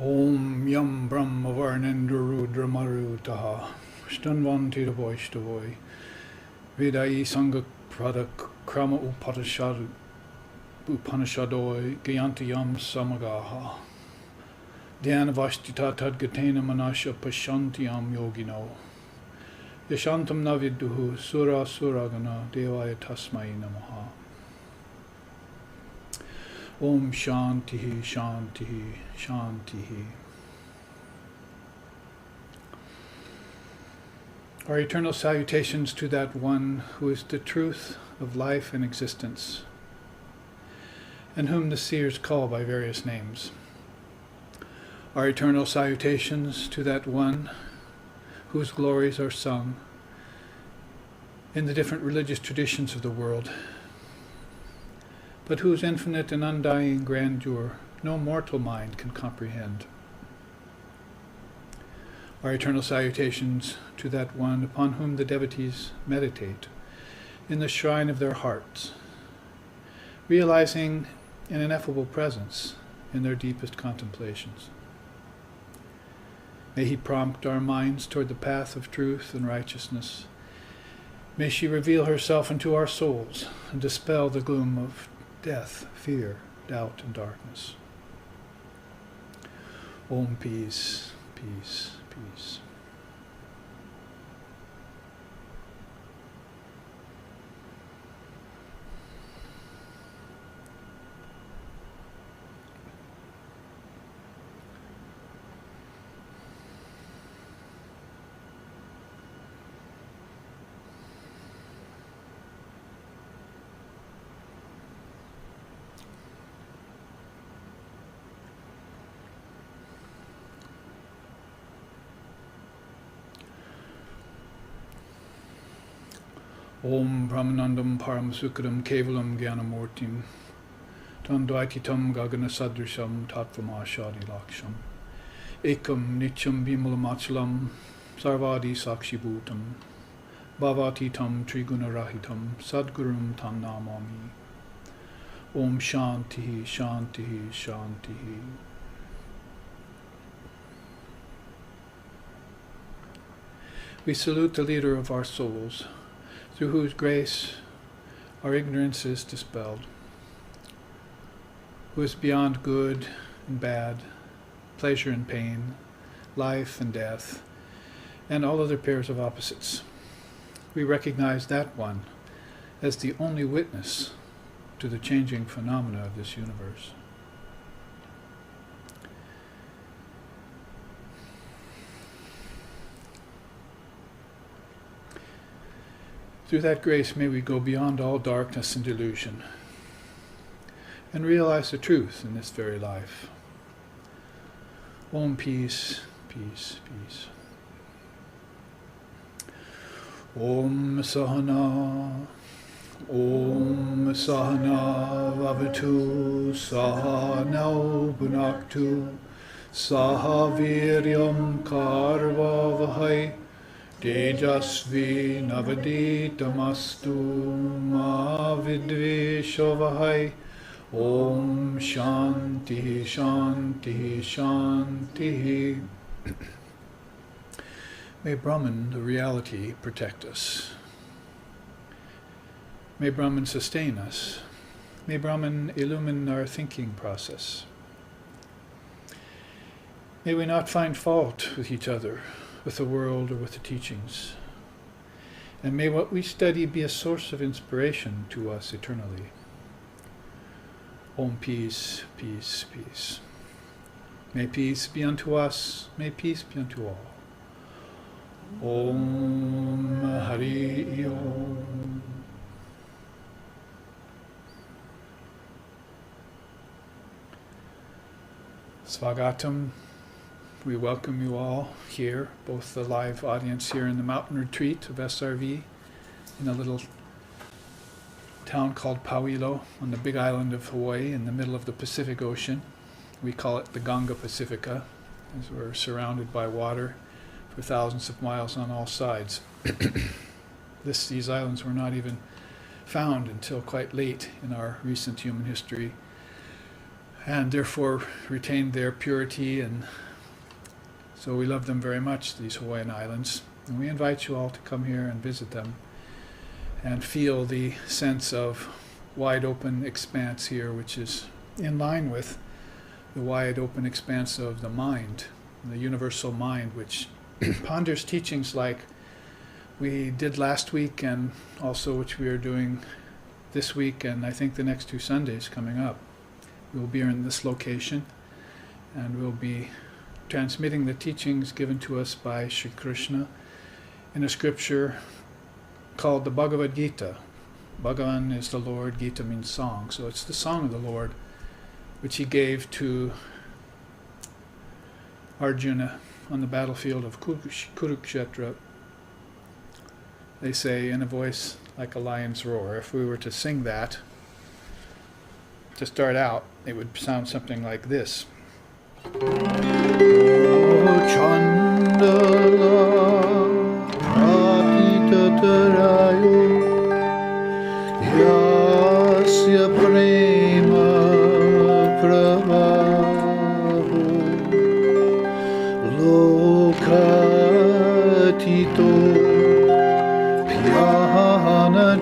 Om Yam Brahma Varnendra Rudra Marutaha Stunvanti Voishtavoy Vedai Sangha Pradak Krama Upanishadoi Gayantayam Samagaha Dhyanavashtita Tadgatena Manasha Pashantyam Yogino Yashantam Naviduhu Sura Suragana Devaya Tasmai Namaha Om Shantihi Shantihi Shantihi. Our eternal salutations to that one who is the truth of life and existence, and whom the seers call by various names. Our eternal salutations to that one whose glories are sung in the different religious traditions of the world, but whose infinite and undying grandeur no mortal mind can comprehend. Our eternal salutations to that one upon whom the devotees meditate in the shrine of their hearts, realizing an ineffable presence in their deepest contemplations. May he prompt our minds toward the path of truth and righteousness. May she reveal herself into our souls and dispel the gloom of death, fear, doubt, and darkness. Om peace, peace, peace. Om Brahmanandam Paramasukadam Kevalam Gyanamurtim Tandvaititam Gagana Sadrisham Tattvamashadi Laksham Ekam Nityam Bimulamachalam Sarvadi Sakshibhutam Bhavatitam Trigunarahitam Sadgurum Tannamami. Om Shantihi Shantihi Shantihi. We salute the leader of our souls, through whose grace our ignorance is dispelled, who is beyond good and bad, pleasure and pain, life and death, and all other pairs of opposites. We recognize that one as the only witness to the changing phenomena of this universe. Through that grace, may we go beyond all darkness and delusion and realize the truth in this very life. Om peace, peace, peace. Om Sahana, Om Sahana Vavatu, Sahana Bhunaktu, Sahaviryam Karvavahai, Tejasvi Navaditamastu Ma Vidveshavahai. Om Shanti Shanti Shanti. May Brahman, the reality, protect us. May Brahman sustain us. May Brahman illumine our thinking process. May we not find fault with each other, with the world, or with the teachings. And may what we study be a source of inspiration to us eternally. Om peace, peace, peace. May peace be unto us, may peace be unto all. Om Hari Om. Svagatam. We welcome you all here, both the live audience here in the mountain retreat of SRV in a little town called Pauilo on the big island of Hawaii in the middle of the Pacific Ocean. We call it the Ganga Pacifica, as we're surrounded by water for thousands of miles on all sides. These islands were not even found until quite late in our recent human history. and therefore retained their purity, and so we love them very much, these Hawaiian Islands. And we invite you all to come here and visit them and feel the sense of wide open expanse here, which is in line with the wide open expanse of the mind, the universal mind, which ponders teachings like we did last week, and also which we are doing this week, and I think the next 2 Sundays coming up. We'll be in this location, and we'll be transmitting the teachings given to us by Sri Krishna in a scripture called the Bhagavad Gita. Bhagavan is the Lord, Gita means song, so it's the song of the Lord, which he gave to Arjuna on the battlefield of Kurukshetra. They say in a voice like a lion's roar. If we were to sing that, to start out, it would sound something like this. Chandala Pratitatarayo Yasya Prema Prabhaho Lokatito Pyahanajaho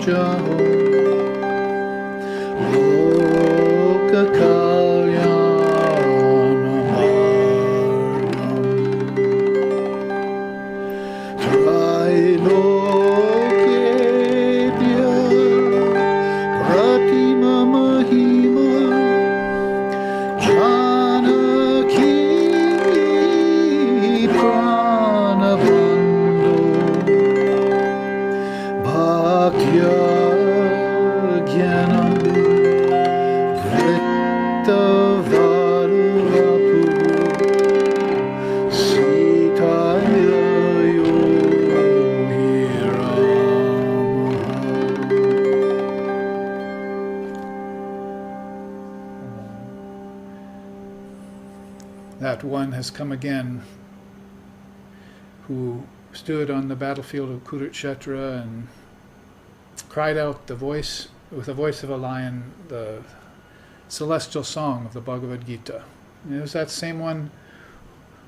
That one has come again, who stood on the battlefield of Kurukshetra and cried out with the voice of a lion, the celestial song of the Bhagavad Gita. And it was that same one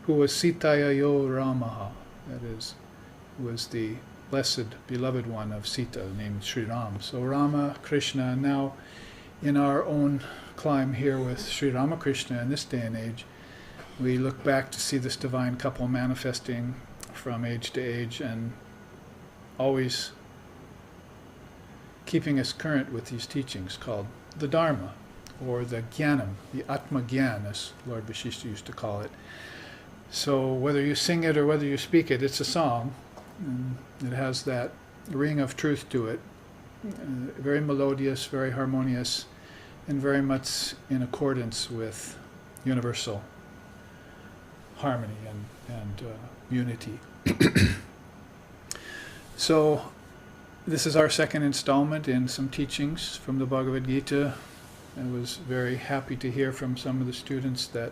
who was Sitaya Yo Ramaha, that is, who was the blessed, beloved one of Sita, named Sri Ram. So Rama, Krishna, and now in our own climb here with Sri Ramakrishna in this day and age, we look back to see this divine couple manifesting from age to age and always keeping us current with these teachings called the Dharma, or the Jnanam, the Atma Gyan, as Lord Vashishta used to call it. So whether you sing it or whether you speak it, it's a song. And it has that ring of truth to it, very melodious, very harmonious, and very much in accordance with universal harmony and unity. So this is our second installment in some teachings from the Bhagavad Gita. I was very happy to hear from some of the students that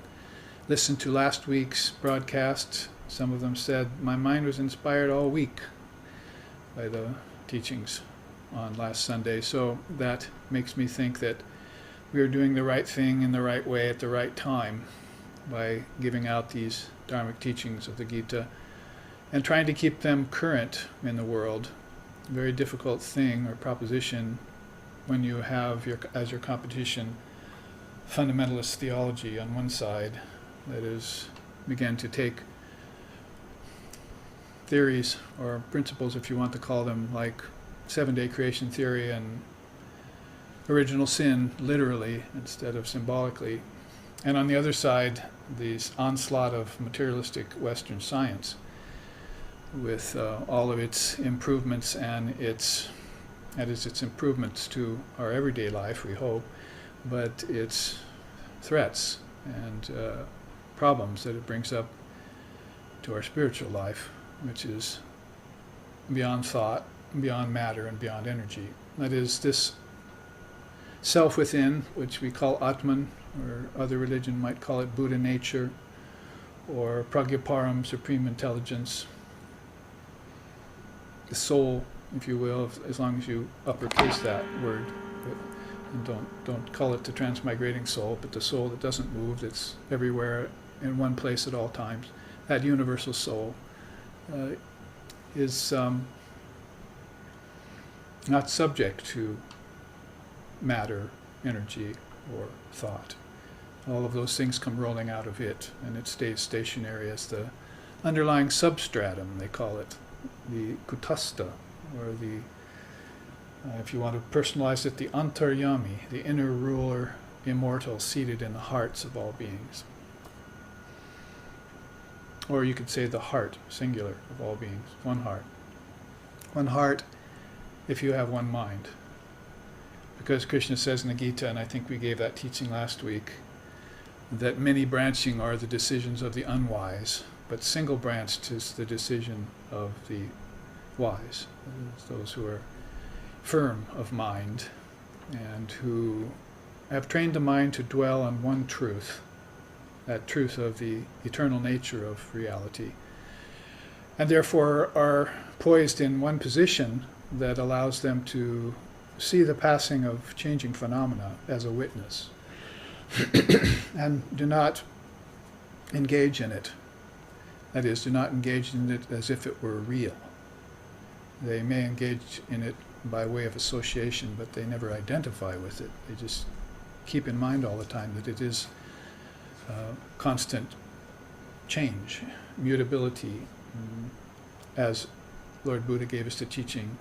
listened to last week's broadcast. Some of them said, my mind was inspired all week by the teachings on last Sunday. So that makes me think that we are doing the right thing in the right way at the right time by giving out these dharmic teachings of the Gita and trying to keep them current in the world. A very difficult thing or proposition when you have as your competition fundamentalist theology on one side, that is, begin to take theories or principles, if you want to call them, like seven-day creation theory and original sin literally instead of symbolically. And on the other side, this onslaught of materialistic Western science with all of its improvements and its improvements to our everyday life, we hope, but its threats and problems that it brings up to our spiritual life, which is beyond thought, beyond matter, and beyond energy. That is, this self within, which we call Atman, or other religion might call it Buddha nature, or Pragyaparam, supreme intelligence, the soul, if you will, as long as you uppercase that word. But And don't call it the transmigrating soul, but the soul that doesn't move, that's everywhere in one place at all times. That universal soul is not subject to matter, energy, or thought. All of those things come rolling out of it, and it stays stationary as the underlying substratum, they call it, the kutastha, or the, if you want to personalize it, the antaryami, the inner ruler, immortal, seated in the hearts of all beings. Or you could say the heart, singular, of all beings, one heart. One heart if you have one mind. Because Krishna says in the Gita, and I think we gave that teaching last week, that many branching are the decisions of the unwise, but single branched is the decision of the wise, those who are firm of mind and who have trained the mind to dwell on one truth, that truth of the eternal nature of reality, and therefore are poised in one position that allows them to see the passing of changing phenomena as a witness and do not engage in it. That is, do not engage in it as if it were real. They may engage in it by way of association, but they never identify with it. They just keep in mind all the time that it is constant change, mutability. As Lord Buddha gave us the teaching,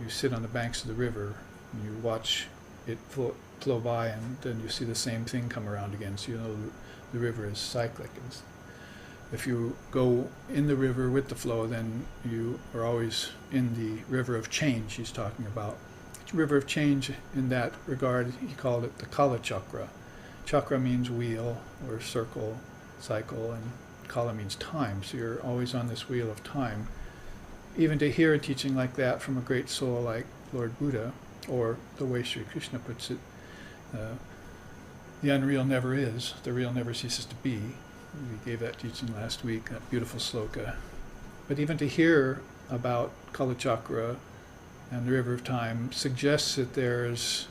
you sit on the banks of the river and you watch it flow by, and then you see the same thing come around again. So you know the river is cyclic. If you go in the river with the flow, then you are always in the river of change he's talking about. River of change in that regard, he called it the Kala Chakra. Chakra means wheel or circle, cycle, and Kala means time. So you're always on this wheel of time. Even to hear a teaching like that from a great soul like Lord Buddha, or the way Sri Krishna puts it, the unreal never is, the real never ceases to be. We gave that teaching last week, that beautiful sloka. But even to hear about Kala Chakra and the river of time suggests that there's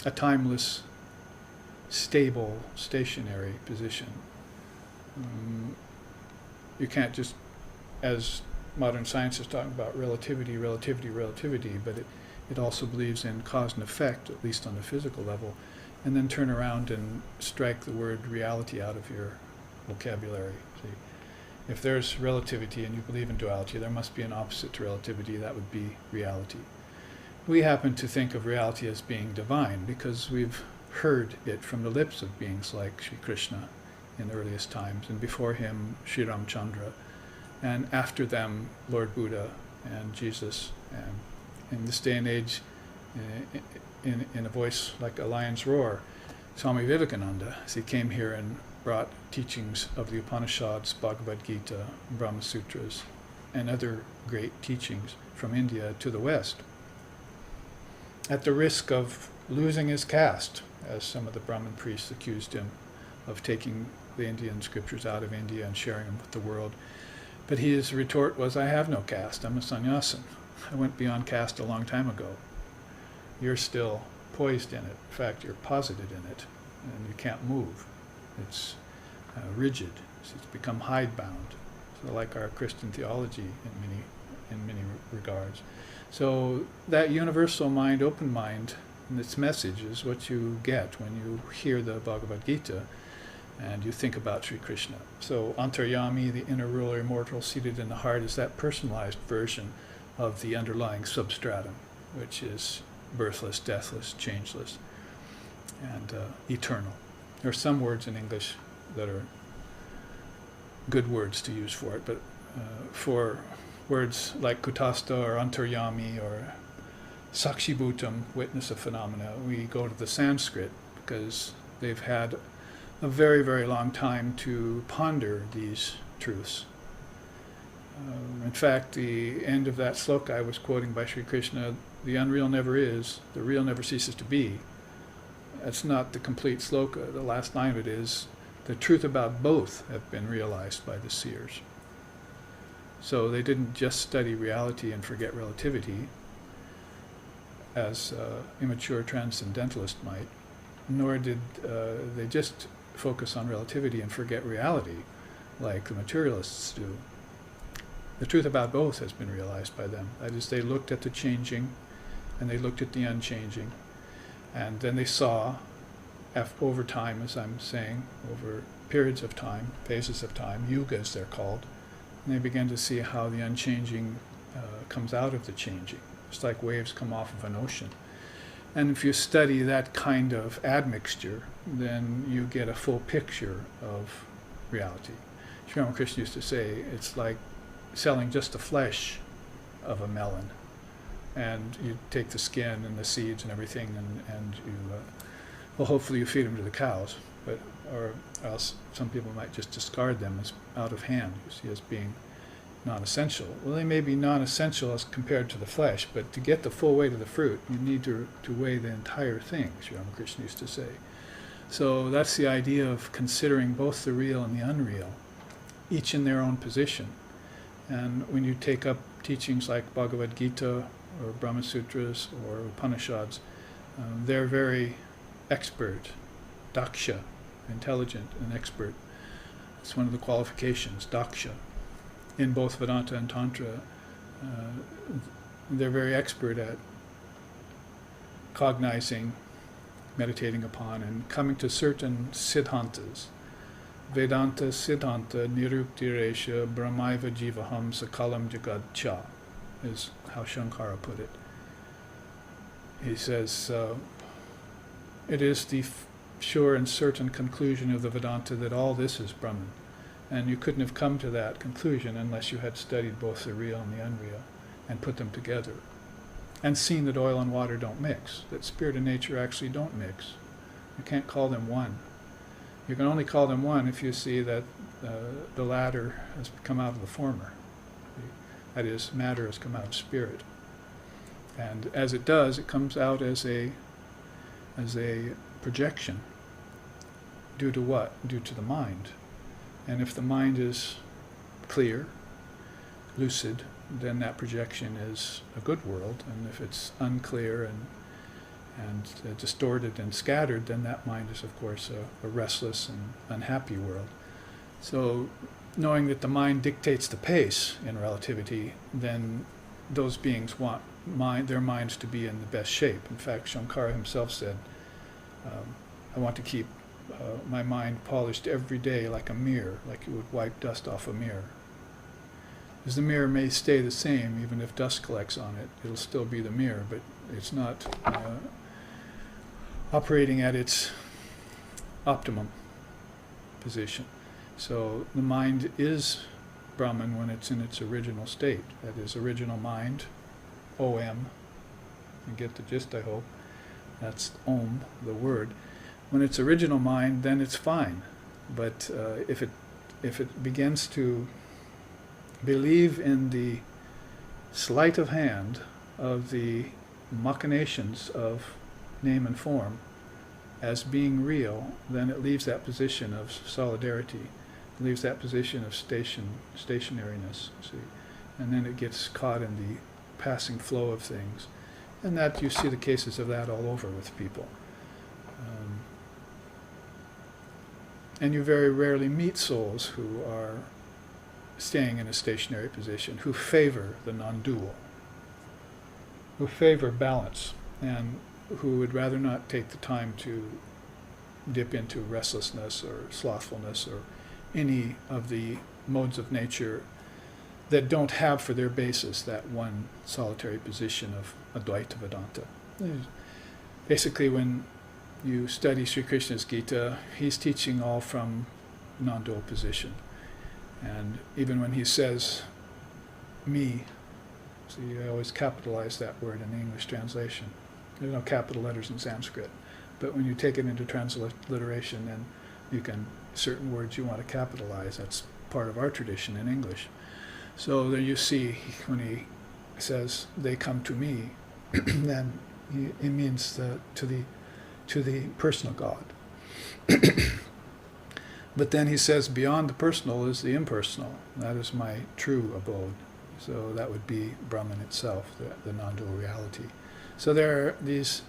a timeless, stable, stationary position. You can't just, as modern science is talking about, relativity, but it also believes in cause and effect, at least on the physical level, and then turn around and strike the word reality out of your vocabulary. See, if there's relativity and you believe in duality, there must be an opposite to relativity. That would be reality. We happen to think of reality as being divine because we've heard it from the lips of beings like Sri Krishna in the earliest times, and before him Sri Ramchandra, and after them Lord Buddha and Jesus, and in this day and age, in a voice like a lion's roar, Swami Vivekananda, as he came here and brought teachings of the Upanishads, Bhagavad Gita, Brahma Sutras, and other great teachings from India to the West, at the risk of losing his caste, as some of the Brahmin priests accused him of taking the Indian scriptures out of India and sharing them with the world. But his retort was, I have no caste, I'm a sannyasin. I went beyond caste a long time ago. You're still poised in it. In fact, you're posited in it, and you can't move. It's rigid. It's become hidebound, so like our Christian theology in many regards. So that universal mind, open mind, and its message is what you get when you hear the Bhagavad Gita and you think about Sri Krishna. So Antaryami, the inner ruler, immortal, seated in the heart, is that personalized version of the underlying substratum, which is birthless, deathless, changeless, and eternal. There are some words in English that are good words to use for it, but for words like kutastha or antaryami or sakshibhutam, witness of phenomena, we go to the Sanskrit because they've had a very, very long time to ponder these truths. In fact, the end of that sloka I was quoting by Sri Krishna, the unreal never is, the real never ceases to be. That's not the complete sloka. The last line of it is, the truth about both have been realized by the seers. So they didn't just study reality and forget relativity. as immature transcendentalists might, nor did they just focus on relativity and forget reality like the materialists do. The truth about both has been realized by them. That is, they looked at the changing and they looked at the unchanging, and then they saw, over time, as I'm saying, over periods of time, phases of time, yugas they're called, and they began to see how the unchanging comes out of the changing. It's like waves come off of an ocean. And if you study that kind of admixture, then you get a full picture of reality. Sri Ramakrishna used to say it's like selling just the flesh of a melon. And you take the skin and the seeds and everything, and you, well, hopefully you feed them to the cows, but or else some people might just discard them as out of hand, you see, as being non-essential. Well, they may be non-essential as compared to the flesh, but to get the full weight of the fruit, you need to weigh the entire thing, Sri Ramakrishna used to say. So that's the idea of considering both the real and the unreal, each in their own position. And when you take up teachings like Bhagavad Gita or Brahma Sutras or Upanishads, they're very expert, daksha, intelligent and expert. It's one of the qualifications, daksha. In both Vedanta and Tantra, they're very expert at cognizing, meditating upon, and coming to certain siddhantas. Vedanta siddhanta niruktiresha brahmaiva jivaham sakalam jagad cha, is how Shankara put it. He says, it is the sure and certain conclusion of the Vedanta that all this is Brahman. And you couldn't have come to that conclusion unless you had studied both the real and the unreal and put them together and seen that oil and water don't mix, that spirit and nature actually don't mix. You can't call them one. You can only call them one if you see that the latter has come out of the former. That is, matter has come out of spirit. And as it does, it comes out as a projection. Due to what? Due to the mind. And if the mind is clear, lucid, then that projection is a good world. And if it's unclear and distorted and scattered, then that mind is, of course, a restless and unhappy world. So knowing that the mind dictates the pace in relativity, then those beings want their minds to be in the best shape. In fact, Shankara himself said, I want to keep my mind polished every day like a mirror, like you would wipe dust off a mirror. Because the mirror may stay the same, even if dust collects on it, it'll still be the mirror, but it's not operating at its optimum position. So the mind is Brahman when it's in its original state. That is, original mind, OM. You get the gist, I hope. That's Om, the word. When it's original mind, then it's fine. But if it begins to believe in the sleight of hand of the machinations of name and form as being real, then it leaves that position of solidarity, it leaves that position of stationariness, see, and then it gets caught in the passing flow of things. And that you see the cases of that all over with people. And you very rarely meet souls who are staying in a stationary position, who favor the non-dual, who favor balance, and who would rather not take the time to dip into restlessness or slothfulness or any of the modes of nature that don't have for their basis that one solitary position of Advaita Vedanta. Basically, when you study Sri Krishna's Gita, he's teaching all from non-dual position. And even when he says, me, see, I always capitalize that word in the English translation. There's no capital letters in Sanskrit. But when you take it into transliteration, then you can, certain words you want to capitalize. That's part of our tradition in English. So there you see, when he says, they come to me, then it means to the personal God. But then he says, beyond the personal is the impersonal. That is my true abode. So that would be Brahman itself, the non-dual reality. So there are these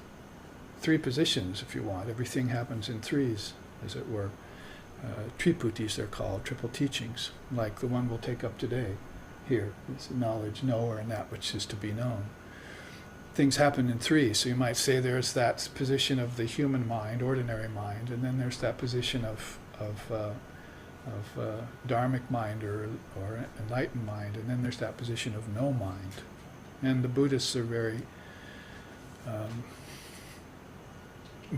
three positions, if you want. Everything happens in threes, as it were. Triputis they're called, triple teachings, like the one we'll take up today. Here, it's knowledge, knower, and that which is to be known. Things happen in three, so you might say there's that position of the human mind, ordinary mind, and then there's that position of dharmic mind or enlightened mind, and then there's that position of no mind. And the Buddhists are very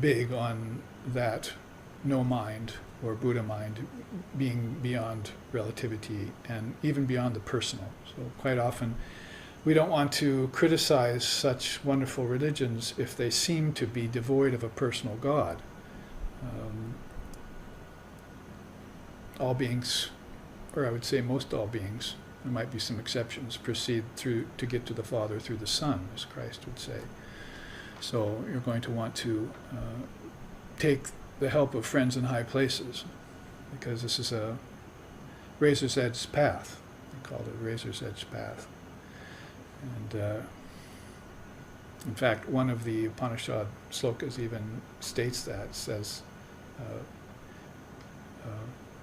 big on that no mind or Buddha mind being beyond relativity and even beyond the personal. So quite often we don't want to criticize such wonderful religions if they seem to be devoid of a personal God. All beings, or I would say most all beings, there might be some exceptions, proceed through to get to the Father through the Son, as Christ would say. So you're going to want to take the help of friends in high places, because this is a razor's edge path. They call it a razor's edge path. And in fact, one of the Upanishad slokas even states that, says,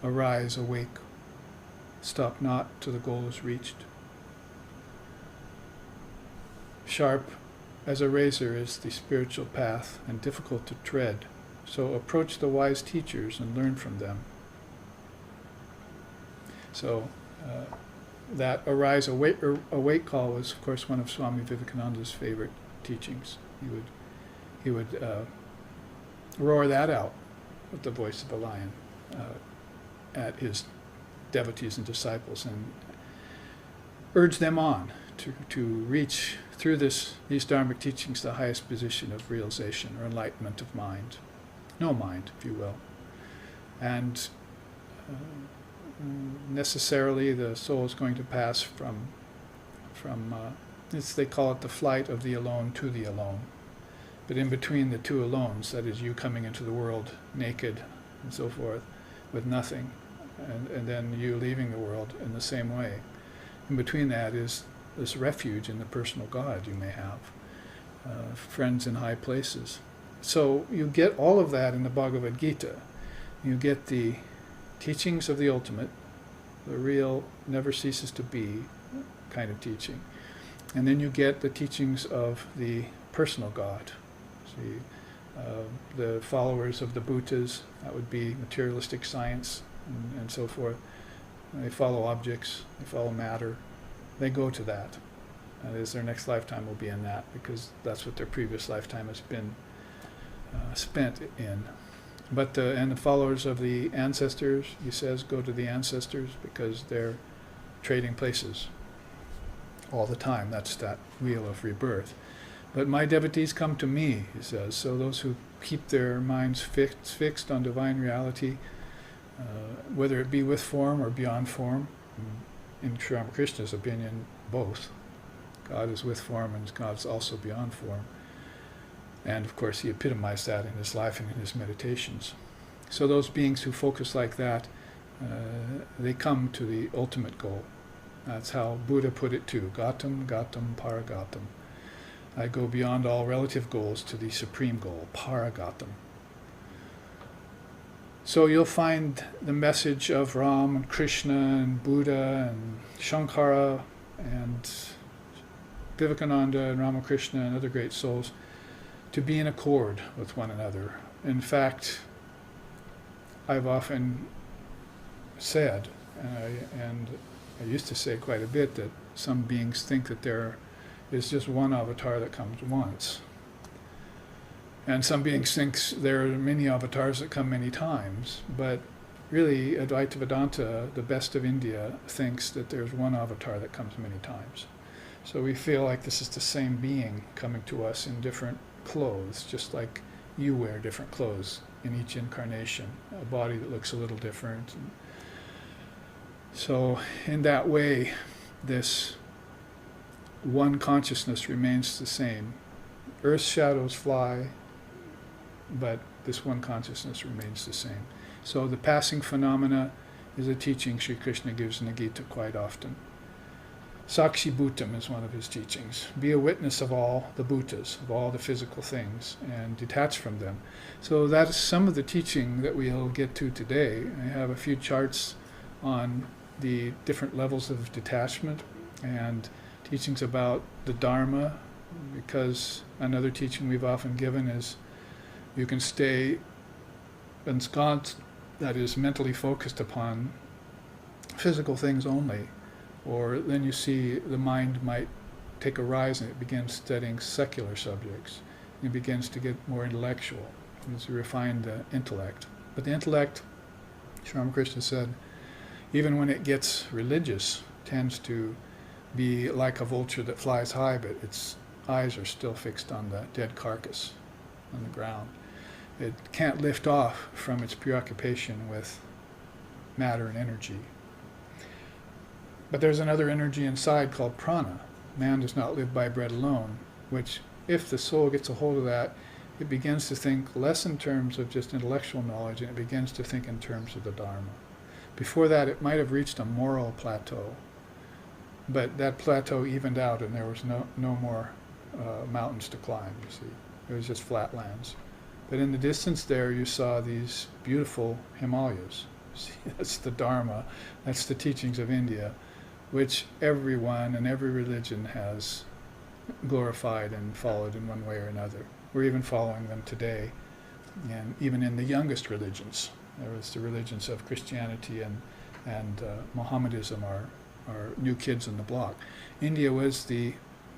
arise, awake, stop not till the goal is reached. Sharp as a razor is the spiritual path and difficult to tread, so approach the wise teachers and learn from them. So that arise, awake call was, of course, one of Swami Vivekananda's favorite teachings. He would roar that out with the voice of a lion at his devotees and disciples and urge them on to reach through these dharmic teachings the highest position of realization or enlightenment of mind, no mind, if you will. And necessarily the soul is going to pass from they call it the flight of the alone to the alone. But in between the two alones, that is you coming into the world naked and so forth, with nothing, and then you leaving the world in the same way. In between that is this refuge in the personal God you may have, friends in high places. So you get all of that in the Bhagavad Gita. You get the teachings of the ultimate, the real, never ceases to be kind of teaching. And then you get the teachings of the personal God. See, the followers of the Bhuttas, that would be materialistic science and so forth. They follow objects, they follow matter. They go to that. That is, their next lifetime will be in that, because that's what their previous lifetime has been spent in. But the followers of the ancestors, he says, go to the ancestors because they're trading places all the time. That's that wheel of rebirth. But my devotees come to me, he says. So those who keep their minds fixed on divine reality, whether it be with form or beyond form, in Sri Ramakrishna's opinion, both. God is with form and God's also beyond form. And of course he epitomized that in his life and in his meditations. So those beings who focus like that, they come to the ultimate goal. That's how Buddha put it too. Gatam, gatam, paragatam. I go beyond all relative goals to the supreme goal, paragatam. So you'll find the message of Ram and Krishna and Buddha and Shankara and Vivekananda and Ramakrishna and other great souls to be in accord with one another. In fact, I've often said, and I used to say quite a bit, that some beings think that there is just one avatar that comes once. And some beings think there are many avatars that come many times. But really, Advaita Vedanta, the best of India, thinks that there's one avatar that comes many times. So we feel like this is the same being coming to us in different clothes, just like you wear different clothes in each incarnation, a body that looks a little different. So in that way, this one consciousness remains the same. Earth's shadows fly, but this one consciousness remains the same. So the passing phenomena is a teaching Sri Krishna gives in the Gita quite often. Sakshi Bhutam is one of his teachings. Be a witness of all the bhutas, of all the physical things, and detach from them. So that is some of the teaching that we'll get to today. I have a few charts on the different levels of detachment and teachings about the Dharma, because another teaching we've often given is you can stay ensconced, that is mentally focused upon physical things only, or then you see the mind might take a rise and it begins studying secular subjects. It begins to get more intellectual, as you refine the intellect. But the intellect, Sri Ramakrishna said, even when it gets religious, tends to be like a vulture that flies high, but its eyes are still fixed on the dead carcass on the ground. It can't lift off from its preoccupation with matter and energy. But there's another energy inside called prana. Man does not live by bread alone, which, if the soul gets a hold of that, it begins to think less in terms of just intellectual knowledge, and it begins to think in terms of the Dharma. Before that, it might have reached a moral plateau, but that plateau evened out and there was no more mountains to climb, you see. It was just flatlands. But in the distance there, you saw these beautiful Himalayas. See, that's the Dharma, that's the teachings of India, which everyone and every religion has glorified and followed in one way or another. We're even following them today, and even in the youngest religions. There was the religions of Christianity and Mohammedism are new kids on the block. India was the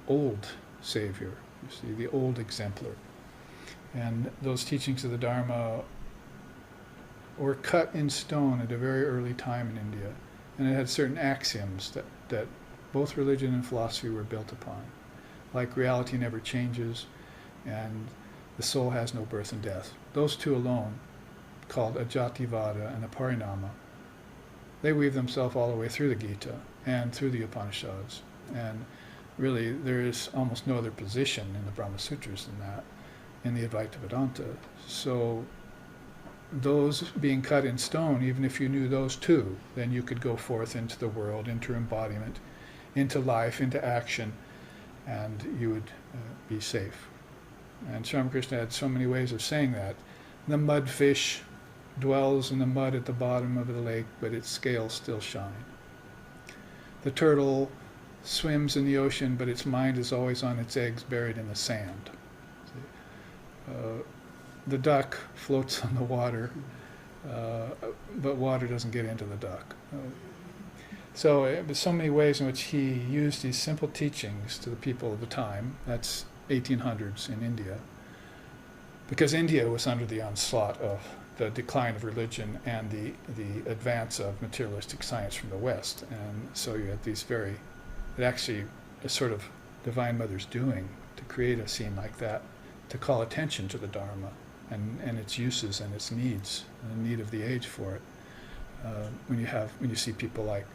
old savior, you see, the old exemplar. And those teachings of the Dharma were cut in stone at a very early time in India. And it had certain axioms that both religion and philosophy were built upon. Like reality never changes, and the soul has no birth and death. Those two alone, called Ajativada and the Parinama, they weave themselves all the way through the Gita and through the Upanishads. And really, there is almost no other position in the Brahma Sutras than that, in the Advaita Vedanta. So those being cut in stone, even if you knew those two, then you could go forth into the world, into embodiment, into life, into action, and you would be safe. And Sri Ramakrishna had so many ways of saying that. The mudfish dwells in the mud at the bottom of the lake, but its scales still shine. The turtle swims in the ocean, but its mind is always on its eggs buried in the sand. The duck floats on the water, but water doesn't get into the duck. So there's so many ways in which he used these simple teachings to the people of the time. That's 1800s in India, because India was under the onslaught of the decline of religion and the advance of materialistic science from the West. And so you had these it actually is sort of Divine Mother's doing to create a scene like that, to call attention to the Dharma and its uses and its needs, and the need of the age for it. When you see people like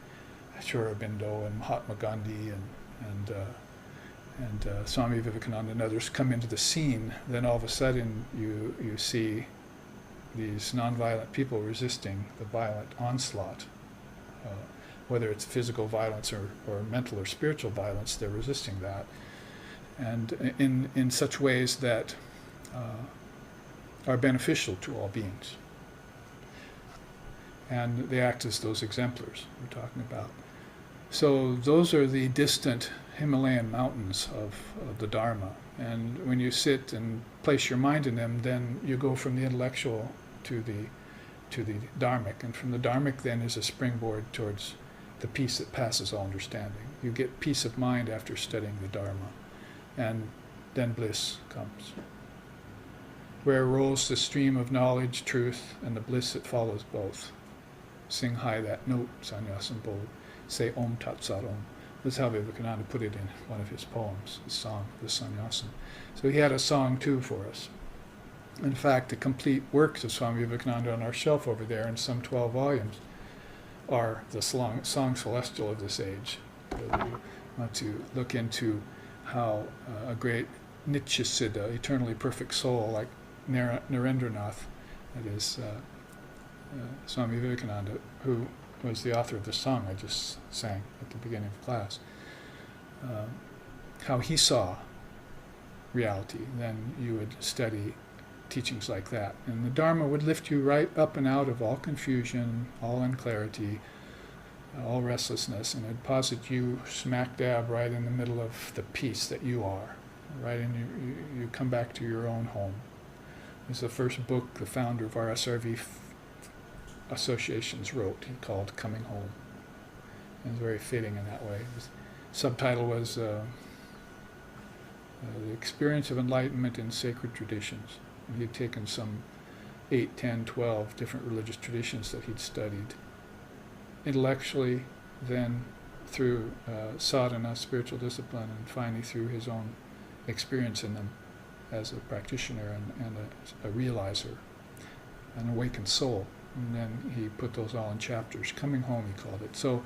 Sri Aurobindo and Mahatma Gandhi and Swami Vivekananda and others come into the scene, then all of a sudden you see these nonviolent people resisting the violent onslaught. Whether it's physical violence or mental or spiritual violence, they're resisting that. And in such ways that are beneficial to all beings. And they act as those exemplars we're talking about. So those are the distant Himalayan mountains of the Dharma. And when you sit and place your mind in them, then you go from the intellectual to the dharmic. And from the dharmic then is a springboard towards the peace that passes all understanding. You get peace of mind after studying the Dharma. And then bliss comes. Where rolls the stream of knowledge, truth, and the bliss that follows both. Sing high that note, Sannyasin bold. Say Om Tat Sat Om. That's how Vivekananda put it in one of his poems, his song, the Sannyasin. So he had a song too for us. In fact, the complete works of Swami Vivekananda on our shelf over there in some 12 volumes are the song celestial of this age. So we want to look into how a great Nityasiddha, eternally perfect soul like Narendranath, that is Swami Vivekananda, who was the author of the song I just sang at the beginning of class, how he saw reality, then you would study teachings like that. And the Dharma would lift you right up and out of all confusion, all unclarity, all restlessness, and it'd posit you smack dab right in the middle of the peace that you are. Right in you come back to your own home. It's the first book the founder of our SRV associations wrote. He called Coming Home. And it's very fitting in that way. His subtitle was The Experience of Enlightenment in Sacred Traditions. And he'd taken some 8, 10, 12 different religious traditions that he'd studied intellectually, then through sadhana, spiritual discipline, and finally through his own experience in them as a practitioner and a realizer, an awakened soul. And then he put those all in chapters. Coming home, he called it. So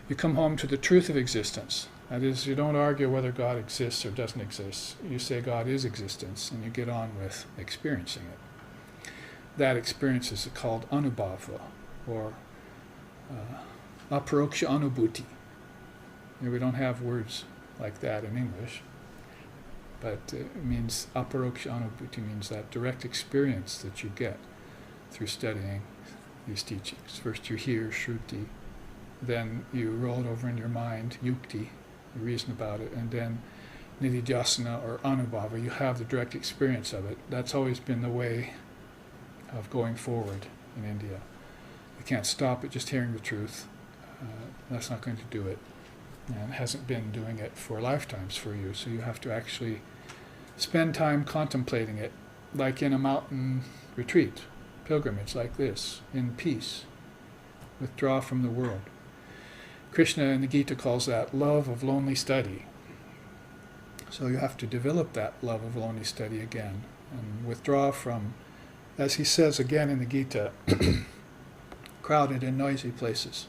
you come home to the truth of existence. That is, you don't argue whether God exists or doesn't exist. You say God is existence, and you get on with experiencing it. That experience is called anubhava, or aparoksha anubhuti. We don't have words like that in English, but it means aparoksha anubhuti means that direct experience that you get through studying these teachings. First you hear shruti, then you roll it over in your mind, yukti, you reason about it, and then nididhyasana or anubhava, you have the direct experience of it. That's always been the way of going forward in India. You can't stop at just hearing the truth. That's not going to do it. And it hasn't been doing it for lifetimes for you, so you have to actually spend time contemplating it, like in a mountain retreat, pilgrimage like this, in peace. Withdraw from the world. Krishna in the Gita calls that love of lonely study. So you have to develop that love of lonely study again, and withdraw from, as he says again in the Gita, crowded and noisy places,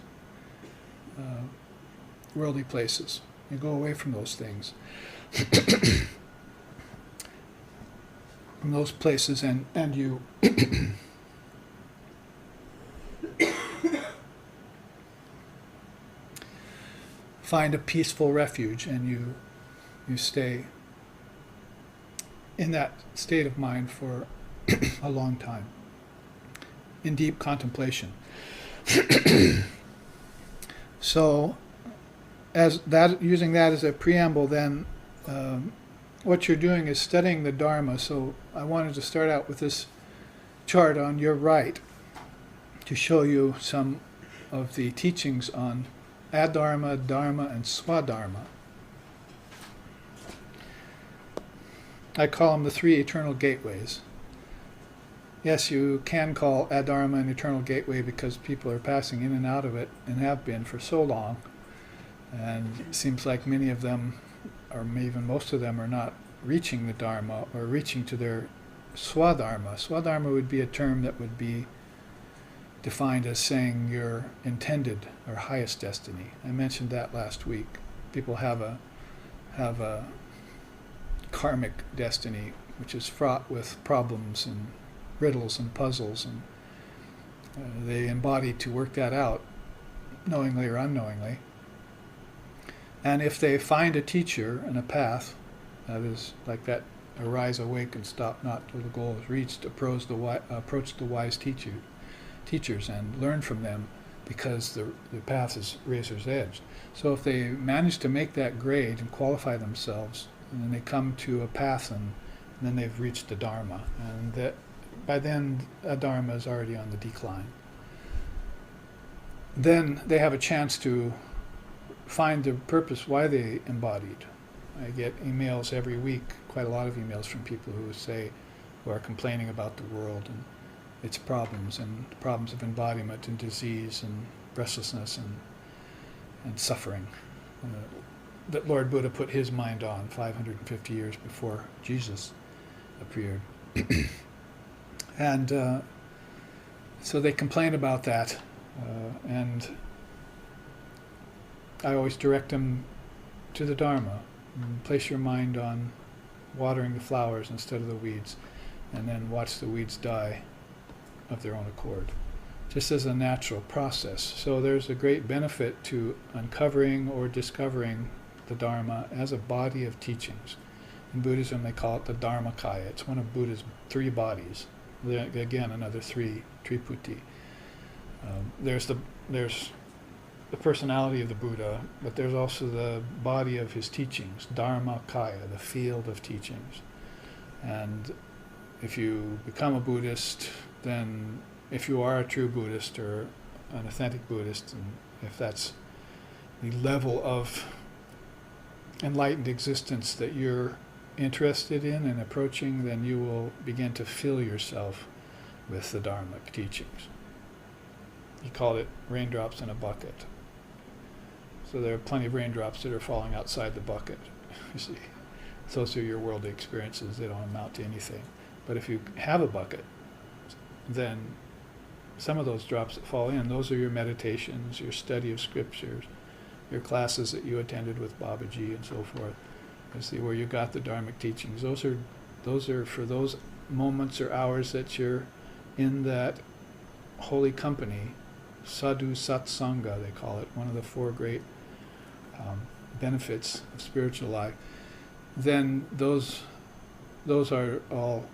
worldly places. You go away from those things, from those places, and you find a peaceful refuge, and you stay in that state of mind for a long time, in deep contemplation. So, as that, using that as a preamble, then what you're doing is studying the Dharma. So I wanted to start out with this chart on your right to show you some of the teachings on Adharma, Dharma, and Swadharma. I call them the three eternal gateways. Yes, you can call Adharma an eternal gateway because people are passing in and out of it, and have been for so long. And it seems like many of them, or even most of them, are not reaching the Dharma or reaching to their Swadharma. Swadharma would be a term that would be defined as saying your intended or highest destiny. I mentioned that last week. People have a karmic destiny which is fraught with problems and riddles and puzzles, and they embody to work that out, knowingly or unknowingly. And if they find a teacher and a path, that is like that arise, awake, and stop not till the goal is reached, approach the wise teachers and learn from them, because the path is razor's edge. So if they manage to make that grade and qualify themselves, and then they come to a path, and then they've reached the Dharma, and that by then a Dharma is already on the decline. Then they have a chance to find the purpose why they embodied. I get emails every week, quite a lot of emails from people who are complaining about the world and its problems, and problems of embodiment and disease and restlessness and suffering that Lord Buddha put his mind on 550 years before Jesus appeared. And so they complain about that, and I always direct them to the Dharma. Place your mind on watering the flowers instead of the weeds, and then watch the weeds die of their own accord, just as a natural process. So there's a great benefit to uncovering or discovering the Dharma as a body of teachings. In Buddhism, they call it the Dharmakaya. It's one of Buddha's three bodies. Again, another three, Triputi. There's the personality of the Buddha, but there's also the body of his teachings, Dharmakaya, the field of teachings. And if you become a Buddhist, then if you are a true Buddhist or an authentic Buddhist, and if that's the level of enlightened existence that you're interested in and approaching, then you will begin to fill yourself with the Dharmic teachings. He called it raindrops in a bucket. So there are plenty of raindrops that are falling outside the bucket. You see, those are your worldly experiences. They don't amount to anything. But if you have a bucket, then some of those drops that fall in, those are your meditations, your study of scriptures, your classes that you attended with Babaji and so forth. You see, where you got the Dharmic teachings. Those are for those moments or hours that you're in that holy company, sadhu satsanga, they call it, one of the four great benefits of spiritual life. Then those are all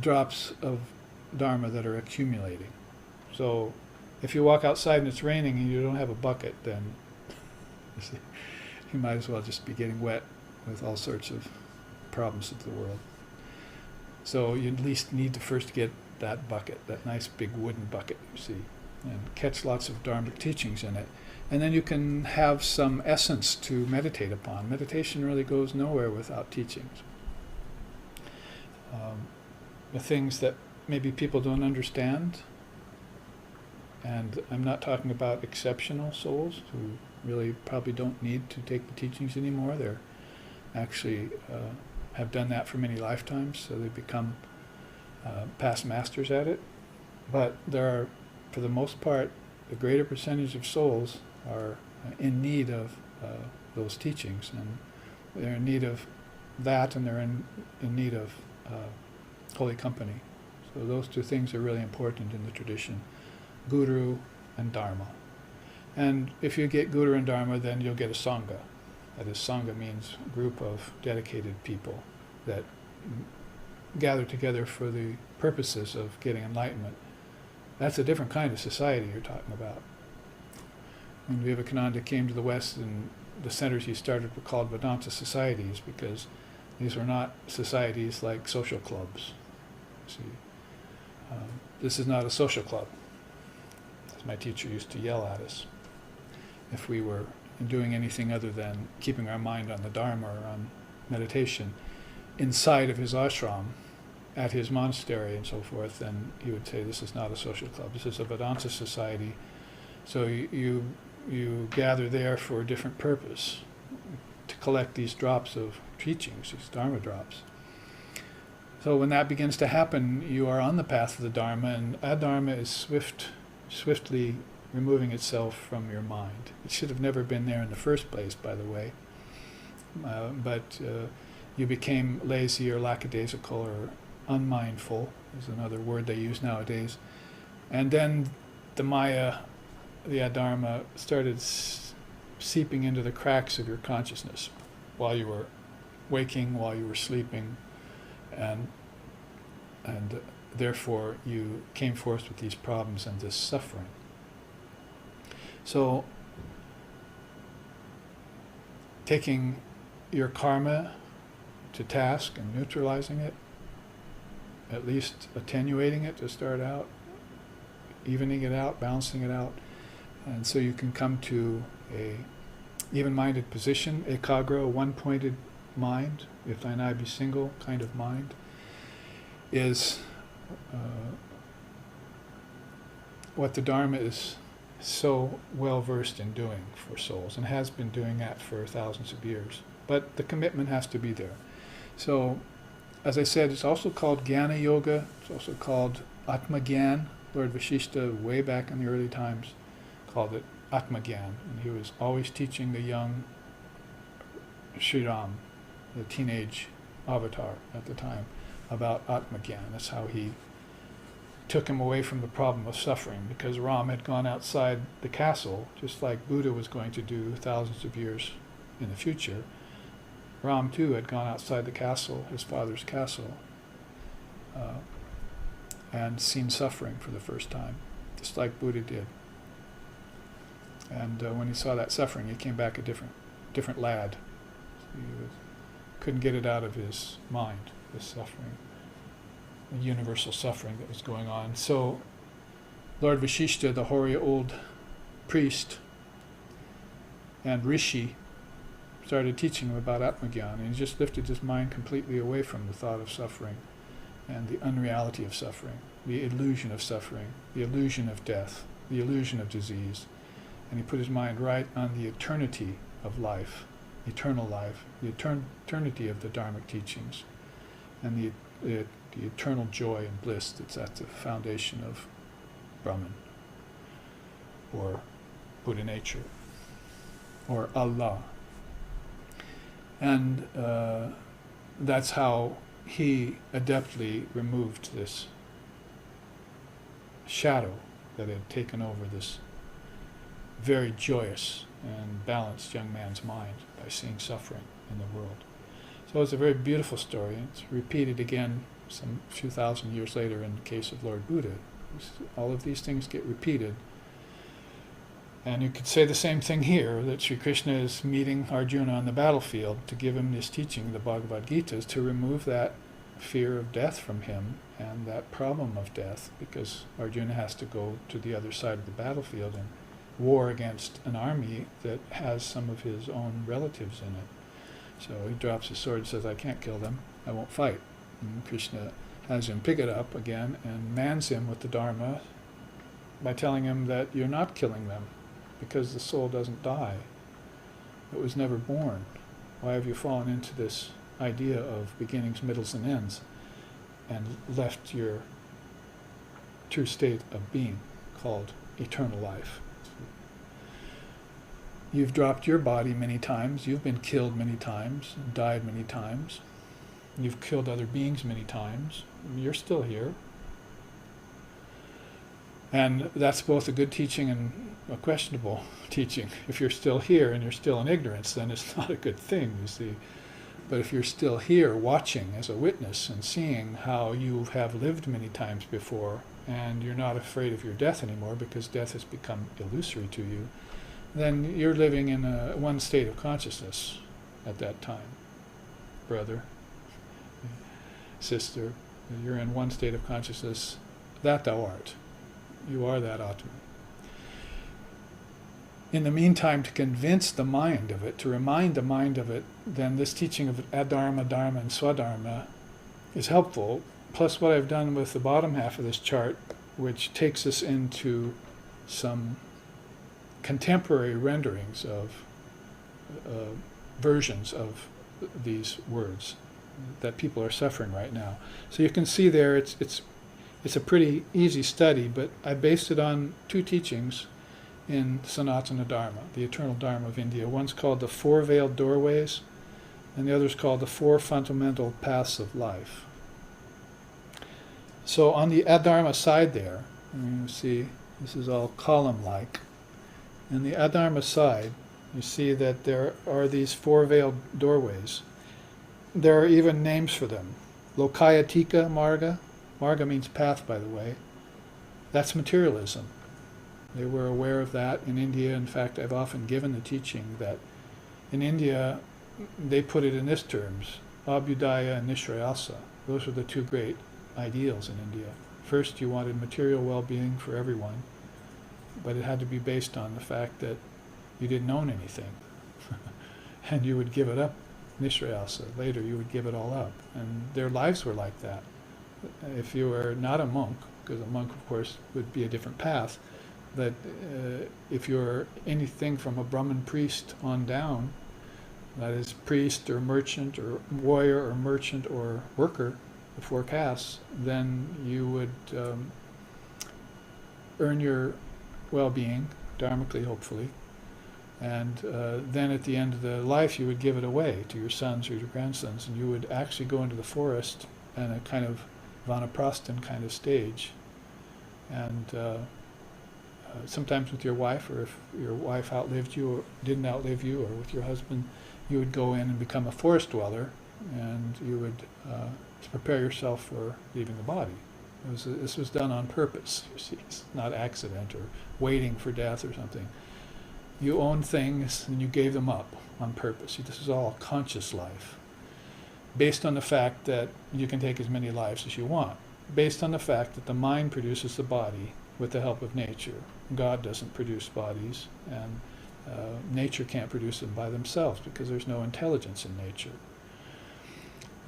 drops of Dharma that are accumulating. So if you walk outside and it's raining and you don't have a bucket, then you might as well just be getting wet with all sorts of problems of the world. So you at least need to first get that bucket, that nice big wooden bucket, you see, and catch lots of Dharmic teachings in it. And then you can have some essence to meditate upon. Meditation really goes nowhere without teachings. The things that maybe people don't understand, and I'm not talking about exceptional souls who really probably don't need to take the teachings anymore. They're actually have done that for many lifetimes, so they become past masters at it. But there are, for the most part, the greater percentage of souls are in need of those teachings, and they're in need of that, and they're in need of holy company. So those two things are really important in the tradition, Guru and Dharma. And if you get Guru and Dharma, then you'll get a Sangha. That is, Sangha means a group of dedicated people that gather together for the purposes of getting enlightenment. That's a different kind of society you're talking about. When Vivekananda came to the West, and the centers he started were called Vedanta societies, because these were not societies like social clubs. See, this is not a social club, as my teacher used to yell at us if we were doing anything other than keeping our mind on the Dharma or on meditation inside of his ashram, at his monastery and so forth. Then he would say, this is not a social club, this is a Vedanta society. So you gather there for a different purpose, to collect these drops of teachings, these Dharma drops. So when that begins to happen, you are on the path of the Dharma, and adharma is swiftly removing itself from your mind. It should have never been there in the first place, by the way. But you became lazy or lackadaisical or unmindful, is another word they use nowadays. And then the Maya, the adharma, started seeping into the cracks of your consciousness while you were waking, while you were sleeping, and therefore you came forth with these problems and this suffering. So taking your karma to task and neutralizing it, at least attenuating it to start out, evening it out, balancing it out, and so you can come to a even-minded position, ekagra, a one-pointed mind, if thine eye be single kind of mind, is what the Dharma is so well versed in doing for souls, and has been doing that for thousands of years. But the commitment has to be there. So, as I said, it's also called Jnana Yoga. It's also called Atma Gyan. Lord Vashishta, way back in the early times, called it Atma Gyan, and he was always teaching the young Sri Ram, the teenage avatar at the time, about Atma Gyan. That's how he took him away from the problem of suffering, because Ram had gone outside the castle, just like Buddha was going to do thousands of years in the future, Ram too had gone outside the castle, his father's castle, and seen suffering for the first time, just like Buddha did. And when he saw that suffering, he came back a different lad. Couldn't get it out of his mind, this suffering, the universal suffering that was going on. So Lord Vashishta, the hoary old priest and rishi, started teaching him about Atmagyan, and he just lifted his mind completely away from the thought of suffering and the unreality of suffering, the illusion of suffering, the illusion of death, the illusion of disease. And he put his mind right on the eternity of life, eternal life, the eternity of the Dharmic teachings, and the eternal joy and bliss that's at the foundation of Brahman, or Buddha nature, or Allah. And that's how he adeptly removed this shadow that had taken over this very joyous and balanced young man's mind by seeing suffering in the world. So it's a very beautiful story. It's repeated again some few thousand years later in the case of Lord Buddha. All of these things get repeated. And you could say the same thing here, that Sri Krishna is meeting Arjuna on the battlefield to give him this teaching, the Bhagavad Gita, to remove that fear of death from him and that problem of death, because Arjuna has to go to the other side of the battlefield and war against an army that has some of his own relatives in it. So he drops his sword and says, I can't kill them, I won't fight. And Krishna has him pick it up again and mans him with the Dharma by telling him that you're not killing them, because the soul doesn't die. It was never born. Why have you fallen into this idea of beginnings, middles, and ends, and left your true state of being, called eternal life? You've dropped your body many times, you've been killed many times, and died many times, you've killed other beings many times, you're still here. And that's both a good teaching and a questionable teaching. If you're still here and you're still in ignorance, then it's not a good thing, you see. But if you're still here watching as a witness and seeing how you have lived many times before, and you're not afraid of your death anymore because death has become illusory to you, then you're living in one state of consciousness at that time. Brother, sister, you're in one state of consciousness that thou art. You are that Atman. In the meantime, to convince the mind of it, to remind the mind of it, then this teaching of Adharma, Dharma, and Swadharma is helpful. Plus what I've done with the bottom half of this chart, which takes us into some contemporary renderings of versions of these words that people are suffering right now. So you can see there it's a pretty easy study, but I based it on two teachings in Sanatana Dharma, the eternal Dharma of India. One's called the Four Veiled Doorways, and the other's called the Four Fundamental Paths of Life. So on the Adharma side there, you see this is all column-like. In the Adharma side, you see that there are these four veiled doorways. There are even names for them. Lokayatika Marga. Marga means path, by the way. That's materialism. They were aware of that in India. In fact, I've often given the teaching that in India, they put it in this terms, Abhyudaya and Nishrayasa. Those are the two great ideals in India. First, you wanted material well-being for everyone, but it had to be based on the fact that you didn't own anything. And you would give it up, Nishrayasa. Later, you would give it all up. And their lives were like that. If you were not a monk, because a monk, of course, would be a different path, but if you're anything from a Brahmin priest on down, that is priest or merchant or warrior or merchant or worker, the four castes, then you would earn your well-being, dharmically hopefully, and then at the end of the life you would give it away to your sons or your grandsons, and you would actually go into the forest in a kind of vanaprasthan kind of stage, and sometimes with your wife, or if your wife outlived you or didn't outlive you, or with your husband, you would go in and become a forest dweller, and you would prepare yourself for leaving the body. This was done on purpose. You see, it's not accident or waiting for death or something. You owned things and you gave them up on purpose. This is all conscious life, based on the fact that you can take as many lives as you want, based on the fact that the mind produces the body with the help of nature. God doesn't produce bodies, and nature can't produce them by themselves because there's no intelligence in nature.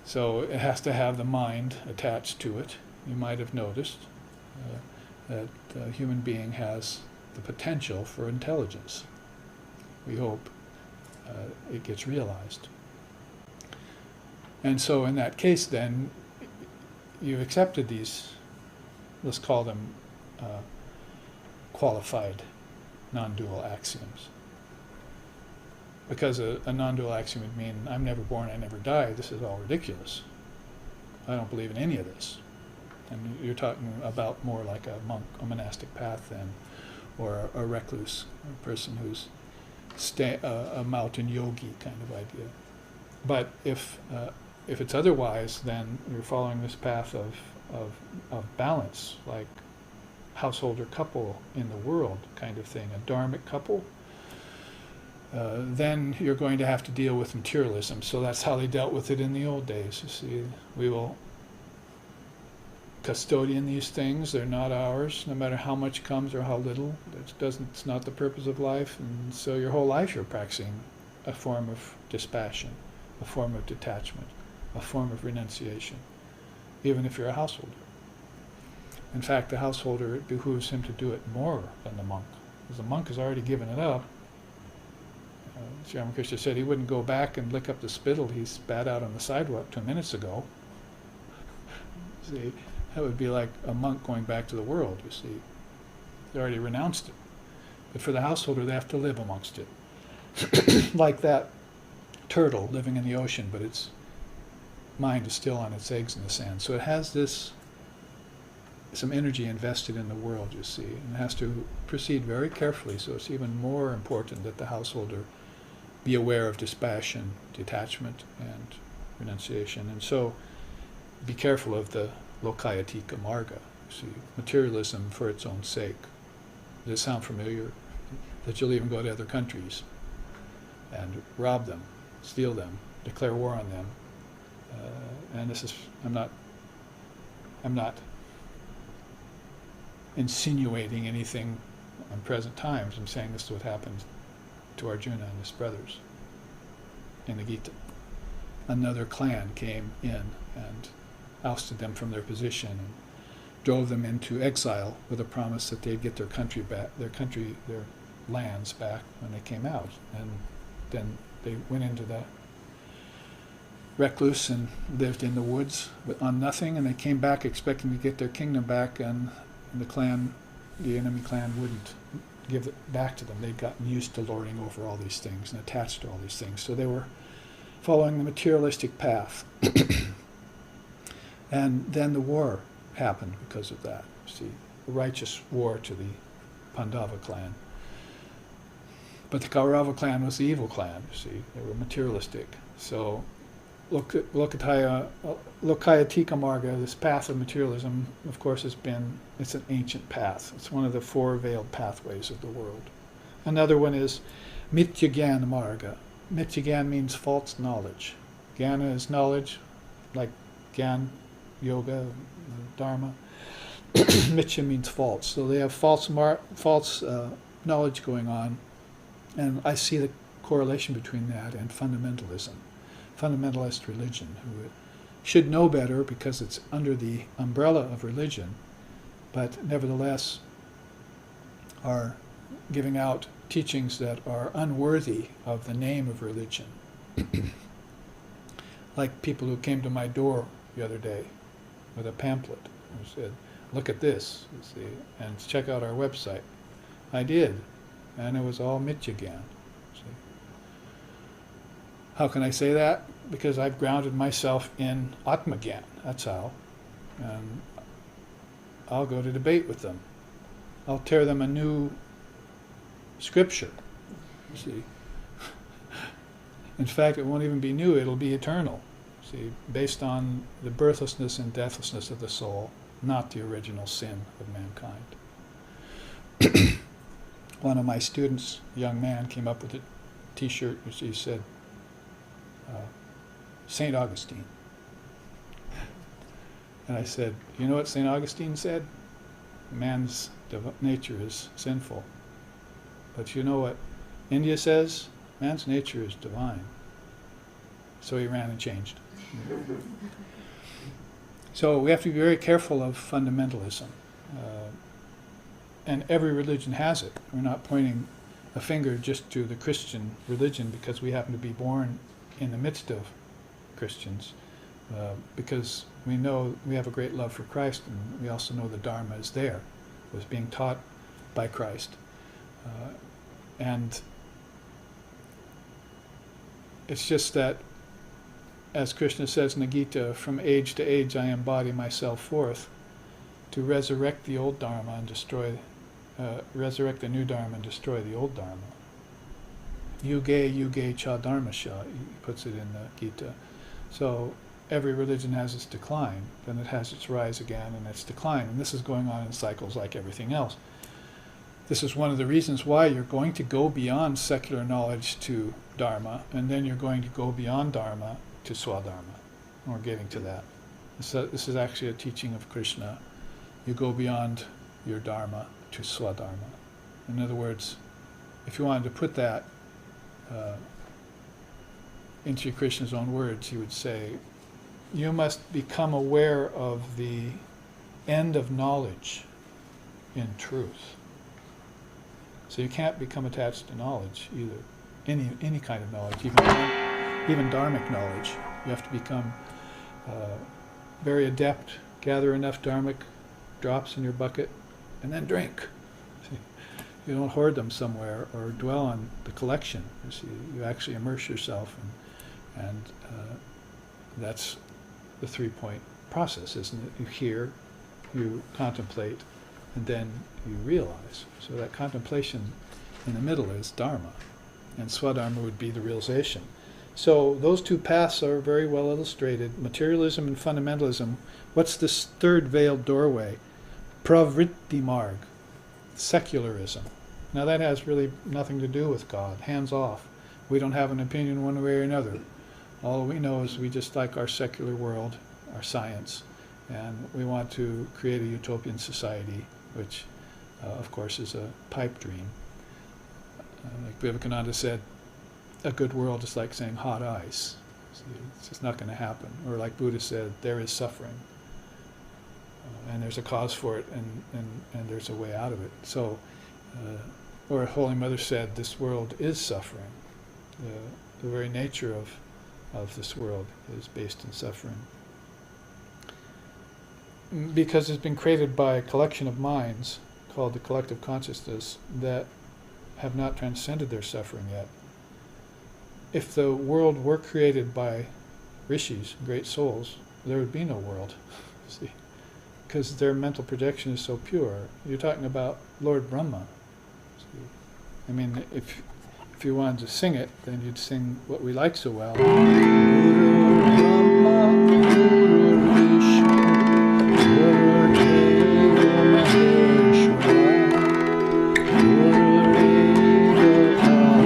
So it has to have the mind attached to it. You might have noticed that the human being has the potential for intelligence. We hope it gets realized. And so in that case then, you've accepted these, let's call them qualified non-dual axioms. Because a non-dual axiom would mean, I'm never born, I never die. This is all ridiculous. I don't believe in any of this. And you're talking about more like a monk, a monastic path then, or a recluse, a person who's a mountain yogi kind of idea. But if it's otherwise, then you're following this path of balance, like householder couple in the world kind of thing, a dharmic couple. Then you're going to have to deal with materialism. So that's how they dealt with it in the old days. You see, we will custodian these things. They're not ours, no matter how much comes or how little. It's not the purpose of life. And so your whole life you're practicing a form of dispassion, a form of detachment, a form of renunciation, even if you're a householder. In fact, the householder, it behooves him to do it more than the monk, because the monk has already given it up. Sri Ramakrishna said he wouldn't go back and lick up the spittle he spat out on the sidewalk 2 minutes ago. See, that would be like a monk going back to the world, you see. They already renounced it. But for the householder, they have to live amongst it. Like that turtle living in the ocean, but its mind is still on its eggs in the sand. So it has some energy invested in the world, you see, and it has to proceed very carefully. So it's even more important that the householder be aware of dispassion, detachment, and renunciation. And so be careful of the lokayatika marga, you see, materialism for its own sake. Does it sound familiar? That you'll even go to other countries and rob them, steal them, declare war on them. And this is, I'm not insinuating anything on present times. I'm saying this is what happened to Arjuna and his brothers in the Gita. Another clan came in and ousted them from their position and drove them into exile with a promise that they'd get their country back, their lands back when they came out. And then they went into the recluse and lived in the woods on nothing, and they came back expecting to get their kingdom back, and the enemy clan wouldn't give it back to them. They'd gotten used to lording over all these things and attached to all these things. So they were following the materialistic path. And then the war happened because of that. See, a righteous war to the Pandava clan. But the Kaurava clan was the evil clan, you see. They were materialistic. So Lokayatika Marga, this path of materialism, of course, it's an ancient path. It's one of the 4 veiled pathways of the world. Another one is Mithya Marga. Mithya Gyan means false knowledge. Jnana is knowledge, like Gyan, yoga, dharma. Mithya means false. So they have false knowledge going on. And I see the correlation between that and fundamentalism. Fundamentalist religion, who should know better because it's under the umbrella of religion, but nevertheless are giving out teachings that are unworthy of the name of religion. Like people who came to my door the other day with a pamphlet and said, look at this, you see, and check out our website. I did, and it was all Mithya Gyan. How can I say that? Because I've grounded myself in Atma Gyan, that's how. And I'll go to debate with them. I'll tear them a new scripture. See, in fact, it won't even be new; it'll be eternal. See, based on the birthlessness and deathlessness of the soul, not the original sin of mankind. One of my students, a young man, came up with a T-shirt which he said, St. Augustine. And I said, you know what St. Augustine said? Man's nature is sinful. But you know what India says? Man's nature is divine. So he ran and changed. So we have to be very careful of fundamentalism. And every religion has it. We're not pointing a finger just to the Christian religion because we happen to be born in the midst of Christians, because we know we have a great love for Christ, and we also know the Dharma is there, was being taught by Christ. And it's just that, as Krishna says in the Gita, from age to age I embody myself forth to resurrect the old Dharma and resurrect the new Dharma and destroy the old Dharma. Yuge, yuge cha dharmasha, he puts it in the Gita. So every religion has its decline, then it has its rise again and its decline. And this is going on in cycles like everything else. This is one of the reasons why you're going to go beyond secular knowledge to Dharma, and then you're going to go beyond Dharma to Swadharma. And we're getting to that. This is actually a teaching of Krishna. You go beyond your Dharma to Swadharma. In other words, if you wanted to put that into Krishna's own words, he would say, you must become aware of the end of knowledge in truth. So you can't become attached to knowledge either, any kind of knowledge, even dharmic knowledge. You have to become very adept, gather enough dharmic drops in your bucket, and then drink. See, you don't hoard them somewhere or dwell on the collection. You see, you actually immerse yourself, and that's the 3-point process, isn't it? You hear, you contemplate, and then you realize. So that contemplation in the middle is Dharma, and Swadharma would be the realization. So those two paths are very well illustrated, materialism and fundamentalism. What's this third veiled doorway? Pravritti marg, secularism. Now that has really nothing to do with God, hands off. We don't have an opinion one way or another. All we know is we just like our secular world, our science, and we want to create a utopian society, which of course is a pipe dream. Like Vivekananda said, a good world is like saying hot ice. See, it's just not going to happen. Or like Buddha said, there is suffering. And there's a cause for it, and there's a way out of it. So, or Holy Mother said, this world is suffering. The very nature of this world is based in suffering. Because it's been created by a collection of minds called the collective consciousness that have not transcended their suffering yet. If the world were created by rishis, great souls, there would be no world. See? Because their mental projection is so pure. You're talking about Lord Brahma. See? I mean, if you wanted to sing it, then you'd sing what we like so well. Guru Brahma, Guru Vishnu, Guru Deva Maheshwara, Guru Deva Brahma,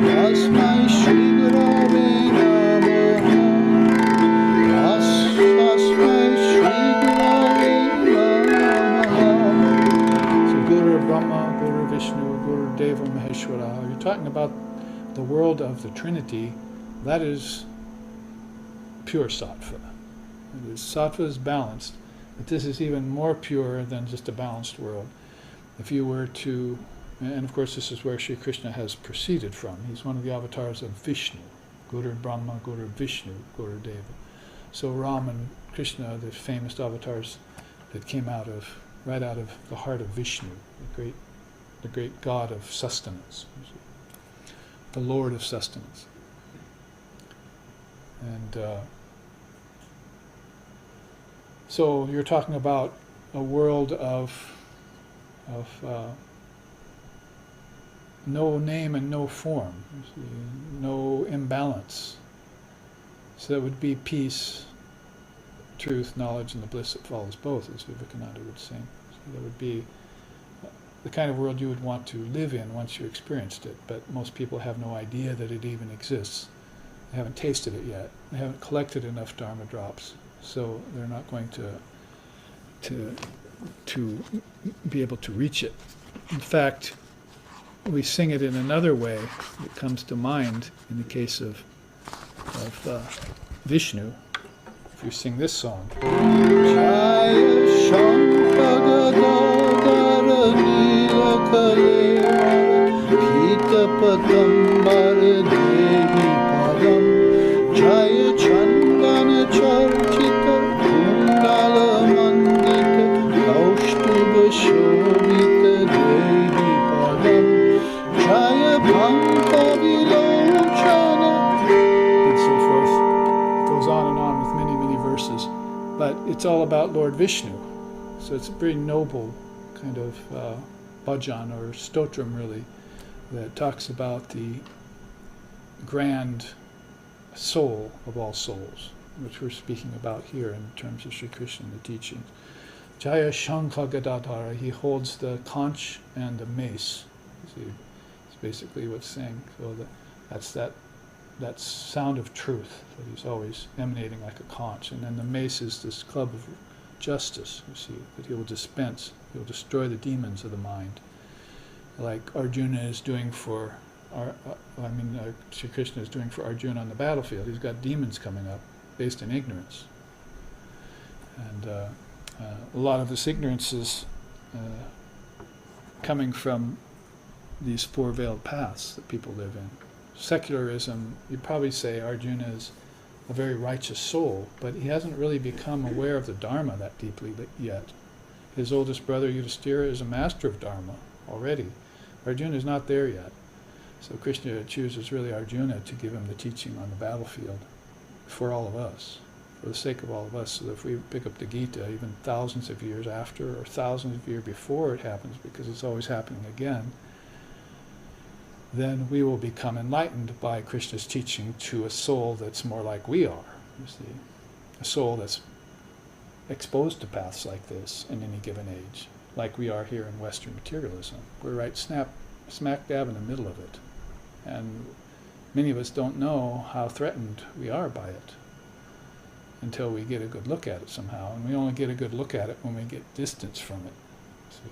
Tasmai Shri Gurave Namaha, Tasmai Shri Gurave Namaha. So Guru Brahma, Guru Vishnu, Guru Deva Maheshwara. You're talking about the world of the Trinity. That is pure sattva. Sattva is balanced, but this is even more pure than just a balanced world. If you were to, and of course this is where Sri Krishna has proceeded from. He's one of the avatars of Vishnu, Guru Brahma, Guru Vishnu, Guru Deva. So Ram and Krishna, the famous avatars that came right out of the heart of Vishnu, the great god of sustenance, the Lord of sustenance. And so you're talking about a world of of no name and no form, you see, no imbalance. So that would be peace, truth, knowledge, and the bliss that follows both, as Vivekananda would sing. So that would be the kind of world you would want to live in once you experienced it, but most people have no idea that it even exists. They haven't tasted it yet. They haven't collected enough Dharma drops, so they're not going to be able to reach it. In fact, we sing it in another way that comes to mind in the case of Vishnu. If you sing this song, Jaya Shankara Nilakale Pita Padambar Devi Padam Jaya Chandana Charchita Kundala Mandita Kaustuba Shobhita Devi Padam Jaya Pankavi Lochana, and so forth. It goes on and on with many, many verses. But it's all about Lord Vishnu. So it's a very noble kind of bhajan or stotram, really, that talks about the grand soul of all souls, which we're speaking about here in terms of Sri Krishna and the teachings. Jaya Shankha Gadadhara, he holds the conch and the mace. See, it's basically what's saying. So that's that sound of truth that he's always emanating like a conch. And then the mace is this club of justice, you see, that he will dispense. He will destroy the demons of the mind, like Arjuna is doing for Sri Krishna is doing for Arjuna on the battlefield. He's got demons coming up based in ignorance. And a lot of this ignorance is coming from these four-veiled paths that people live in. Secularism, you'd probably say Arjuna is a very righteous soul, but he hasn't really become aware of the Dharma that deeply yet. His oldest brother Yudhishthira is a master of Dharma already. Arjuna is not there yet. So Krishna chooses really Arjuna to give him the teaching on the battlefield for all of us, for the sake of all of us, so that if we pick up the Gita even thousands of years after or thousands of years before it happens, because it's always happening again, then we will become enlightened by Krishna's teaching to a soul that's more like we are, you see. A soul that's exposed to paths like this in any given age, like we are here in Western materialism. We're right smack dab in the middle of it. And many of us don't know how threatened we are by it until we get a good look at it somehow. And we only get a good look at it when we get distance from it. See?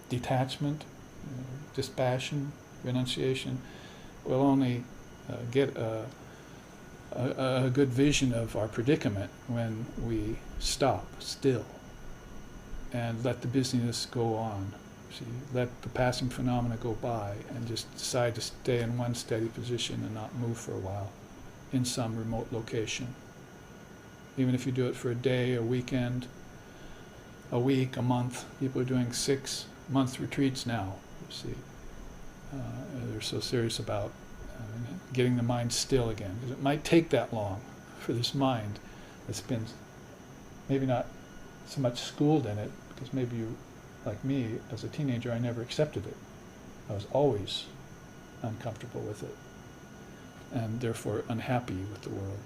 Detachment, dispassion, renunciation will only get a good vision of our predicament when we stop still and let the busyness go on. See, let the passing phenomena go by and just decide to stay in one steady position and not move for a while in some remote location. Even if you do it for a day, a weekend, a week, a month. People are doing 6-month retreats now, you see. They're so serious about getting the mind still again, because it might take that long for this mind that's been maybe not so much schooled in it, because maybe you, like me, as a teenager, I never accepted it. I was always uncomfortable with it, and therefore unhappy with the world.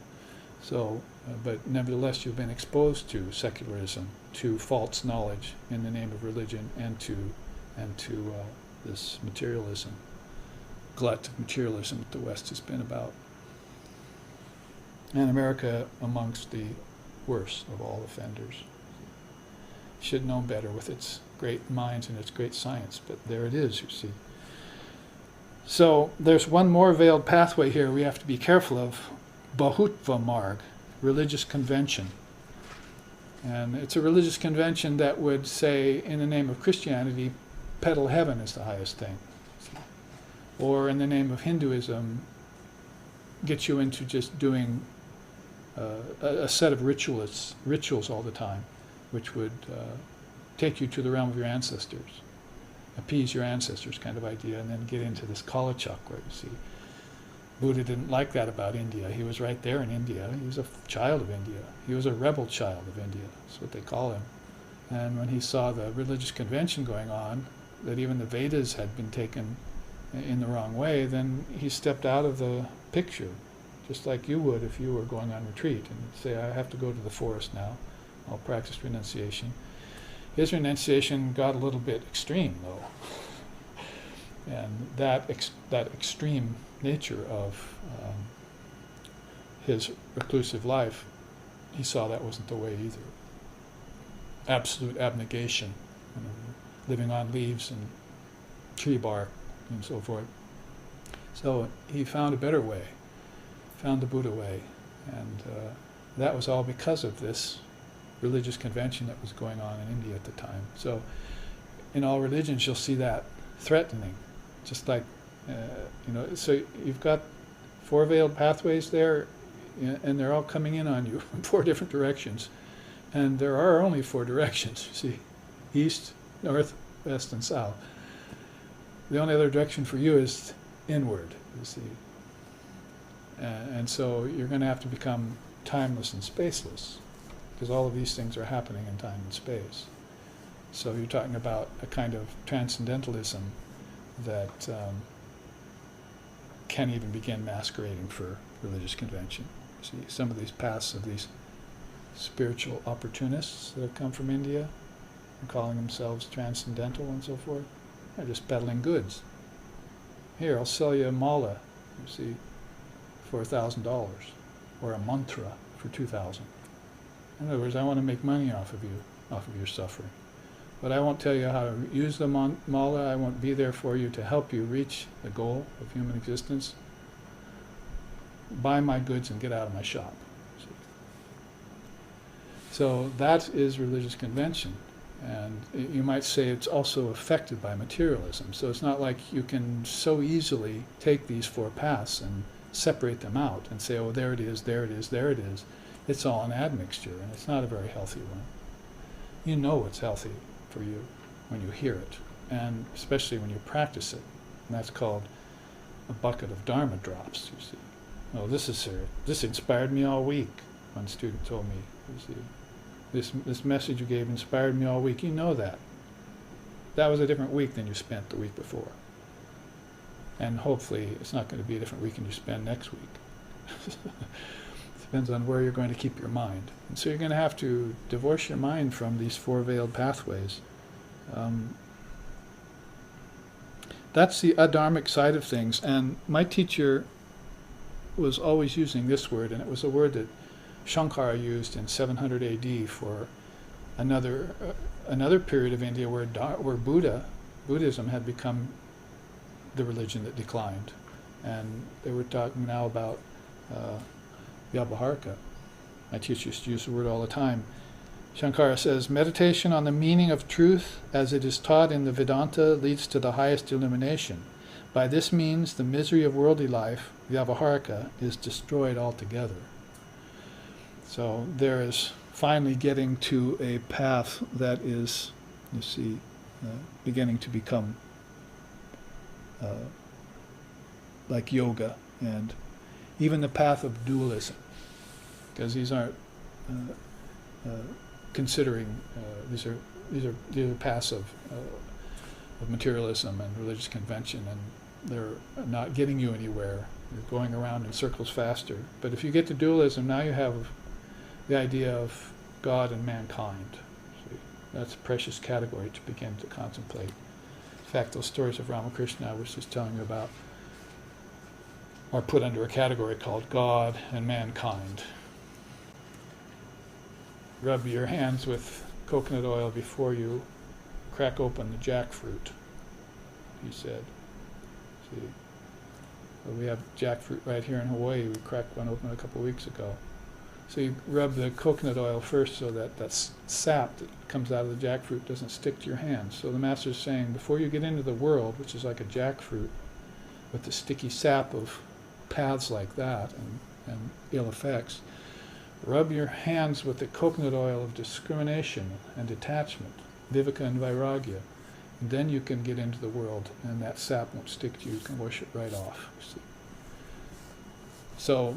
So, but nevertheless, you've been exposed to secularism, to false knowledge in the name of religion, and to this materialism, glut of materialism that the West has been about. And America amongst the worst of all offenders. Should know better with its great minds and its great science, but there it is, you see. So there's one more veiled pathway here we have to be careful of, Bahutva Marg, religious convention. And it's a religious convention that would say, in the name of Christianity, peddle heaven is the highest thing. Or in the name of Hinduism, get you into just doing a set of rituals all the time, which would take you to the realm of your ancestors, appease your ancestors kind of idea, and then get into this Kala Chakra, you see. Buddha didn't like that about India. He was right there in India. He was a child of India. He was a rebel child of India. That's what they call him. And when he saw the religious convention going on, that even the Vedas had been taken in the wrong way, then he stepped out of the picture, just like you would if you were going on retreat and say, I have to go to the forest now, I'll practice renunciation. His renunciation got a little bit extreme, though. And that extreme nature of his reclusive life, he saw that wasn't the way either. Absolute abnegation, living on leaves and tree bark and so forth. So he found a better way, found the Buddha way, and that was all because of this religious convention that was going on in India at the time. So in all religions you'll see that threatening, just like, so you've got four veiled pathways there, and they're all coming in on you in four different directions. And there are only four directions, you see, east, north, west, and south. The only other direction for you is inward, you see. And so you're going to have to become timeless and spaceless, because all of these things are happening in time and space. So you're talking about a kind of transcendentalism that can't even begin masquerading for religious convention. See, some of these paths of these spiritual opportunists that have come from India and calling themselves transcendental and so forth, they're just peddling goods. Here, I'll sell you a mala, you see, for $1,000, or a mantra for $2,000. In other words, I want to make money off of you, off of your suffering. But I won't tell you how to use the mala. I won't be there for you to help you reach the goal of human existence. Buy my goods and get out of my shop. So that is religious convention. And you might say it's also affected by materialism. So it's not like you can so easily take these four paths and separate them out and say, oh, there it is, there it is, there it is. It's all an admixture, and it's not a very healthy one. You know what's healthy for you when you hear it, and especially when you practice it. And that's called a bucket of Dharma drops, you see. Oh, this is serious. This inspired me all week, one student told me. You see, this message you gave inspired me all week. You know that. That was a different week than you spent the week before. And hopefully it's not going to be a different week than you spend next week. Depends on where you're going to keep your mind. And so you're going to have to divorce your mind from these four veiled pathways. That's the adharmic side of things. And my teacher was always using this word, and it was a word that Shankara used in 700 AD for another period of India where Buddhism had become the religion that declined. And they were talking now about Vyavaharika. My teacher used to use the word all the time. Shankara says, meditation on the meaning of truth as it is taught in the Vedanta leads to the highest illumination. By this means, the misery of worldly life, Vyavaharika, is destroyed altogether. So there is finally getting to a path that is, you see, beginning to become like yoga, and even the path of dualism, because these aren't considering these are paths of materialism and religious convention, and they're not getting you anywhere. You're going around in circles faster. But if you get to dualism, now you have the idea of God and mankind. See, that's a precious category to begin to contemplate. In fact, those stories of Ramakrishna I was just telling you about are put under a category called God and mankind. Rub your hands with coconut oil before you crack open the jackfruit, he said. See, well, we have jackfruit right here in Hawaii. We cracked one open a couple of weeks ago. So you rub the coconut oil first so that that sap that comes out of the jackfruit doesn't stick to your hands. So the Master's saying, before you get into the world, which is like a jackfruit, with the sticky sap of paths like that and ill effects, rub your hands with the coconut oil of discrimination and detachment, viveka and vairagya, and then you can get into the world, and that sap won't stick to you. You can wash it right off. You see. So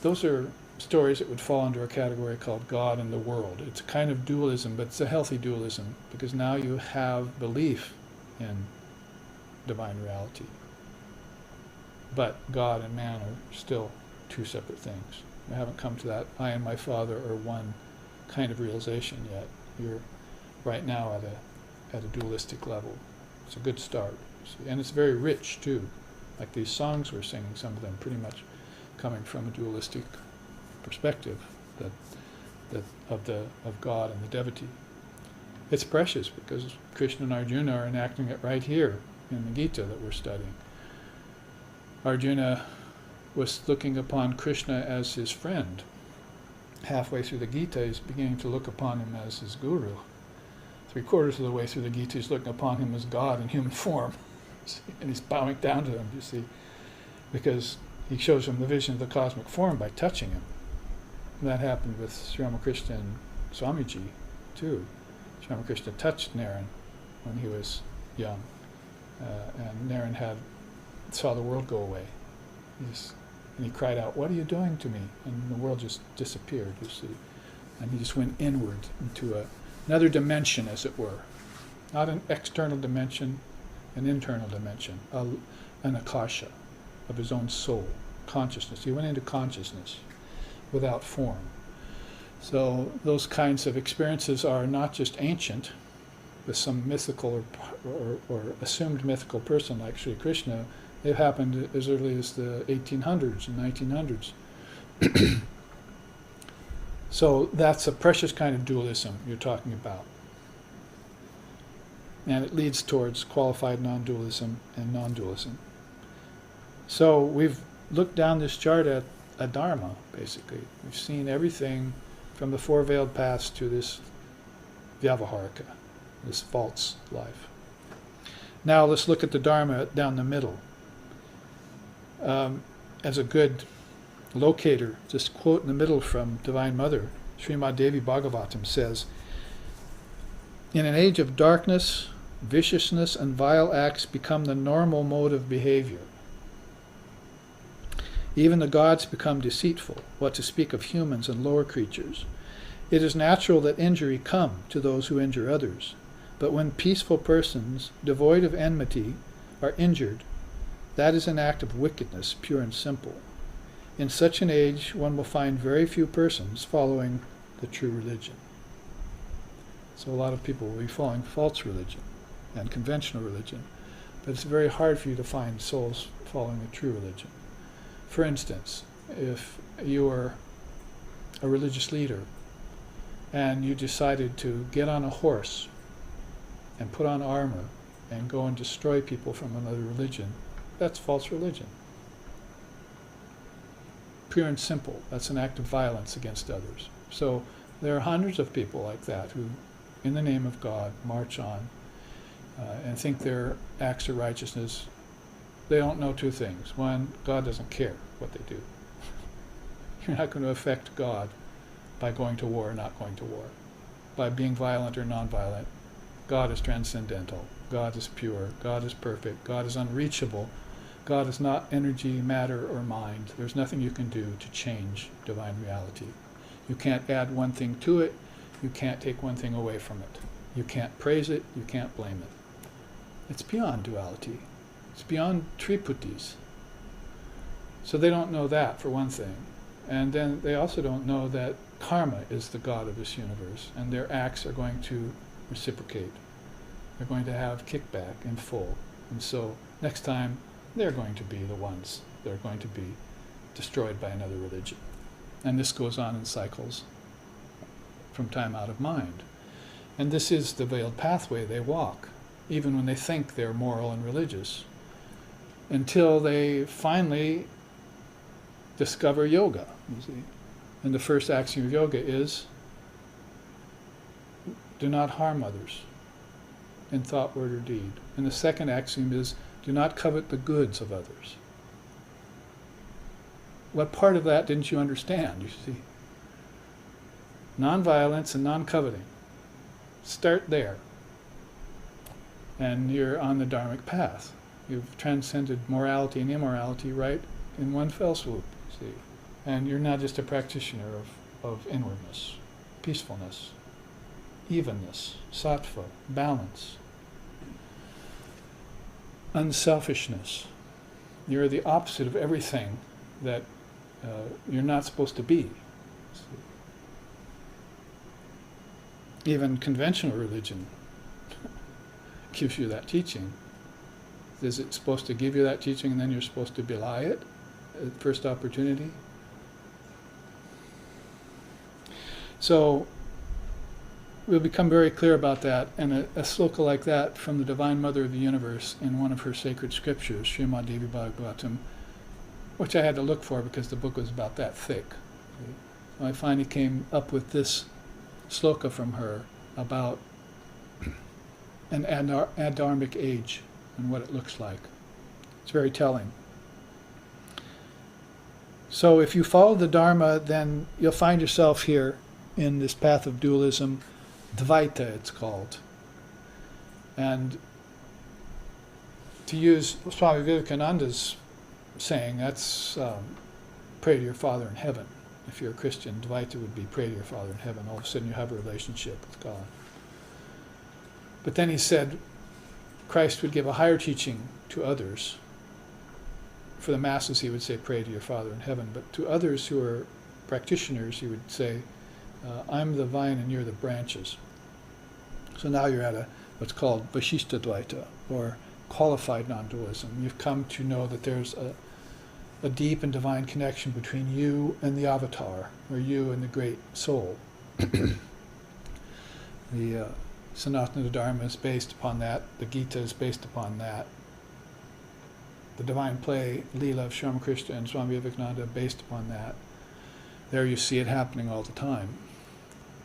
those are stories that would fall under a category called God and the world. It's a kind of dualism, but it's a healthy dualism, because now you have belief in divine reality. But God and man are still two separate things. We haven't come to that I and my Father are one kind of realization yet. You're right now at a dualistic level. It's a good start. And it's very rich too. Like these songs we're singing, some of them pretty much coming from a dualistic perspective of God and the devotee. It's precious because Krishna and Arjuna are enacting it right here in the Gita that we're studying. Arjuna was looking upon Krishna as his friend. Halfway through the Gita, he's beginning to look upon him as his guru. 3/4 of the way through the Gita, he's looking upon him as God in human form. And he's bowing down to him, you see, because he shows him the vision of the cosmic form by touching him. And that happened with Sri Ramakrishna and Swamiji, too. Sri Ramakrishna touched Naren when he was young. And Naren saw the world go away. And he cried out, "What are you doing to me?" And the world just disappeared, you see. And he just went inward into another dimension, as it were. Not an external dimension, an internal dimension, an akasha of his own soul, consciousness. He went into consciousness without form. So those kinds of experiences are not just ancient, with some mythical or assumed mythical person like Sri Krishna. They've happened as early as the 1800s and 1900s. So that's a precious kind of dualism you're talking about. And it leads towards qualified non-dualism and non-dualism. So we've looked down this chart at a dharma, basically. We've seen everything from the four veiled paths to this vyavaharika, this false life. Now let's look at the dharma down the middle. As a good locator, this quote in the middle from Divine Mother, Srimad Devi Bhagavatam says, "In an age of darkness, viciousness and vile acts become the normal mode of behavior. Even the gods become deceitful, what to speak of humans and lower creatures. It is natural that injury come to those who injure others, but when peaceful persons, devoid of enmity, are injured, that is an act of wickedness, pure and simple. In such an age, one will find very few persons following the true religion." So a lot of people will be following false religion and conventional religion, but it's very hard for you to find souls following the true religion. For instance, if you are a religious leader and you decided to get on a horse and put on armor and go and destroy people from another religion, that's false religion. Pure and simple. That's an act of violence against others. So there are hundreds of people like that who, in the name of God, march on and think their acts of righteousness. They don't know two things. One, God doesn't care what they do. You're not going to affect God by going to war or not going to war, by being violent or non-violent. God is transcendental. God is pure. God is perfect. God is unreachable. God is not energy, matter, or mind. There's nothing you can do to change divine reality. You can't add one thing to it. You can't take one thing away from it. You can't praise it. You can't blame it. It's beyond duality. It's beyond triputis. So they don't know that, for one thing. And then they also don't know that karma is the God of this universe, and their acts are going to reciprocate. They're going to have kickback in full. And so next time, they're going to be the ones that are going to be destroyed by another religion. And this goes on in cycles from time out of mind. And this is the veiled pathway they walk, even when they think they're moral and religious, until they finally discover yoga, you see. And the first axiom of yoga is, do not harm others in thought, word, or deed. And the second axiom is, do not covet the goods of others. What part of that didn't you understand, you see? Non-violence and non-coveting. Start there. And you're on the dharmic path. You've transcended morality and immorality right in one fell swoop, you see. And you're not just a practitioner of inwardness, peacefulness, evenness, sattva, balance, unselfishness. You're the opposite of everything that you're not supposed to be. Even conventional religion gives you that teaching. Is it supposed to give you that teaching and then you're supposed to belie it at first opportunity? So we'll become very clear about that, and a sloka like that from the Divine Mother of the Universe in one of her sacred scriptures, Srimad Devi Bhagavatam, which I had to look for because the book was about that thick. I finally came up with this sloka from her about an adharmic age and what it looks like. It's very telling. So if you follow the Dharma, then you'll find yourself here in this path of dualism, Dvaita it's called. And to use Swami Vivekananda's saying, that's pray to your Father in heaven. If you're a Christian, Dvaita would be pray to your Father in heaven. All of a sudden you have a relationship with God. But then he said Christ would give a higher teaching to others. For the masses he would say pray to your Father in heaven. But to others who are practitioners he would say I'm the vine and you're the branches. So now you're at what's called Vashishta Dvaita, or qualified non-dualism. You've come to know that there's a deep and divine connection between you and the avatar, or you and the great soul. The Sanatana Dharma is based upon that. The Gita is based upon that. The divine play, Leela of Sri Ramakrishna and Swami Vivekananda, based upon that. There you see it happening all the time.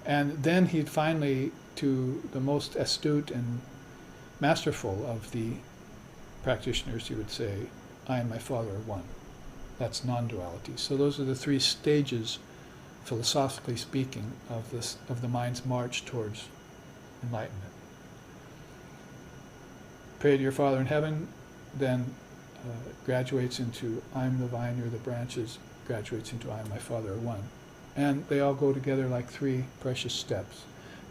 And then he'd finally, to the most astute and masterful of the practitioners, he would say, I and my Father are one. That's non-duality. So those are the three stages, philosophically speaking, of the mind's march towards enlightenment. Pray to your Father in heaven, then graduates into I'm the vine, you're the branches, graduates into I and my Father are one. And they all go together like three precious steps.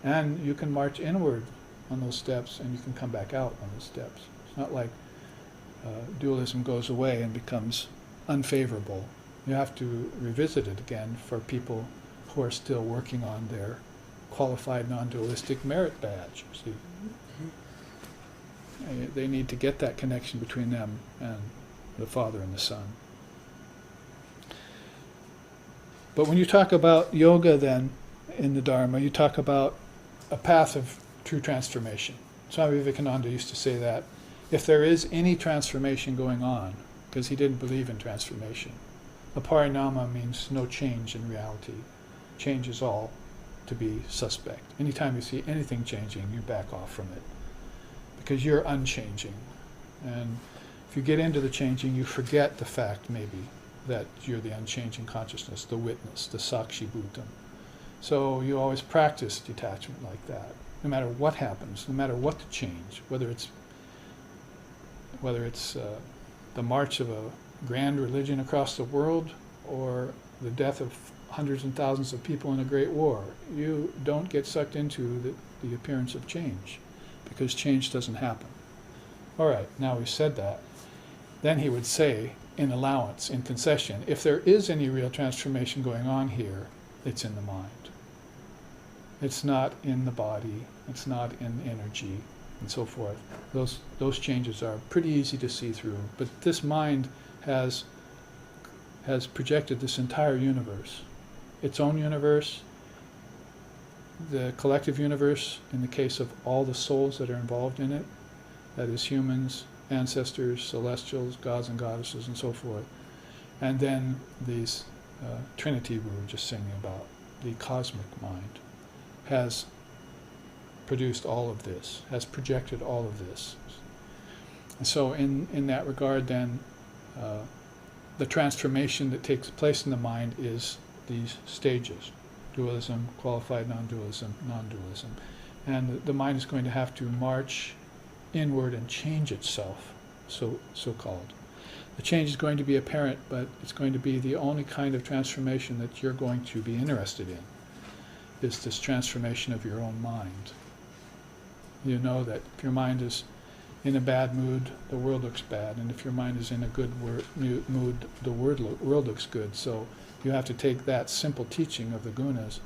And you can march inward on those steps and you can come back out on those steps. It's not like dualism goes away and becomes unfavorable. You have to revisit it again for people who are still working on their qualified non-dualistic merit badge. See? They need to get that connection between them and the Father and the Son. But when you talk about yoga then in the Dharma, you talk about a path of true transformation. Swami Vivekananda used to say that if there is any transformation going on, because he didn't believe in transformation, aparinama means no change in reality. Change is all to be suspect. Anytime you see anything changing, you back off from it, because you're unchanging. And if you get into the changing, you forget the fact maybe that you're the unchanging consciousness, the witness, the sakshi bhutam. So you always practice detachment like that, no matter what happens, no matter what the change, whether it's the march of a grand religion across the world or the death of hundreds and thousands of people in a great war. You don't get sucked into the appearance of change, because change doesn't happen. All right, now we've said that. Then he would say, in allowance, in concession, if there is any real transformation going on here, it's in the mind. It's not in the body, it's not in energy, and so forth. Those changes are pretty easy to see through, but this mind has projected this entire universe, its own universe, the collective universe in the case of all the souls that are involved in it, that is humans, ancestors, celestials, gods and goddesses, and so forth. And then these Trinity we were just singing about, the cosmic mind, has produced all of this, has projected all of this. And so in that regard then, the transformation that takes place in the mind is these stages: dualism, qualified non-dualism, non-dualism. And the mind is going to have to march inward and change itself, so-called. The change is going to be apparent, but it's going to be the only kind of transformation that you're going to be interested in, is this transformation of your own mind. You know that if your mind is in a bad mood, the world looks bad, and if your mind is in a good mood, the world looks good. So you have to take that simple teaching of the gunas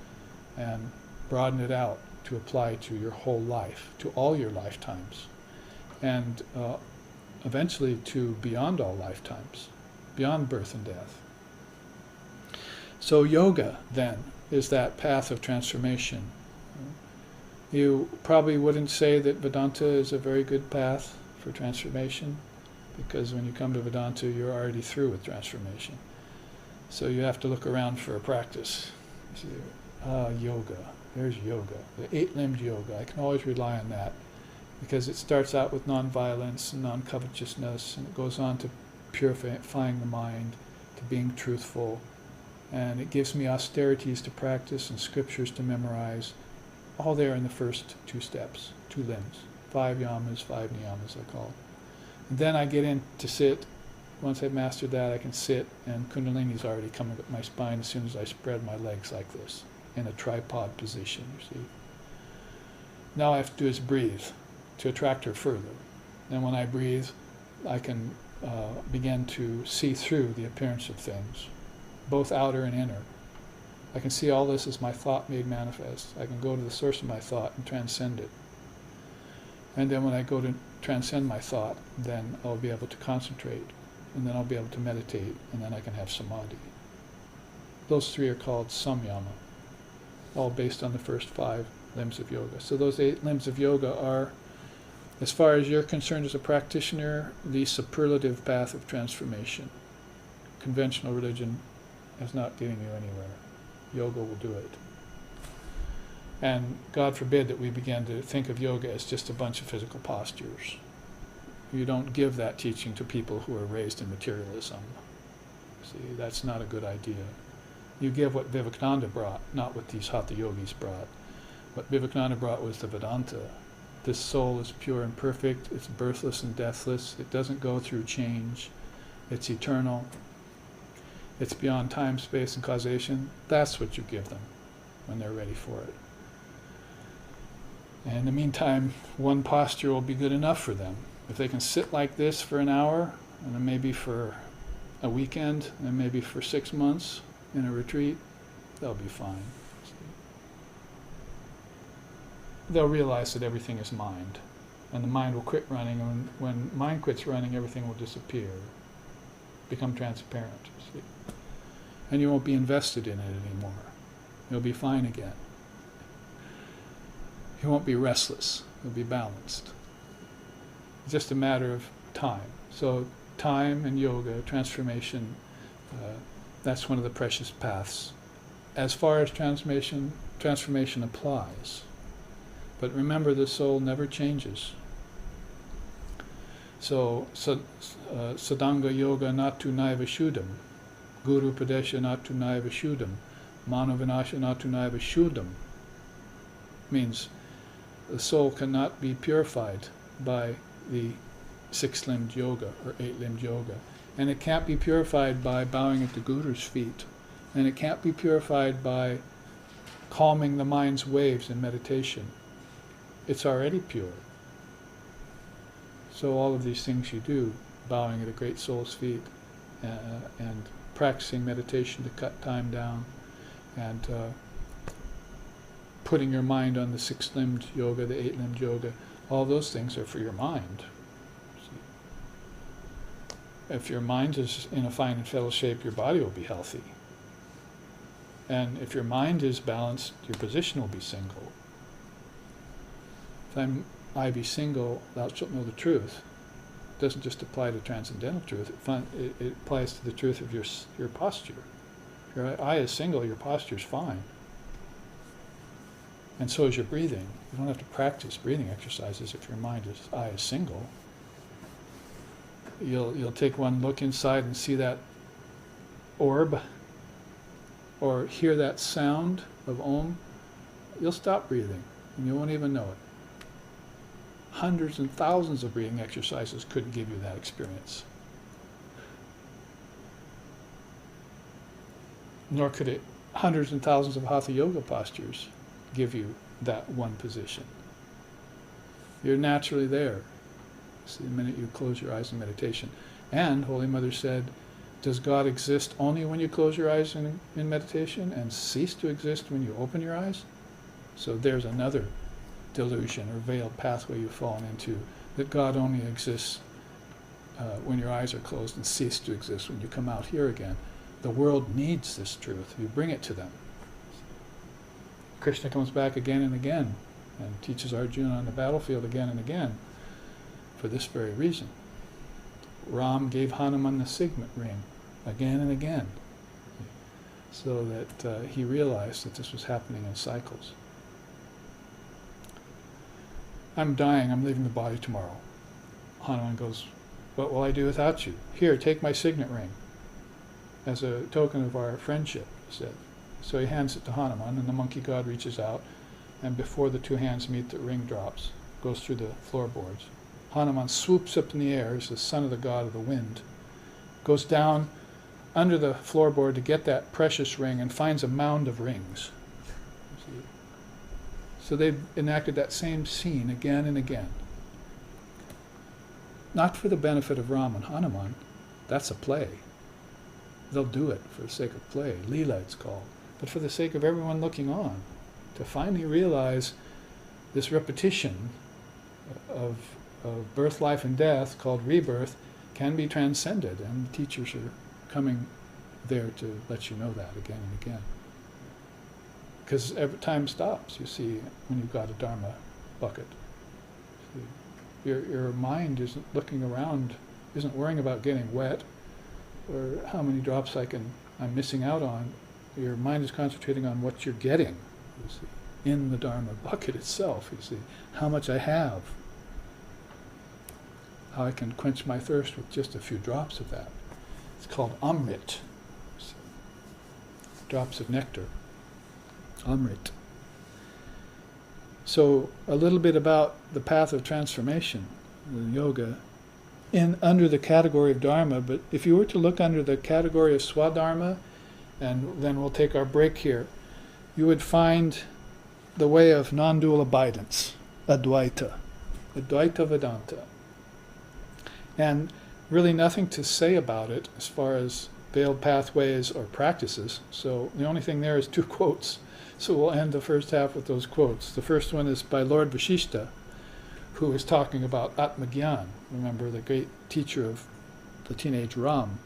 and broaden it out to apply to your whole life, to all your lifetimes, and eventually to beyond all lifetimes, beyond birth and death. So yoga, then, is that path of transformation. You probably wouldn't say that Vedanta is a very good path for transformation, because when you come to Vedanta, you're already through with transformation. So you have to look around for a practice. You see, yoga, there's yoga, the eight-limbed yoga. I can always rely on that, because it starts out with non-violence and non-covetousness, and it goes on to purifying the mind, to being truthful, and it gives me austerities to practice and scriptures to memorize, all there in the first 2 steps, 2 limbs, 5 yamas, 5 niyamas I call it. And then I get in to sit. Once I've mastered that, I can sit, and Kundalini's already coming up my spine as soon as I spread my legs like this, in a tripod position, you see. Now all I have to do is breathe to attract her further. And when I breathe, I can begin to see through the appearance of things, both outer and inner. I can see all this as my thought made manifest. I can go to the source of my thought and transcend it. And then when I go to transcend my thought, then I'll be able to concentrate, and then I'll be able to meditate, and then I can have samadhi. Those 3 are called samyama, all based on the first 5 limbs of yoga. So those 8 limbs of yoga are, as far as you're concerned as a practitioner, the superlative path of transformation. Conventional religion is not getting you anywhere. Yoga will do it. And God forbid that we begin to think of yoga as just a bunch of physical postures. You don't give that teaching to people who are raised in materialism. See, that's not a good idea. You give what Vivekananda brought, not what these Hatha yogis brought. What Vivekananda brought was the Vedanta. This soul is pure and perfect, it's birthless and deathless, it doesn't go through change, it's eternal. It's beyond time, space, and causation. That's what you give them when they're ready for it. And in the meantime, one posture will be good enough for them. If they can sit like this for an hour, and then maybe for a weekend, and maybe for 6 months in a retreat, they'll be fine. They'll realize that everything is mind, and the mind will quit running, and when mind quits running, everything will disappear, become transparent. See? And you won't be invested in it anymore. You'll be fine again. You won't be restless. You'll be balanced. It's just a matter of time. So time and yoga, transformation, that's one of the precious paths. As far as transformation applies. But remember, the soul never changes. So sadanga yoga natu naiva shuddham, guru padesha natu naiva shuddham, mano vinasha natu naiva shuddham, means the soul cannot be purified by the 6-limbed yoga or 8-limbed yoga. And it can't be purified by bowing at the Guru's feet. And it can't be purified by calming the mind's waves in meditation. It's already pure. So all of these things you do, bowing at a great soul's feet, and practicing meditation to cut time down, and putting your mind on the 6-limbed yoga, the 8-limbed yoga, all those things are for your mind. If your mind is in a fine and fettle shape, your body will be healthy. And if your mind is balanced, your position will be single. If I be single, thou shalt know the truth. It doesn't just apply to transcendental truth, it applies to the truth of your posture. If your eye is single, your posture is fine. And so is your breathing. You don't have to practice breathing exercises if your eye is single. You'll take one look inside and see that orb, or hear that sound of Om. You'll stop breathing, and you won't even know it. Hundreds and thousands of breathing exercises couldn't give you that experience. nor could it hundreds and thousands of hatha yoga postures give you that one position. You're naturally there. See, the minute you close your eyes in meditation. And Holy Mother said, does God exist only when you close your eyes in meditation and cease to exist when you open your eyes? So there's another delusion or veiled pathway you've fallen into, that God only exists when your eyes are closed and cease to exist when you come out here again. The world needs this truth. You bring it to them. Krishna comes back again and again and teaches Arjuna on the battlefield again and again for this very reason. Ram gave Hanuman the signet ring again and again so that he realized that this was happening in cycles. I'm dying, I'm leaving the body tomorrow. Hanuman goes, what will I do without you? Here, take my signet ring as a token of our friendship, he said. So he hands it to Hanuman, and the monkey god reaches out, and before the two hands meet, the ring drops, goes through the floorboards. Hanuman swoops up in the air as the son of the god of the wind, goes down under the floorboard to get that precious ring and finds a mound of rings. So they've enacted that same scene again and again. Not for the benefit of Ram and Hanuman, that's a play. They'll do it for the sake of play, Leela it's called, but for the sake of everyone looking on, to finally realize this repetition of birth, life, and death, called rebirth, can be transcended, and the teachers are coming there to let you know that again and again. Because every time stops, you see, when you've got a Dharma bucket. Your mind isn't looking around, isn't worrying about getting wet, or how many drops I'm missing out on. Your mind is concentrating on what you're getting, you see, in the Dharma bucket itself, you see, how much I have, how I can quench my thirst with just a few drops of that. It's called Amrit, drops of nectar, Amrit. So a little bit about the path of transformation, the yoga, under the category of Dharma, but if you were to look under the category of Swadharma, and then we'll take our break here, you would find the way of non-dual abidance, Advaita Vedanta. And really nothing to say about it as far as veiled pathways or practices, so the only thing there is 2 quotes. So we'll end the first half with those quotes. The first one is by Lord Vashishta, who is talking about Atmagyan, remember, the great teacher of the teenage Ram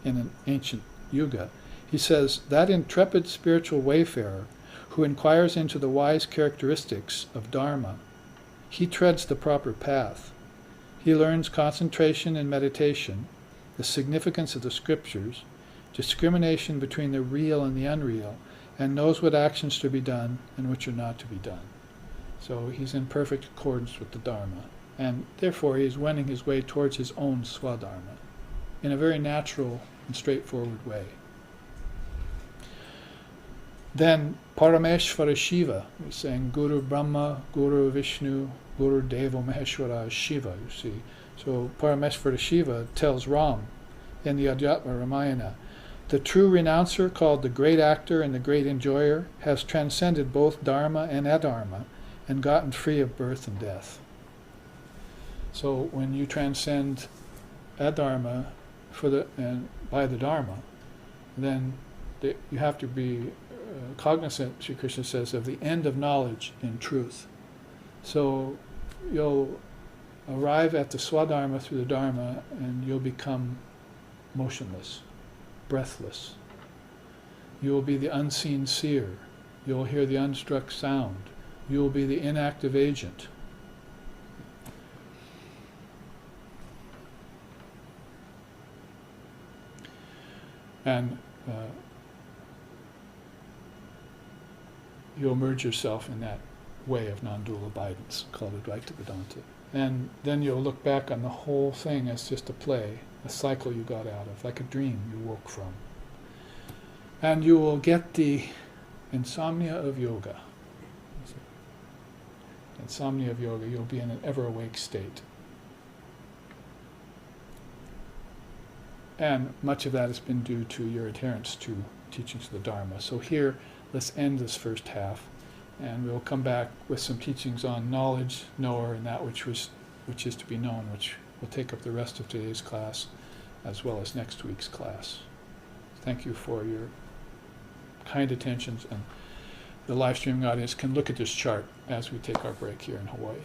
in an ancient yuga. He says, that intrepid spiritual wayfarer who inquires into the wise characteristics of Dharma, he treads the proper path. He learns concentration and meditation, the significance of the scriptures, discrimination between the real and the unreal, and knows what actions to be done and which are not to be done. So he's in perfect accordance with the Dharma, and therefore he is wending his way towards his own Swadharma in a very natural and straightforward way. Then Parameshvara Shiva is saying Guru Brahma, Guru Vishnu, Guru Deva Maheshwara is Shiva, you see. So Parameshvara Shiva tells Ram in the Adhyatma Ramayana, the true renouncer, called the great actor and the great enjoyer, has transcended both Dharma and Adharma and gotten free of birth and death. So when you transcend Adharma by the Dharma, then you have to be cognizant, Sri Krishna says, of the end of knowledge in truth. So you'll arrive at the Swadharma through the Dharma, and you'll become motionless, breathless. You will be the unseen seer. You will hear the unstruck sound. You will be the inactive agent. And you'll merge yourself in that way of non-dual abidance called Advaita Vedanta. And then you'll look back on the whole thing as just a play, a cycle you got out of, like a dream you woke from. And you will get the insomnia of yoga. Insomnia of yoga, you'll be in an ever-awake state. And much of that has been due to your adherence to teachings of the Dharma. So here, let's end this first half, and we'll come back with some teachings on knowledge, knower, and that which is to be known, which will take up the rest of today's class, as well as next week's class. Thank you for your kind attentions, and the live streaming audience can look at this chart as we take our break here in Hawaii.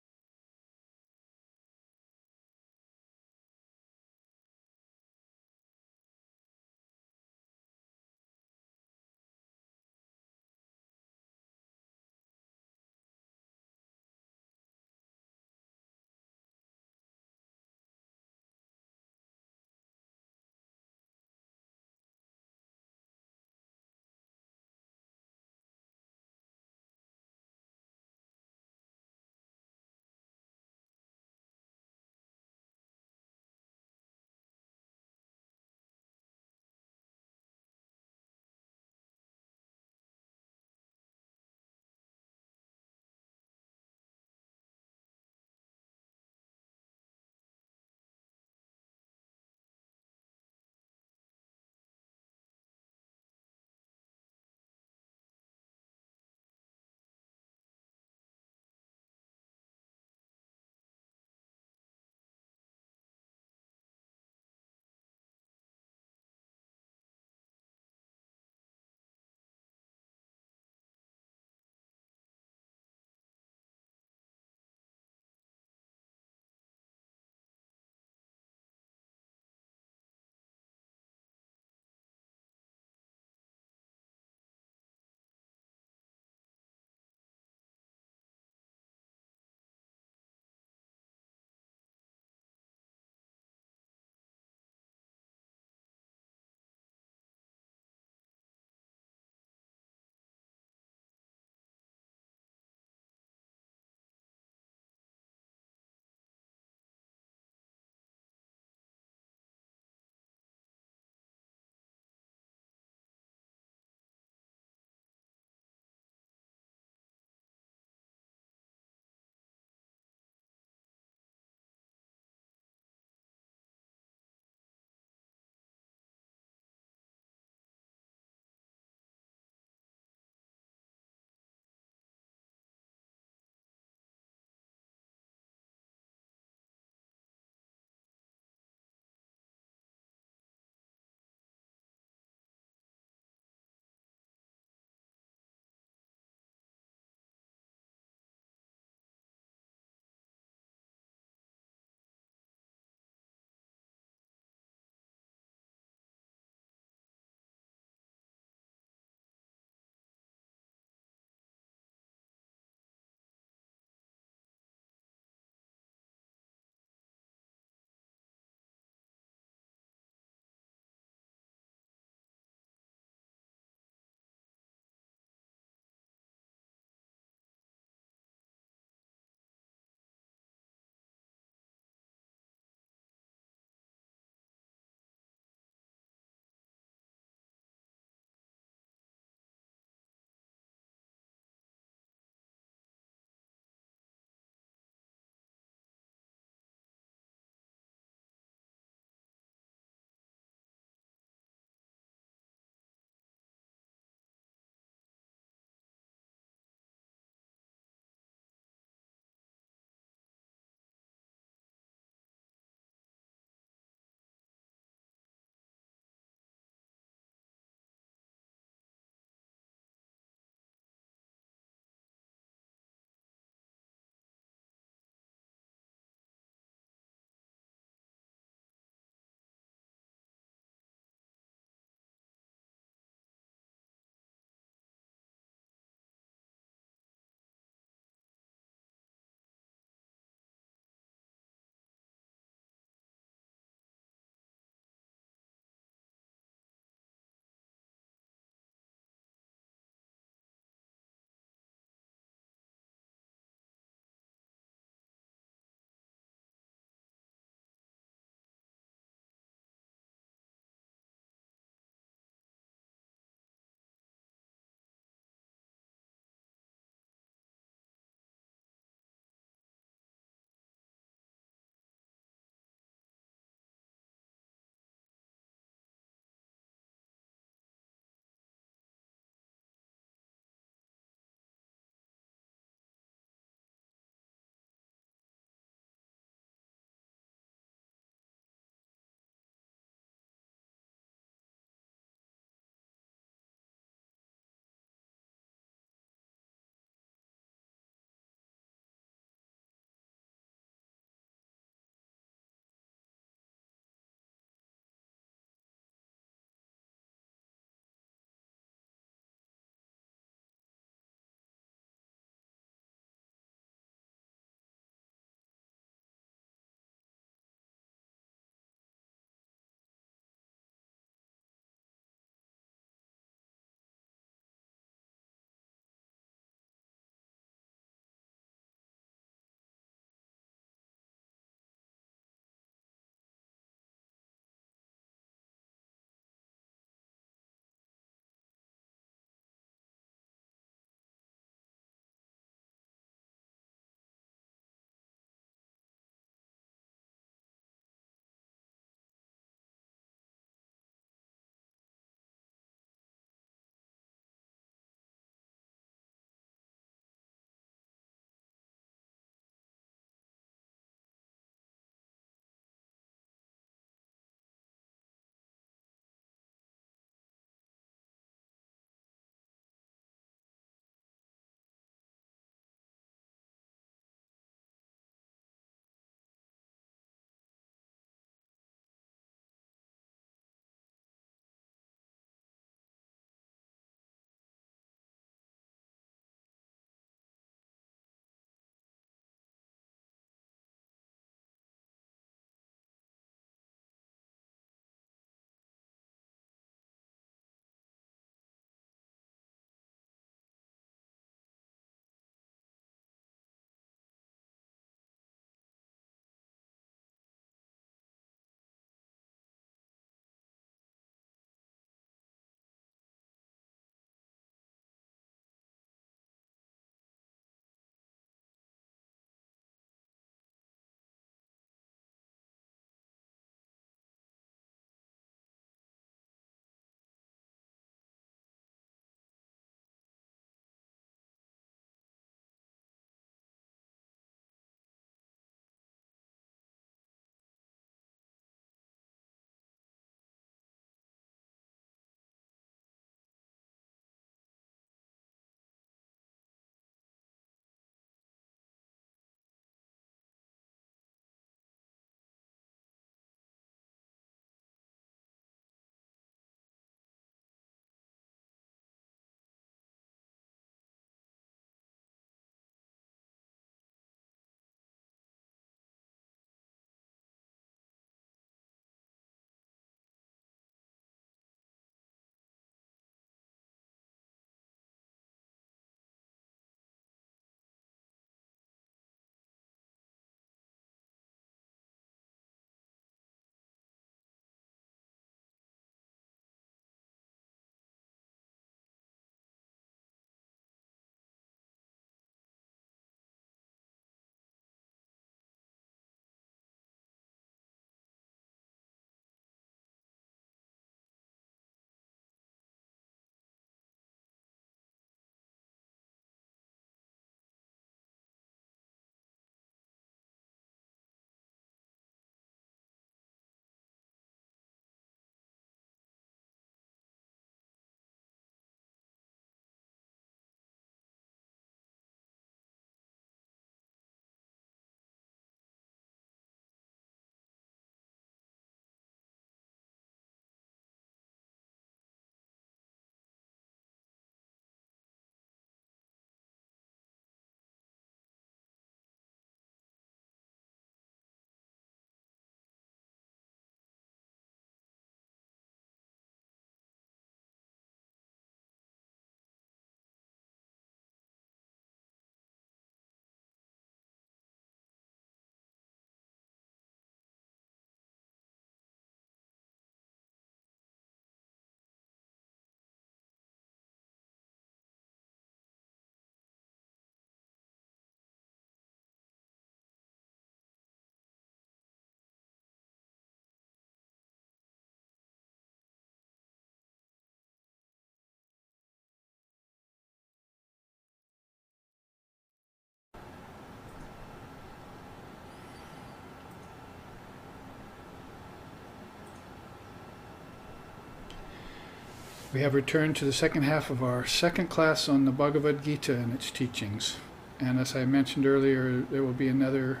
We have returned to the second half of our second class on the Bhagavad Gita and its teachings. And as I mentioned earlier, there will be another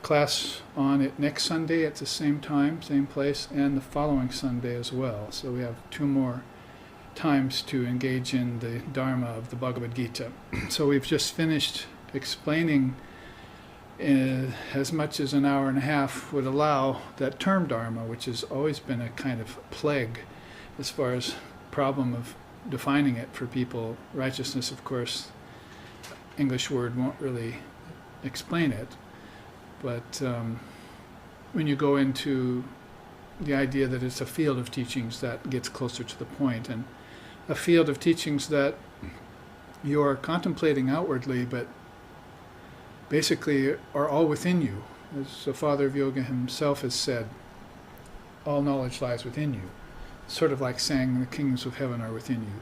class on it next Sunday at the same time, same place, and the following Sunday as well. So we have 2 more times to engage in the Dharma of the Bhagavad Gita. So we've just finished explaining as much as an hour and a half would allow that term Dharma, which has always been a kind of plague as far as problem of defining it for people. Righteousness, of course, English word won't really explain it. But when you go into the idea that it's a field of teachings, that gets closer to the point, and a field of teachings that you're contemplating outwardly, but basically are all within you. As the father of yoga himself has said, all knowledge lies within you. Sort of like saying the kingdoms of heaven are within you.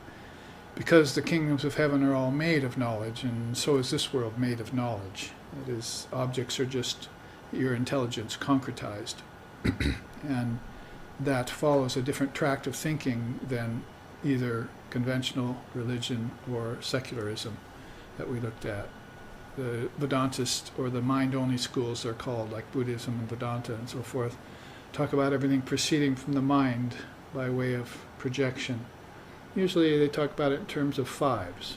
Because the kingdoms of heaven are all made of knowledge, and so is this world made of knowledge. That is, objects are just your intelligence concretized. And that follows a different tract of thinking than either conventional religion or secularism that we looked at. The Vedantist or the mind-only schools, they're called, like Buddhism and Vedanta and so forth, talk about everything proceeding from the mind by way of projection. Usually they talk about it in terms of 5s.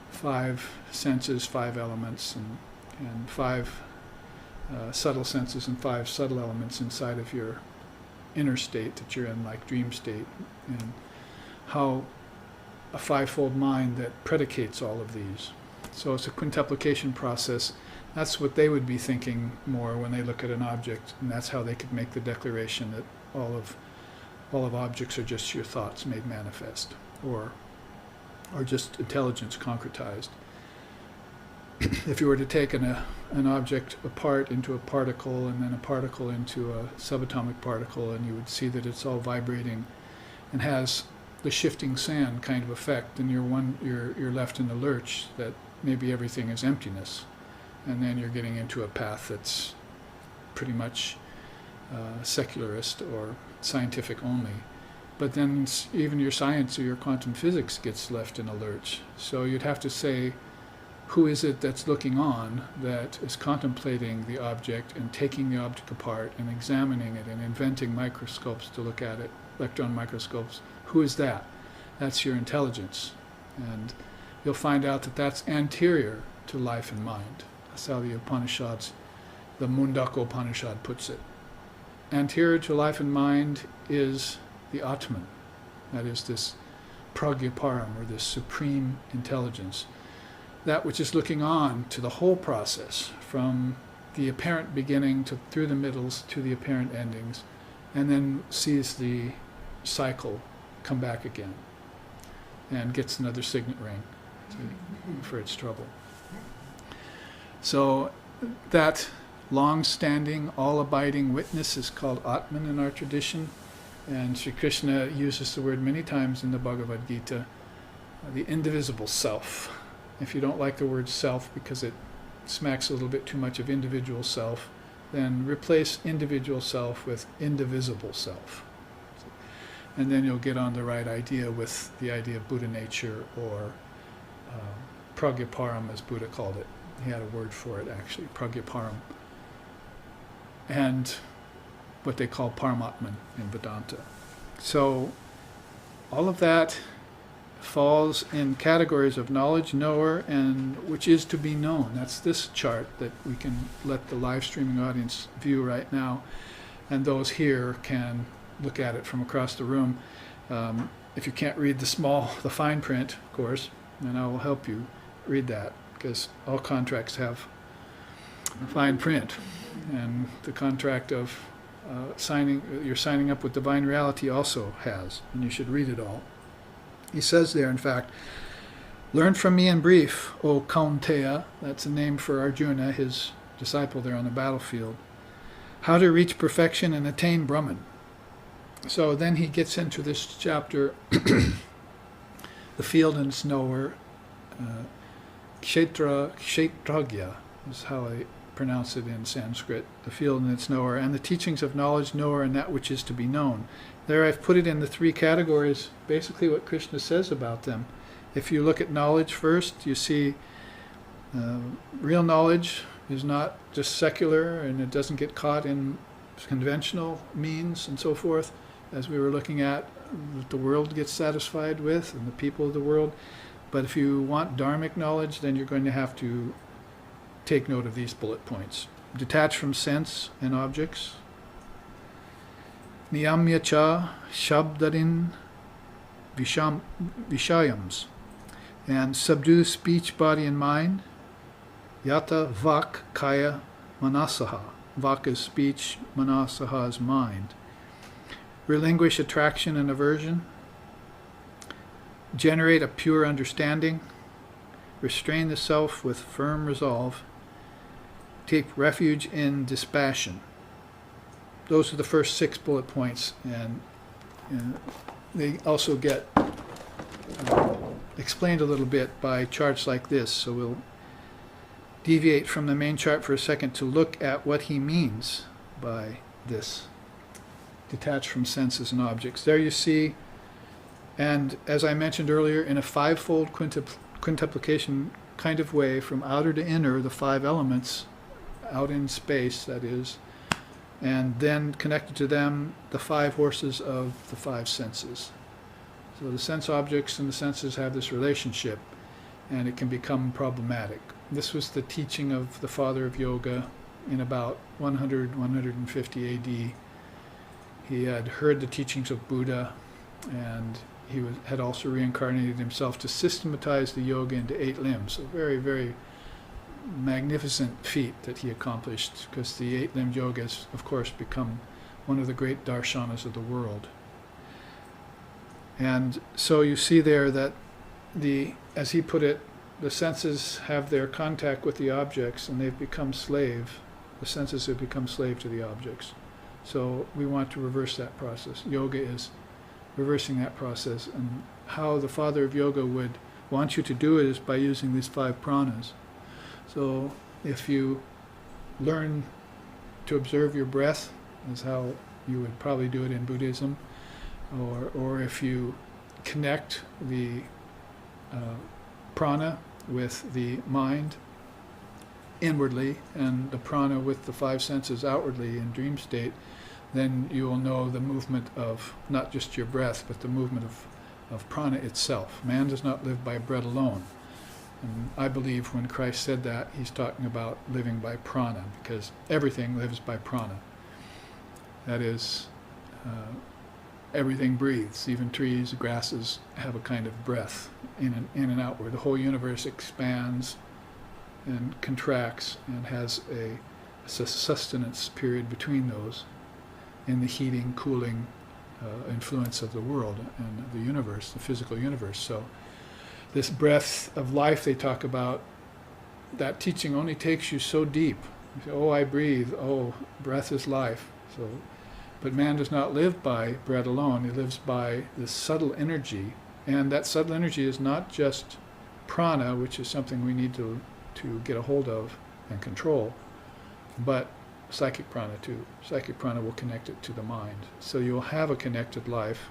5 senses, 5 elements, and 5 subtle senses and 5 subtle elements inside of your inner state that you're in, like dream state, and how a 5-fold mind that predicates all of these. So it's a quintuplication process. That's what they would be thinking more when they look at an object, and that's how they could make the declaration that all of objects are just your thoughts made manifest, or just intelligence concretized. If you were to take an object apart into a particle, and then a particle into a subatomic particle, and you would see that it's all vibrating and has the shifting sand kind of effect, and you're left in the lurch that maybe everything is emptiness, and then you're getting into a path that's pretty much secularist or scientific only. But then even your science or your quantum physics gets left in a lurch. So you'd have to say, who is it that's looking on, that is contemplating the object and taking the object apart and examining it and inventing microscopes to look at it, electron microscopes? Who is that? That's your intelligence. And you'll find out that that's anterior to life and mind. That's how the Upanishads, the Mundaka Upanishad puts it. Anterior to life and mind is the Atman. That is this pragyaparam, or this supreme intelligence. That which is looking on to the whole process, from the apparent beginning through the middles to the apparent endings, and then sees the cycle come back again and gets another signet ring for its trouble. So that long-standing, all-abiding witness is called Atman in our tradition, and Sri Krishna uses the word many times in the Bhagavad Gita, the indivisible self. If you don't like the word self because it smacks a little bit too much of individual self, then replace individual self with indivisible self. And then you'll get on the right idea with the idea of Buddha nature, or pragyaparam, as Buddha called it. He had a word for it, actually, pragyaparam. And what they call Paramatman in Vedanta. So all of that falls in categories of knowledge, knower, and which is to be known. That's this chart that we can let the live streaming audience view right now, and those here can look at it from across the room. If you can't read the fine print, of course, then I will help you read that, because all contracts have fine print, and the contract of you're signing up with divine reality also has, and you should read it all. He says there, in fact, learn from me in brief, O Kaunteya, that's a name for Arjuna, his disciple there on the battlefield, how to reach perfection and attain Brahman. So then he gets into this chapter, the field and its knower, kshetragya is how I pronounce it in Sanskrit, the field and its knower, and the teachings of knowledge, knower, and that which is to be known. There I've put it in the three categories, basically what Krishna says about them. If you look at knowledge first, you see real knowledge is not just secular, and it doesn't get caught in conventional means and so forth, as we were looking at, that the world gets satisfied with and the people of the world. But if you want dharmic knowledge, then you're going to have to take note of these bullet points. Detach from sense and objects. Niyamya cha shabdarin vishayams. And subdue speech, body, and mind. Yata vak kaya manasaha. Vak is speech, manasaha is mind. Relinquish attraction and aversion. Generate a pure understanding. Restrain the self with firm resolve. Take refuge in dispassion. Those are the first 6 bullet points, and they also get explained a little bit by charts like this. So we'll deviate from the main chart for a second to look at what he means by this. Detached from senses and objects. There you see, and as I mentioned earlier, in a 5-fold quintuplication kind of way, from outer to inner, the 5 elements, out in space, that is, and then connected to them, the 5 horses of the 5 senses. So the sense objects and the senses have this relationship, and it can become problematic. This was the teaching of the father of yoga in about 150 AD. He had heard the teachings of Buddha, and he had also reincarnated himself to systematize the yoga into 8 limbs. A very, very magnificent feat that he accomplished, because the 8-limbed yoga has, of course, become one of the great darshanas of the world. And so you see there that as he put it, the senses have their contact with the objects, and they've become slave. The senses have become slave to the objects. So we want to reverse that process. Yoga is reversing that process, and how the father of yoga would want you to do it is by using these 5 pranas. So if you learn to observe your breath, is how you would probably do it in Buddhism, or if you connect the prana with the mind inwardly and the prana with the 5 senses outwardly in dream state, then you will know the movement of not just your breath, but the movement of prana itself. Man does not live by bread alone. And I believe when Christ said that, he's talking about living by prana, because everything lives by prana. That is, everything breathes. Even trees, grasses have a kind of breath in and outward. The whole universe expands and contracts and has a sustenance period between those in the heating, cooling influence of the world and the universe, the physical universe. So this breath of life they talk about, that teaching only takes you so deep. You say, oh, I breathe. Oh, breath is life. So, but man does not live by bread alone. He lives by this subtle energy. And that subtle energy is not just prana, which is something we need to get a hold of and control, but psychic prana too. Psychic prana will connect it to the mind. So you'll have a connected life,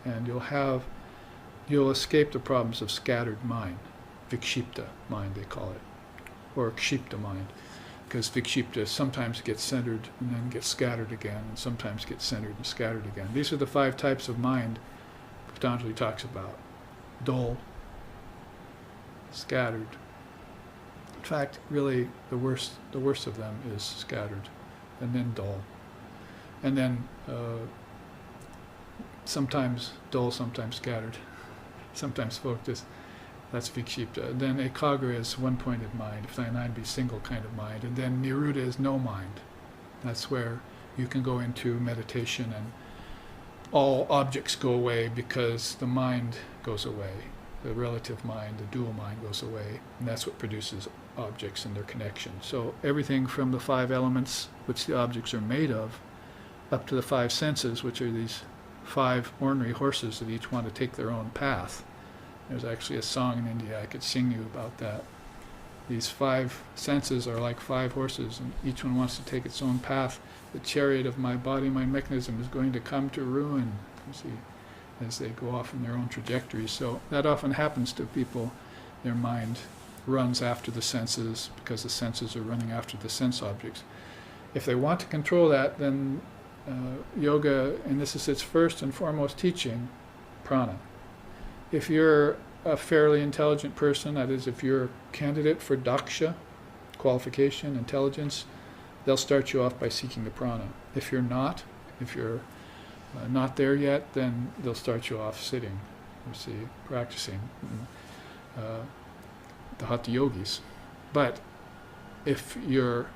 and you'll escape the problems of scattered mind. Vikshipta mind, they call it, or kshipta mind, because vikshipta sometimes gets centered and then gets scattered again, and sometimes gets centered and scattered again. These are the 5 types of mind Patanjali talks about. Dull, scattered. In fact, really, the worst of them is scattered, and then dull, and then sometimes dull, sometimes scattered, sometimes focused. That's vikshipta. And then ekagra is one-pointed mind. If thine be single kind of mind, and then niruddha is no mind. That's where you can go into meditation, and all objects go away because the mind goes away. The relative mind, the dual mind goes away, and that's what produces objects and their connection. So everything from the 5 elements, which the objects are made of, up to the 5 senses, which are these 5 ornery horses that each want to take their own path. There's actually a song in India I could sing you about that. These 5 senses are like 5 horses, and each one wants to take its own path. The chariot of my body, my mechanism, is going to come to ruin, you see, as they go off in their own trajectories. So that often happens to people. Their mind runs after the senses because the senses are running after the sense objects. If they want to control that, then yoga, and this is its first and foremost teaching, prana. If you're a fairly intelligent person, that is, if you're a candidate for daksha, qualification, intelligence, they'll start you off by seeking the prana. If you're not there yet, then they'll start you off sitting, you see, practicing, the hatha yogis. But if you're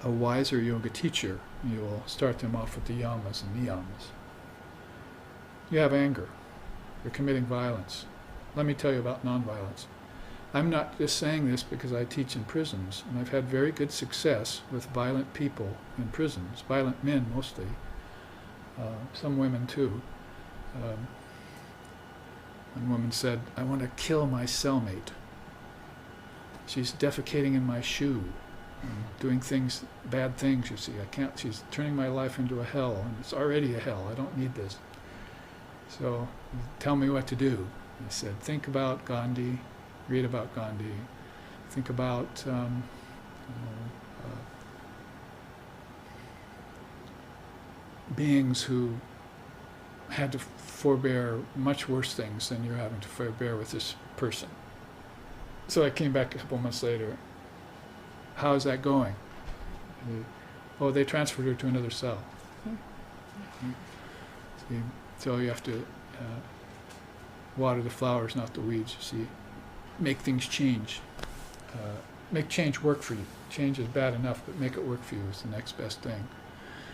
a wiser yoga teacher, you will start them off with the yamas and niyamas. You have anger. You're committing violence. Let me tell you about nonviolence. I'm not just saying this because I teach in prisons, and I've had very good success with violent people in prisons, violent men mostly, some women too. One woman said, "I want to kill my cellmate. She's defecating in my shoe, and doing things, bad things, you see. I can't, she's turning my life into a hell, and it's already a hell. I don't need this. So tell me what to do." He said, "Think about Gandhi, read about Gandhi, think about beings who had to forbear much worse things than you're having to forbear with this person." So I came back a couple months later. "How is that going?" "Oh, they transferred her to another cell." See, so you have to water the flowers, not the weeds, you see. Make things change. Make change work for you. Change is bad enough, but make it work for you is the next best thing.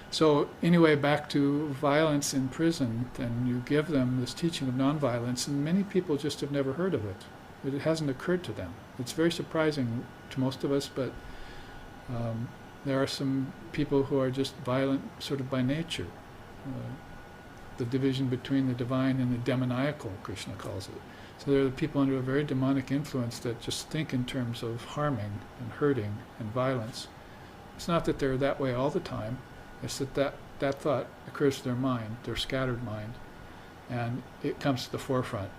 So anyway, back to violence in prison, then you give them this teaching of nonviolence, and many people just have never heard of it. It hasn't occurred to them. It's very surprising to most of us, but there are some people who are just violent sort of by nature. The division between the divine and the demoniacal, Krishna calls it. So there are the people under a very demonic influence that just think in terms of harming and hurting and violence. It's not that they're that way all the time. It's that thought occurs to their mind, their scattered mind, and it comes to the forefront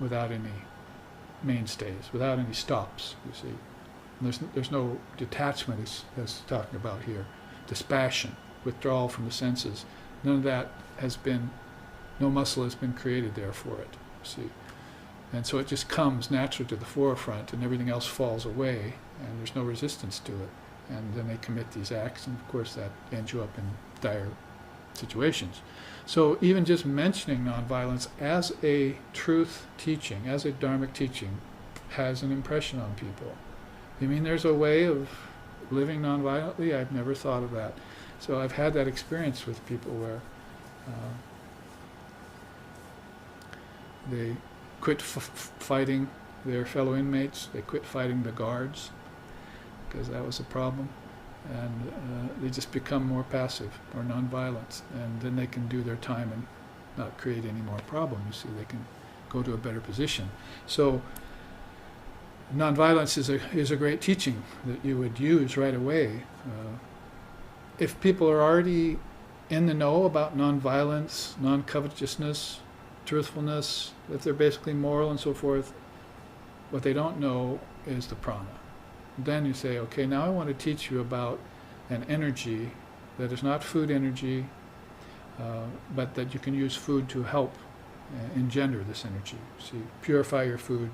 without any mainstays, without any stops, you see. And there's no detachment, as talking about here, dispassion, withdrawal from the senses. None of that has been, no muscle has been created there for it, you see. And so it just comes naturally to the forefront, and everything else falls away, and there's no resistance to it. And then they commit these acts, and of course that ends you up in dire situations. So even just mentioning nonviolence as a truth teaching, as a dharmic teaching, has an impression on people. You mean there's a way of living nonviolently? I've never thought of that. So I've had that experience with people where they quit fighting their fellow inmates, they quit fighting the guards, because that was a problem, and they just become more passive or nonviolent, and then they can do their time and not create any more problem. You see, they can go to a better position. So nonviolence is a great teaching that you would use right away. If people are already in the know about nonviolence, non-covetousness, truthfulness, if they're basically moral and so forth, what they don't know is the prana. Then you say, okay, now I want to teach you about an energy that is not food energy, but that you can use food to help engender this energy. See, purify your food,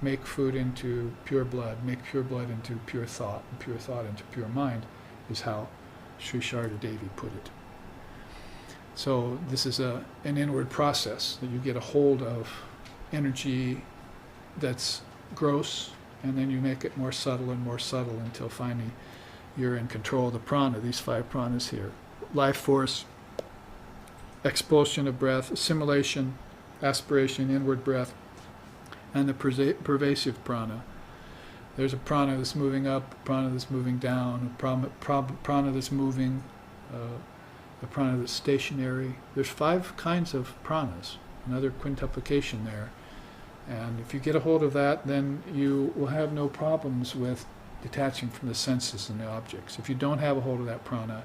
make food into pure blood, make pure blood into pure thought, and pure thought into pure mind, is how Sri Sharda Devi put it. So this is an inward process that you get a hold of energy that's gross, and then you make it more subtle until finally you're in control of the prana, these 5 pranas here. Life force, expulsion of breath, assimilation, aspiration, inward breath, and the pervasive prana. There's a prana that's moving up, a prana that's moving down, a prana that's moving, a prana that's stationary. There's 5 kinds of pranas, another quintuplication there. And if you get a hold of that, then you will have no problems with detaching from the senses and the objects. If you don't have a hold of that prana,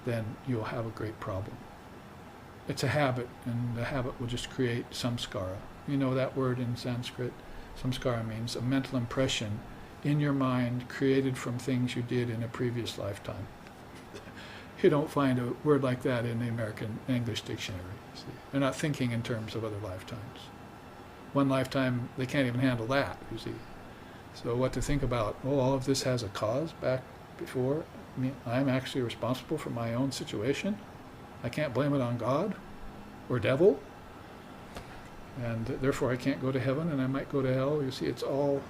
then you'll have a great problem. It's a habit, and the habit will just create samskara. You know that word in Sanskrit? Samskara means a mental impression in your mind created from things you did in a previous lifetime. You don't find a word like that in the American English dictionary. See? They're not thinking in terms of other lifetimes. One lifetime, they can't even handle that, you see. So what to think about? Well, all of this has a cause back before. I mean, I'm actually responsible for my own situation. I can't blame it on God or devil. And therefore I can't go to heaven and I might go to hell. You see, it's all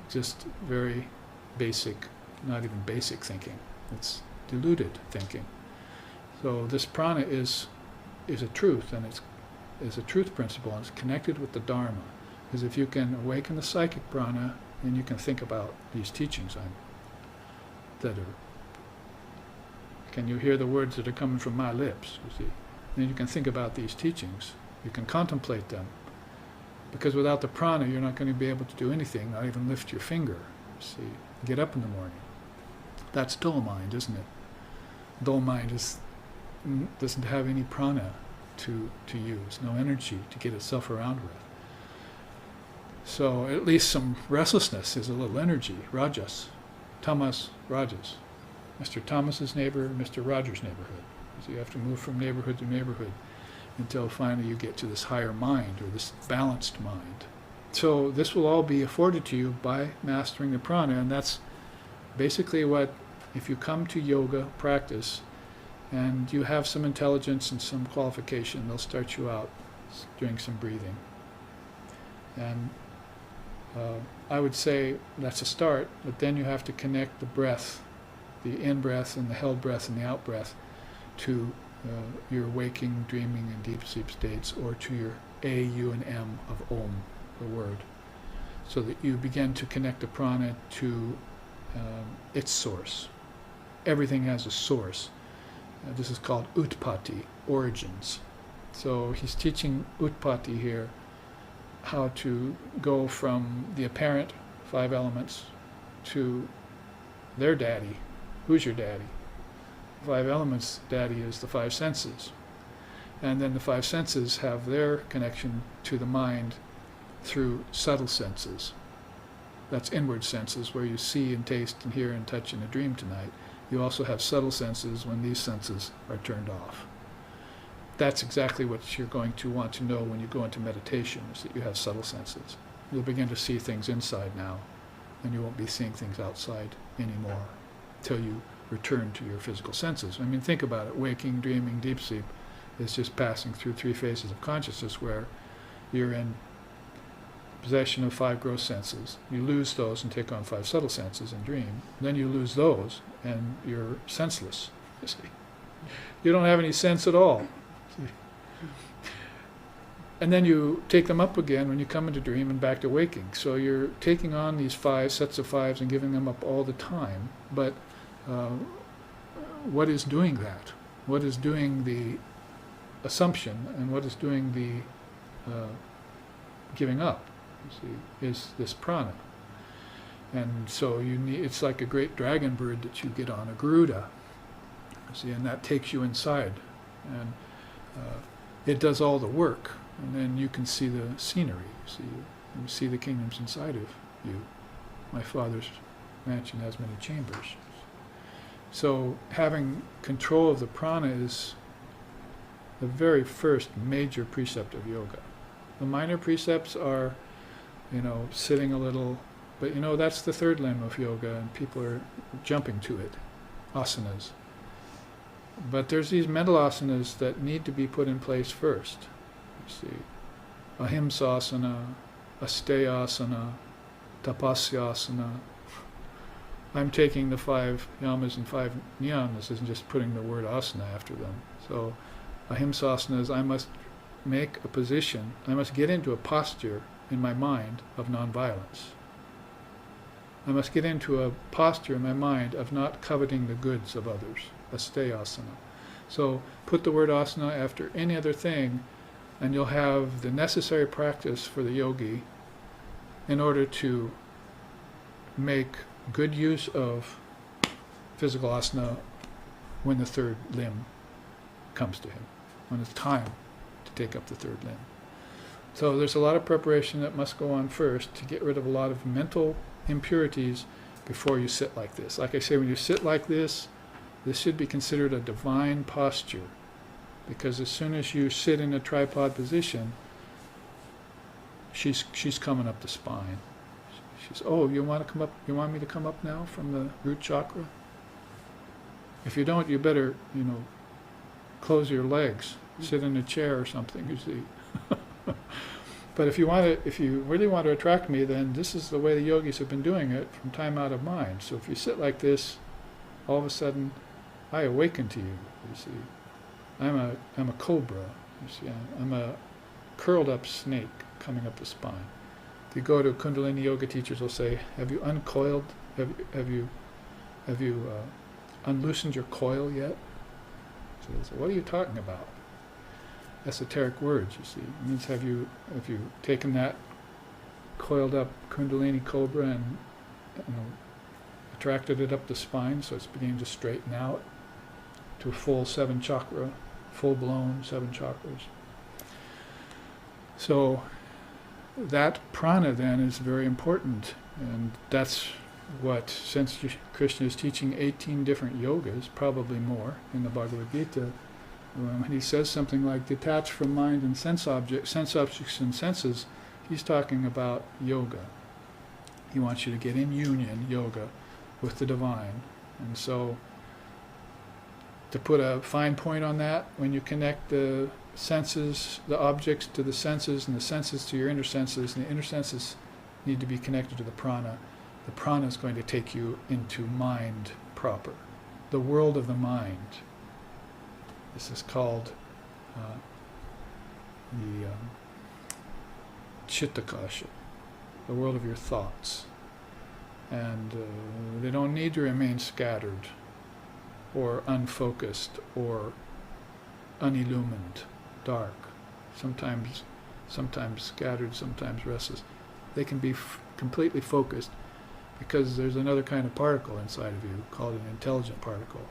just very basic, not even basic thinking. It's deluded thinking. So this prana is a truth, and it's a truth principle, and it's connected with the Dharma. Because if you can awaken the psychic prana, then you can think about these teachings can you hear the words that are coming from my lips, you see? Then you can think about these teachings. You can contemplate them. Because without the prana, you're not going to be able to do anything, not even lift your finger, you see? Get up in the morning. That's dull mind, isn't it? Dull mind doesn't have any prana to use, no energy to get itself around with. So at least some restlessness is a little energy, rajas, tamas, rajas. Mr. Thomas's neighbor, Mr. Rogers' neighborhood. So you have to move from neighborhood to neighborhood until finally you get to this higher mind, or this balanced mind. So this will all be afforded to you by mastering the prana, and that's basically what, if you come to yoga practice and you have some intelligence and some qualification, they'll start you out doing some breathing. And I would say that's a start, but then you have to connect the breath, the in-breath and the held breath and the out-breath, to your waking, dreaming, and deep sleep states, or to your A, U, and M of Om, the word, so that you begin to connect the prana to its source. Everything has a source. This is called Utpatti, origins. So he's teaching Utpatti here, how to go from the apparent 5 elements to their daddy. Who's your daddy? 5 elements, daddy is the 5 senses. And then the 5 senses have their connection to the mind through subtle senses. That's inward senses, where you see and taste and hear and touch in a dream tonight. You also have subtle senses when these senses are turned off. That's exactly what you're going to want to know when you go into meditation, is that you have subtle senses. You'll begin to see things inside now, and you won't be seeing things outside anymore till you return to your physical senses. I mean, think about it. Waking, dreaming, deep sleep is just passing through 3 phases of consciousness, where you're in possession of 5 gross senses. You lose those and take on 5 subtle senses and dream. Then you lose those and you're senseless. You see, you don't have any sense at all. See? And then you take them up again when you come into dream and back to waking. So you're taking on these 5 sets of 5s and giving them up all the time. But what is doing that? What is doing the assumption, and what is doing the giving up? You see, is this prana. And so you need, it's like a great dragon bird that you get on, a Garuda. See, and that takes you inside, and it does all the work, and then you can see the scenery. You see the kingdoms inside of you. My father's mansion has many chambers. So having control of the prana is the very first major precept of yoga. The minor precepts are, sitting a little, but that's the third limb of yoga, and people are jumping to it, asanas. But there's these mental asanas that need to be put in place first. You see, ahimsasana, asteyasana, tapasyasana. I'm taking the 5 yamas and 5 niyamas and just putting the word asana after them. So ahimsasana is, I must make a position, I must get into a posture in my mind of nonviolence. I must get into a posture in my mind of not coveting the goods of others, asteyasana. So put the word asana after any other thing, and you'll have the necessary practice for the yogi in order to make good use of physical asana when the third limb comes to him, when it's time to take up the third limb. So there's a lot of preparation that must go on first to get rid of a lot of mental impurities before you sit like this. Like I say, when you sit like this should be considered a divine posture, because as soon as you sit in a tripod position, she's coming up the spine. She's, oh, you want me to come up now from the root chakra? If you don't, you better, close your legs, sit in a chair or something, you see. But if you really want to attract me, then this is the way the yogis have been doing it from time out of mind. So if you sit like this, all of a sudden, I awaken to you. You see, I'm a cobra. You see, I'm a curled up snake coming up the spine. If you go to Kundalini yoga teachers, will say, "Have you uncoiled? Have you unloosened your coil yet?" So they say, "What are you talking about?" Esoteric words, you see. It means have you taken that coiled up Kundalini cobra and attracted it up the spine so it's beginning to straighten out to a full 7 chakra, full blown 7 chakras. So that prana then is very important, and that's what, since Krishna is teaching 18 different yogas, probably more in the Bhagavad Gita, when he says something like detach from mind and sense objects and senses, he's talking about yoga. He wants you to get in union, yoga, with the divine. And so, to put a fine point on that, when you connect the senses, the objects to the senses, and the senses to your inner senses, and the inner senses need to be connected to the prana is going to take you into mind proper, the world of the mind. This is called the Chittakasha, the world of your thoughts. And they don't need to remain scattered or unfocused or unillumined, dark, sometimes scattered, sometimes restless. They can be completely focused because there's another kind of particle inside of you called an intelligent particle.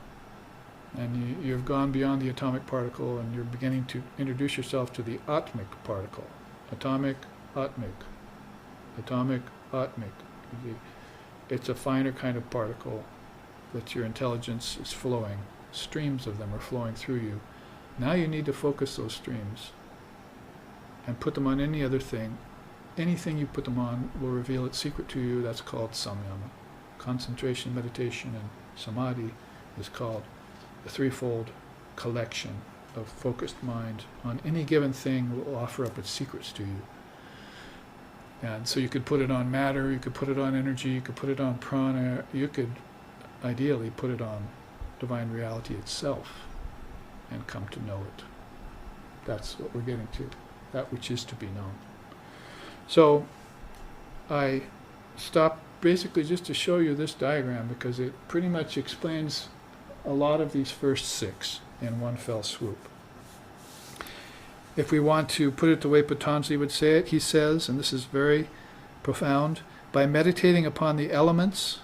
And you've gone beyond the atomic particle, and you're beginning to introduce yourself to the atmic particle. Atomic, atmic. Atomic, atmic. It's a finer kind of particle that your intelligence is flowing. Streams of them are flowing through you. Now you need to focus those streams and put them on any other thing. Anything you put them on will reveal its secret to you. That's called samyama. Concentration, meditation, and samadhi is called the threefold collection of focused mind on any given thing will offer up its secrets to you. And so you could put it on matter, you could put it on energy, you could put it on prana, you could ideally put it on divine reality itself and come to know it. That's what we're getting to, that which is to be known. So I stopped basically just to show you this diagram because it pretty much explains a lot of these first 6 in one fell swoop. If we want to put it the way Patanjali would say it, he says, and this is very profound, by meditating upon the elements,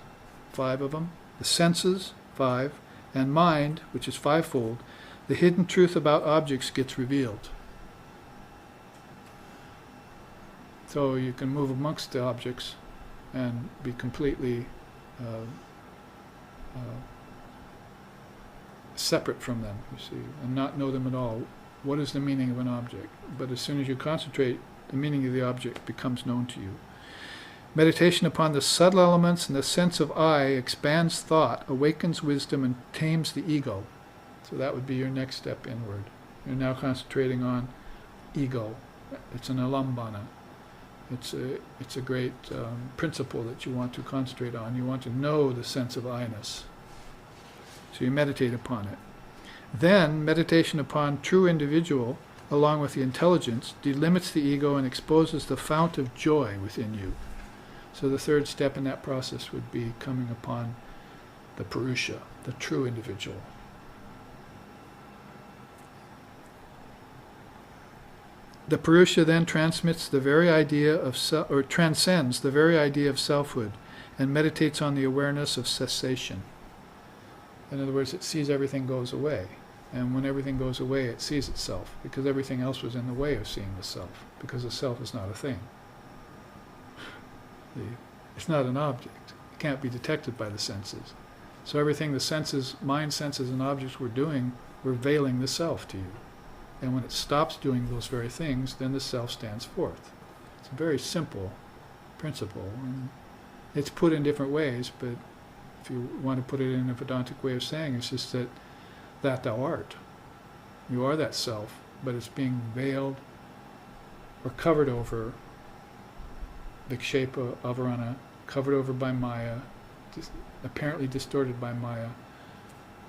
5 of them, the senses, 5, and mind, which is 5-fold, the hidden truth about objects gets revealed. So you can move amongst the objects and be completely separate from them, you see, and not know them at all. What is the meaning of an object? But as soon as you concentrate, the meaning of the object becomes known to you. Meditation upon the subtle elements and the sense of I expands thought, awakens wisdom, and tames the ego. So that would be your next step inward. You're now concentrating on ego. It's an alambana. It's a great principle that you want to concentrate on. You want to know the sense of I-ness. So you meditate upon it. Then, meditation upon true individual, along with the intelligence, delimits the ego and exposes the fount of joy within you. So the third step in that process would be coming upon the Purusha, the true individual. The Purusha then transmits the very idea of or transcends the very idea of selfhood and meditates on the awareness of cessation. In other words, it sees everything goes away. And when everything goes away, it sees itself, because everything else was in the way of seeing the self, because the self is not a thing. It's not an object. It can't be detected by the senses. So everything the senses, mind senses and objects were doing, were veiling the self to you. And when it stops doing those very things, then the self stands forth. It's a very simple principle. And it's put in different ways, but if you want to put it in a Vedantic way of saying, it's just that thou art. You are that self, but it's being veiled or covered over, vikshepa, avarana, covered over by Maya, apparently distorted by Maya,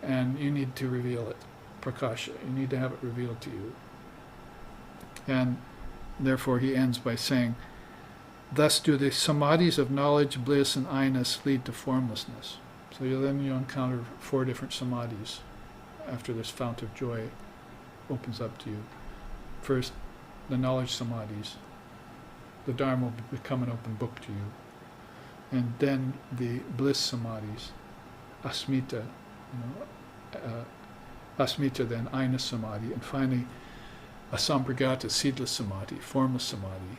and you need to reveal it, prakasha. You need to have it revealed to you. And therefore he ends by saying, thus do the samadhis of knowledge, bliss, and I-ness lead to formlessness. So then you encounter 4 different samadhis after this fount of joy opens up to you. First, the knowledge samadhis. The Dharma will become an open book to you. And then the bliss samadhis, asmita, asmita, then aina samadhi, and finally asampragata, seedless samadhi, formless samadhi.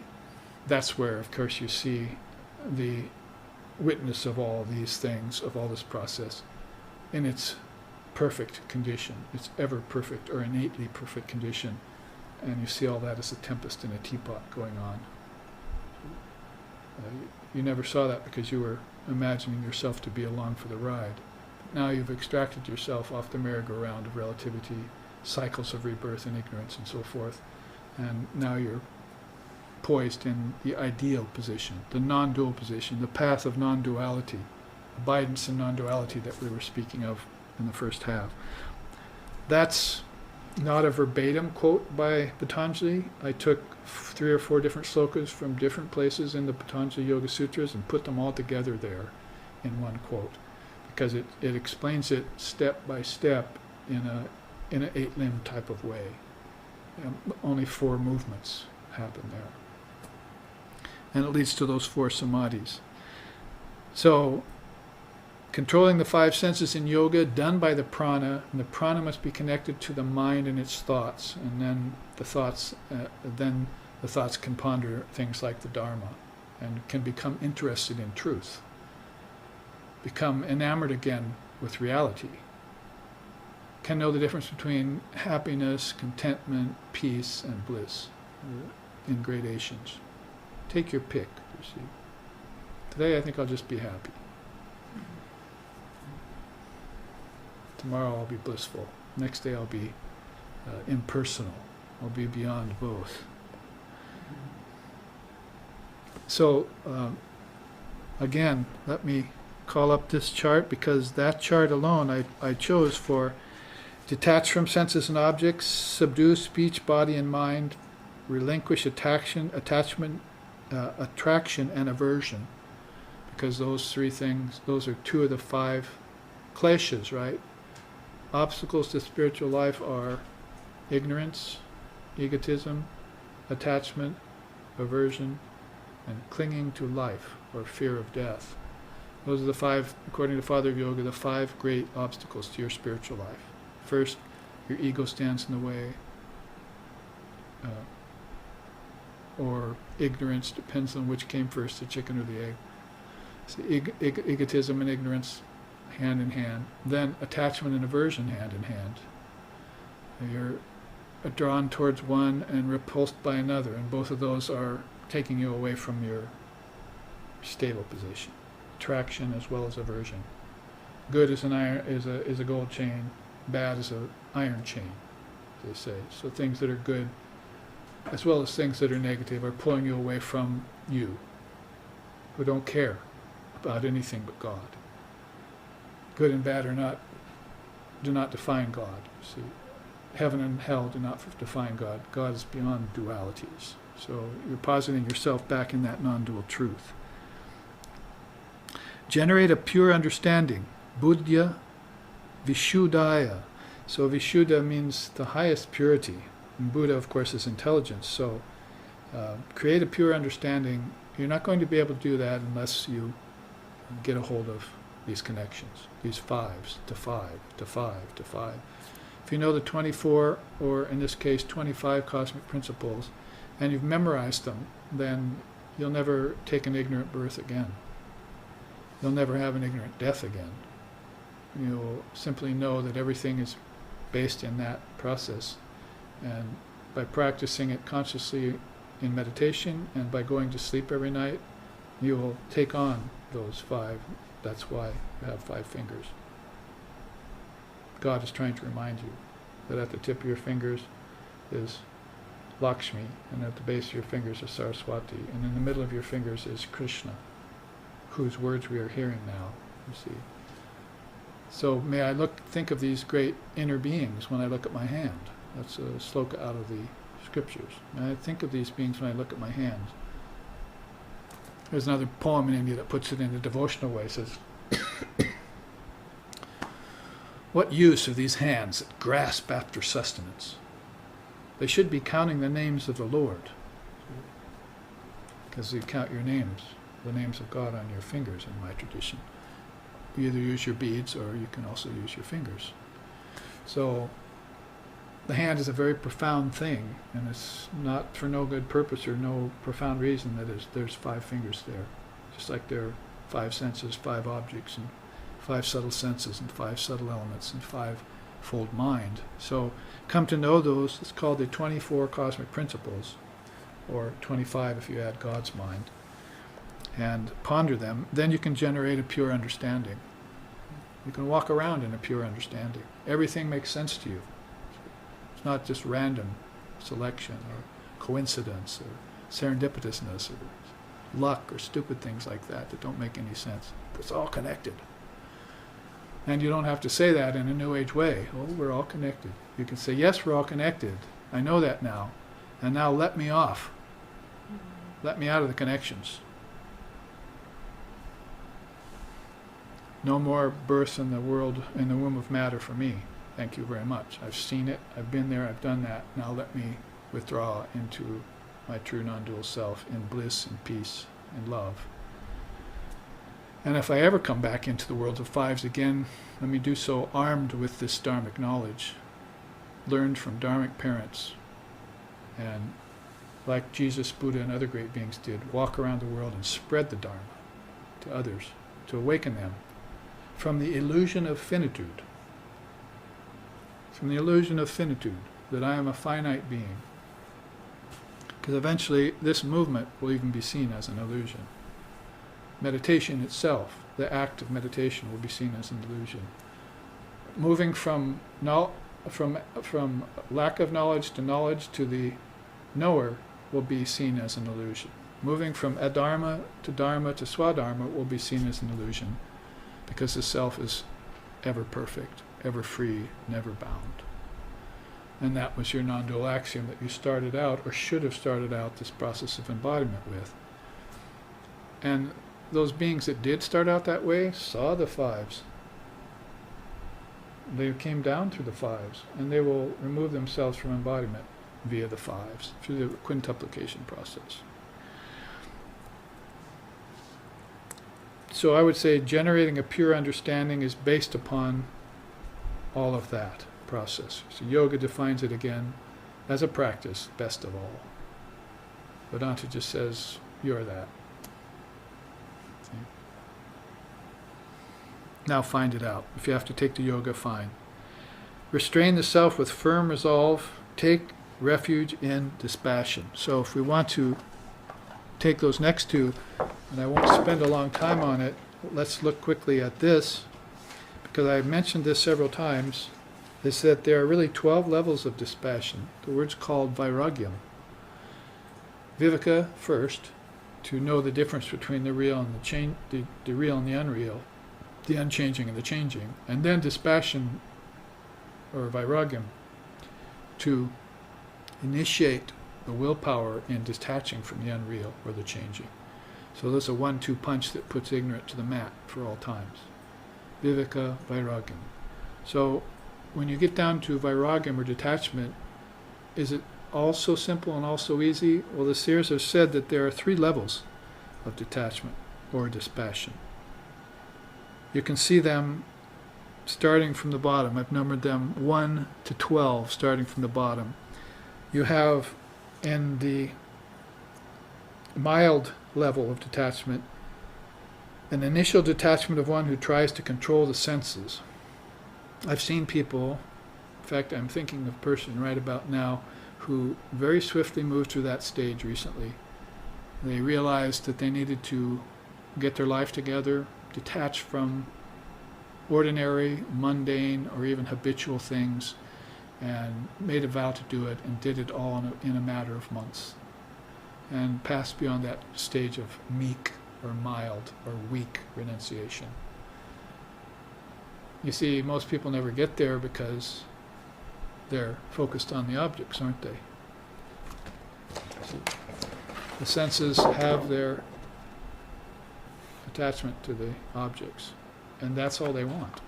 That's where, of course, you see the witness of all these things, of all this process, in its perfect condition, its ever perfect or innately perfect condition, and you see all that as a tempest in a teapot going on. You never saw that because you were imagining yourself to be along for the ride. Now you've extracted yourself off the merry-go-round of relativity, cycles of rebirth and ignorance and so forth, and now you're poised in the ideal position, the non-dual position, the path of non-duality, abidance in non-duality that we were speaking of in the first half. That's not a verbatim quote by Patanjali. I took 3 or 4 different slokas from different places in the Patanjali Yoga Sutras and put them all together there in one quote, because it explains it step by step in an 8-limb type of way. Only 4 movements happen there. And it leads to those 4 samadhis. So, controlling the 5 senses in yoga, done by the prana, and the prana must be connected to the mind and its thoughts, and then the thoughts can ponder things like the Dharma, and can become interested in truth, become enamored again with reality, can know the difference between happiness, contentment, peace, and bliss in gradations. Take your pick, you see. Today I think I'll just be happy. Tomorrow I'll be blissful. Next day I'll be impersonal. I'll be beyond both. So, again, let me call up this chart, because that chart alone I chose for detach from senses and objects, subdue speech, body, and mind, relinquish attachment, attraction, and aversion. Because those 3 things, those are 2 of the 5 kleshas, right? Obstacles to spiritual life are ignorance, egotism, attachment, aversion, and clinging to life, or fear of death. Those are the 5, according to Father of Yoga, the 5 great obstacles to your spiritual life. First, your ego stands in the way, or ignorance, depends on which came first, the chicken or the egg. So egotism and ignorance, hand in hand. Then attachment and aversion, hand in hand. You're drawn towards one and repulsed by another, and both of those are taking you away from your stable position. Attraction as well as aversion. Good is an iron, is a gold chain. Bad is an iron chain, they say. So things that are good, as well as things that are negative, are pulling you away from you, who don't care about anything but God. Good and bad do not define God. See, heaven and hell do not define God. God is beyond dualities. So you're positing yourself back in that non-dual truth. Generate a pure understanding, buddhya vishuddhaya. So vishuddha means the highest purity. And Buddha, of course, is intelligence. So Create a pure understanding. You're not going to be able to do that unless you get a hold of these connections, these fives, to five, to five, to five. If you know the 24, or in this case 25 cosmic principles, and you've memorized them, then you'll never take an ignorant birth again. You'll never have an ignorant death again. You'll simply know that everything is based in that process. And by practicing it consciously in meditation and by going to sleep every night, you will take on those five. That's why you have 5 fingers. God is trying to remind you that at the tip of your fingers is Lakshmi, and at the base of your fingers is Saraswati, and in the middle of your fingers is Krishna, whose words we are hearing now, you see. So may I think of these great inner beings when I look at my hand. That's a sloka out of the scriptures. May I think of these beings when I look at my hands. There's another poem in India that puts it in a devotional way. It says, what use are these hands that grasp after sustenance? They should be counting the names of the Lord, because you count your names, the names of God on your fingers in my tradition. You either use your beads or you can also use your fingers. So the hand is a very profound thing, and it's not for no good purpose or no profound reason that there's 5 fingers there. Just like there are 5 senses, 5 objects, and 5 subtle senses, and 5 subtle elements, and 5-fold mind. So come to know those. It's called the 24 cosmic principles, or 25 if you add God's mind, and ponder them. Then you can generate a pure understanding. You can walk around in a pure understanding. Everything makes sense to you. It's not just random selection or coincidence or serendipitousness or luck or stupid things like that don't make any sense. It's all connected. And you don't have to say that in a New Age way. Oh, we're all connected. You can say, yes, we're all connected. I know that now. And now let me off. Let me out of the connections. No more birth in the world, in the womb of matter for me. Thank you very much. I've seen it. I've been there. I've done that. Now let me withdraw into my true non-dual self in bliss and peace and love. And if I ever come back into the world of fives again, let me do so armed with this dharmic knowledge, learned from dharmic parents, and like Jesus, Buddha, and other great beings did, walk around the world and spread the Dharma to others, to awaken them from the illusion of finitude. From the illusion of finitude, that I am a finite being. Because eventually this movement will even be seen as an illusion. Meditation itself, the act of meditation, will be seen as an illusion. Moving from lack of knowledge to the knower will be seen as an illusion. Moving from adharma to dharma to swadharma will be seen as an illusion, because the self is ever perfect, ever free, never bound. And that was your non-dual axiom that you started out, or should have started out, this process of embodiment with. And those beings that did start out that way saw the fives. They came down through the fives, and they will remove themselves from embodiment via the fives, through the quintuplication process. So I would say generating a pure understanding is based upon all of that process. So yoga defines it again as a practice, best of all. Vedanta just says, you're that. See? Now find it out. If you have to take the yoga, fine. Restrain the self with firm resolve. Take refuge in dispassion. So if we want to take those next two, and I won't spend a long time on it, let's look quickly at this, because I've mentioned this several times, is that there are really 12 levels of dispassion. The word's called vairagyam. Viveka first, to know the difference between the real and the real and the unreal, the unchanging and the changing, and then dispassion, or vairagyam, to initiate the willpower in detaching from the unreal or the changing. So there's a 1-2 punch that puts ignorant to the mat for all times. Viveka, vairagyam. So when you get down to vairagyam or detachment, is it all so simple and all so easy? Well, the seers have said that there are 3 levels of detachment or dispassion. You can see them starting from the bottom. I've numbered them 1 to 12, starting from the bottom. You have in the mild level of detachment an initial detachment of one who tries to control the senses. I've seen people, in fact I'm thinking of a person right about now, who very swiftly moved through that stage recently. They realized that they needed to get their life together, detach from ordinary, mundane, or even habitual things, and made a vow to do it, and did it all in a matter of months, and passed beyond that stage of meek or mild or weak renunciation. You see, most people never get there because they're focused on the objects, aren't they? The senses have their attachment to the objects, and that's all they want.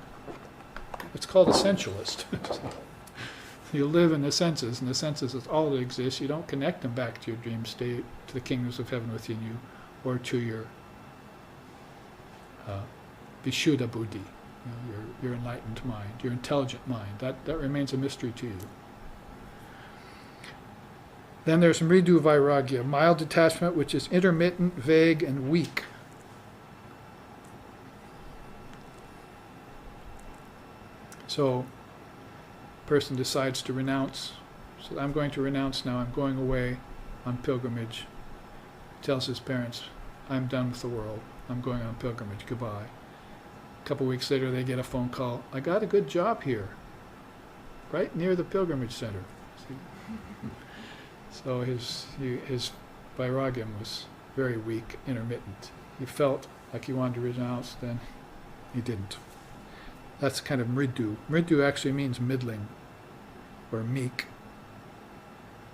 It's called a sensualist. You live in the senses, and the senses is all that exists. You don't connect them back to your dream state, to the kingdoms of heaven within you, or to your Vishuddha Buddhi, your enlightened mind, your intelligent mind. That remains a mystery to you. Then there's Mridu Vairagya, mild detachment, which is intermittent, vague, and weak. So, a person decides to renounce. So I'm going to renounce now. I'm going away on pilgrimage. Tells his parents, I'm done with the world. I'm going on pilgrimage. Goodbye. A couple weeks later, they get a phone call. I got a good job here, right near the pilgrimage center. See? So his vairagyam was very weak, intermittent. He felt like he wanted to renounce, then he didn't. That's kind of mridu. Mridu actually means middling or meek.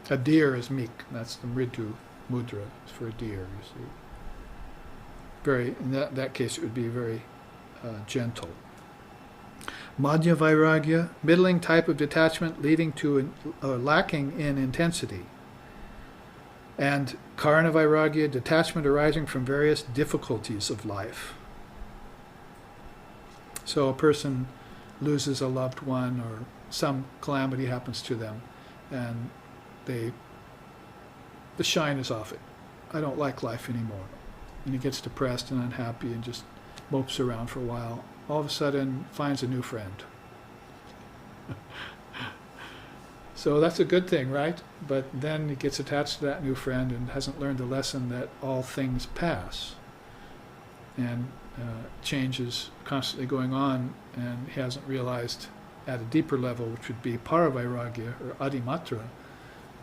A deer is meek. That's the mridu mudra. It's for a deer, you see. Very, in that case, it would be very gentle. Madhya Vairagya, middling type of detachment leading to lacking in intensity. And Karana Vairagya, detachment arising from various difficulties of life. So a person loses a loved one, or some calamity happens to them, and the shine is off it. I don't like life anymore. And he gets depressed and unhappy and just mopes around for a while. All of a sudden finds a new friend. So that's a good thing, right? But then he gets attached to that new friend and hasn't learned the lesson that all things pass. And change is constantly going on, and he hasn't realized at a deeper level, which would be paravairagya or adimatra,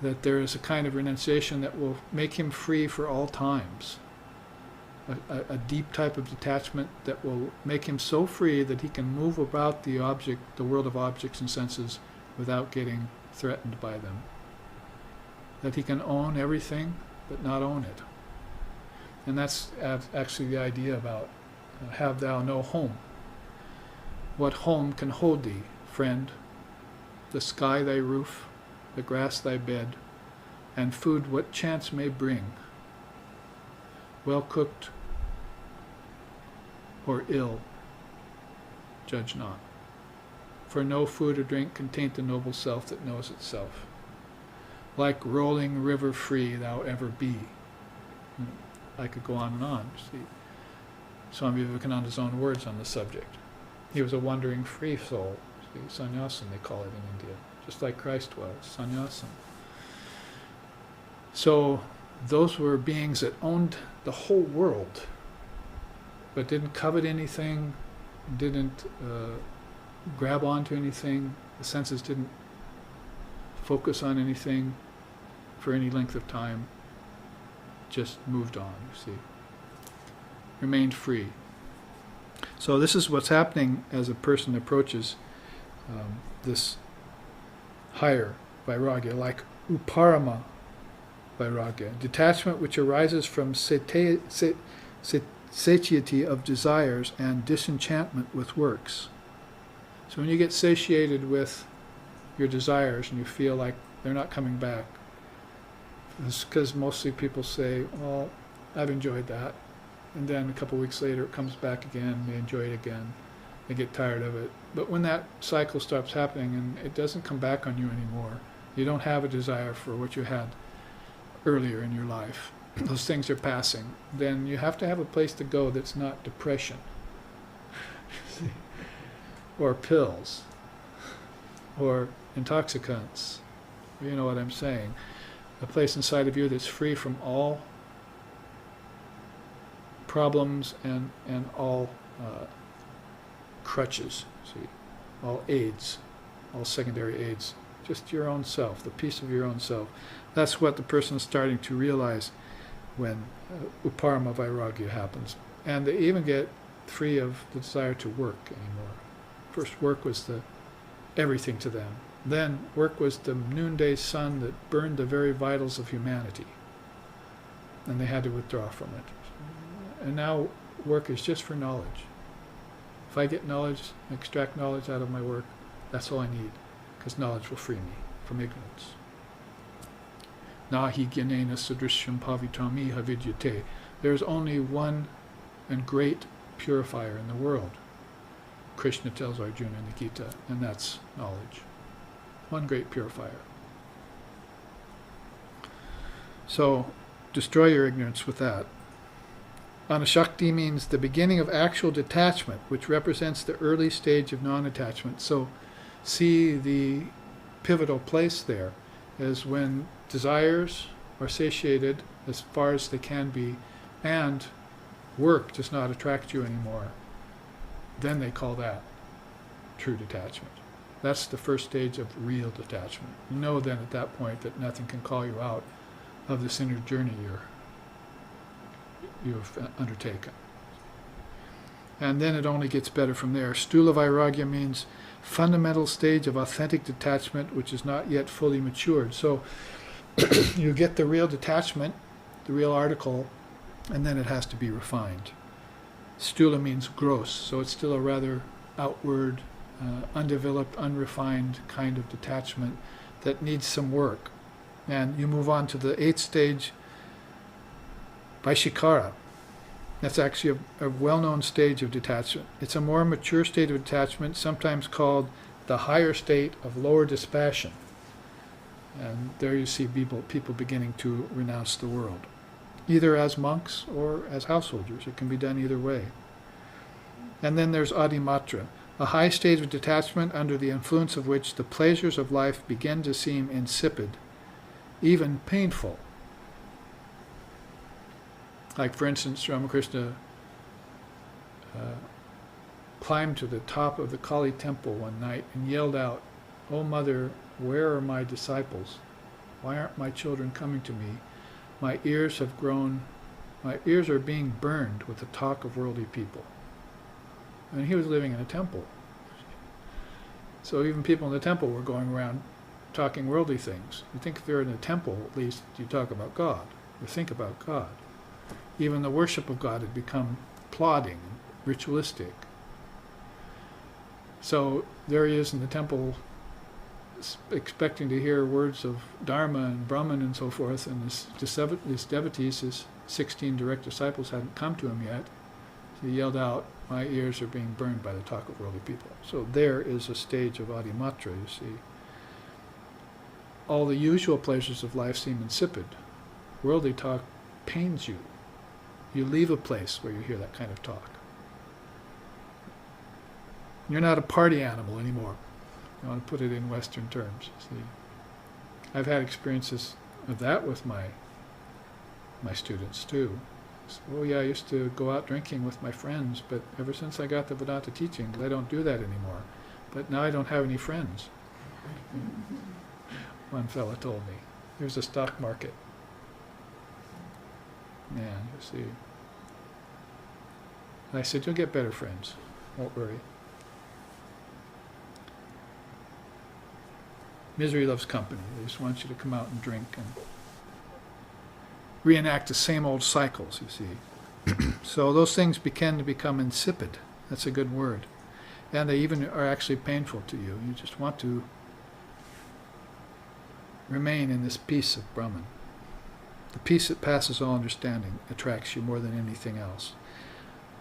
that there is a kind of renunciation that will make him free for all times. A deep type of detachment that will make him so free that he can move about the world of objects and senses without getting threatened by them. That he can own everything, but not own it. And that's actually the idea about have thou no home. What home can hold thee, friend? The sky thy roof, the grass thy bed, and food what chance may bring. Well cooked or ill, judge not. For no food or drink can taint the noble self that knows itself. Like rolling river free thou ever be. I could go on and on. See, Swami Vivekananda's own words on the subject. He was a wandering free soul. See, sannyasin they call it in India, just like Christ was, sannyasin. So those were beings that owned the whole world, but didn't covet anything, didn't grab onto anything. The senses didn't focus on anything for any length of time. Just moved on, you see. Remained free. So this is what's happening as a person approaches this higher vairagya, like uparama vairagya, detachment which arises from satiety of desires and disenchantment with works. So when you get satiated with your desires and you feel like they're not coming back, because mostly people say, well, I've enjoyed that. And then a couple weeks later it comes back again, they enjoy it again, they get tired of it. But when that cycle stops happening and it doesn't come back on you anymore, you don't have a desire for what you had earlier in your life, those things are passing, then you have to have a place to go that's not depression or pills or intoxicants. You know what I'm saying. A place inside of you that's free from all problems and all crutches, see, all aids, all secondary aids, just your own self, the peace of your own self. That's what the person is starting to realize when uparama vairagya happens. And they even get free of the desire to work anymore. First, work was everything to them. Then work was the noonday sun that burned the very vitals of humanity. And they had to withdraw from it. And now work is just for knowledge. If I get knowledge, extract knowledge out of my work, that's all I need, because knowledge will free me from ignorance. Nahi gyanena sadrishyam pavitram iha vidyate. There's only one and great purifier in the world, Krishna tells Arjuna in the Gita, and that's knowledge. One great purifier. So, destroy your ignorance with that. Anashakti means the beginning of actual detachment, which represents the early stage of non-attachment. So, see the pivotal place there as when desires are satiated as far as they can be, and work does not attract you anymore. Then they call that true detachment. That's the first stage of real detachment. You know then at that point that nothing can call you out of this inner journey you've undertaken. And then it only gets better from there. Stula Vairagya means fundamental stage of authentic detachment which is not yet fully matured. So you get the real detachment, the real article, and then it has to be refined. Stula means gross, so it's still a rather outward, undeveloped, unrefined kind of detachment that needs some work. And you move on to the 8th stage, Vaishikara. That's actually a well-known stage of detachment. It's a more mature state of detachment, sometimes called the higher state of lower dispassion. And there you see people beginning to renounce the world, either as monks or as householders. It can be done either way. And then there's Adimatra, a high stage of detachment under the influence of which the pleasures of life begin to seem insipid, even painful. Like, for instance, Ramakrishna climbed to the top of the Kali temple one night and yelled out, "Oh Mother, where are my disciples? Why aren't my children coming to me? My ears have grown, my ears are being burned with the talk of worldly people." And he was living in a temple. So even people in the temple were going around talking worldly things. You think if you're in a temple, at least you talk about God, you think about God. Even the worship of God had become plodding and ritualistic. So there he is in the temple, expecting to hear words of Dharma and Brahman and so forth, and his devotees, his 16 direct disciples, hadn't come to him yet. So he yelled out, "My ears are being burned by the talk of worldly people." So there is a stage of Adimatra, you see. All the usual pleasures of life seem insipid. Worldly talk pains you. You leave a place where you hear that kind of talk. You're not a party animal anymore. I want to put it in Western terms. See, I've had experiences of that with my students too. So, oh yeah, I used to go out drinking with my friends, but ever since I got the Vedanta teachings, I don't do that anymore. But now I don't have any friends. One fella told me, "There's a stock market." Man, you see. And I said, "You'll get better friends. Don't worry." Misery loves company. They just want you to come out and drink and reenact the same old cycles, you see. So those things begin to become insipid. That's a good word. And they even are actually painful to you. You just want to remain in this peace of Brahman. The peace that passes all understanding attracts you more than anything else.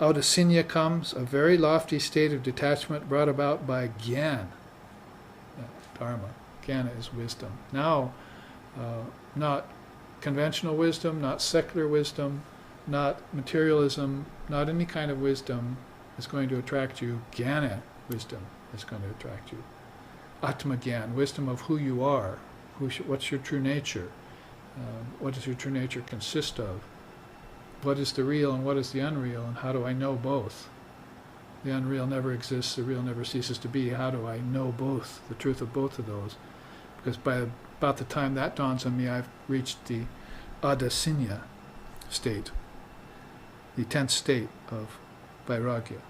Audasinya comes, a very lofty state of detachment brought about by Gyan, Dharma. Jnana is wisdom. Now, not conventional wisdom, not secular wisdom, not materialism, not any kind of wisdom is going to attract you. Jnana wisdom is going to attract you. Atma Gyan, wisdom of who you are, what's your true nature, what does your true nature consist of, what is the real and what is the unreal, and how do I know both? The unreal never exists, the real never ceases to be. How do I know both, the truth of both of those? Because by about the time that dawns on me, I've reached the Adasinya state, the 10th state of Vairagya.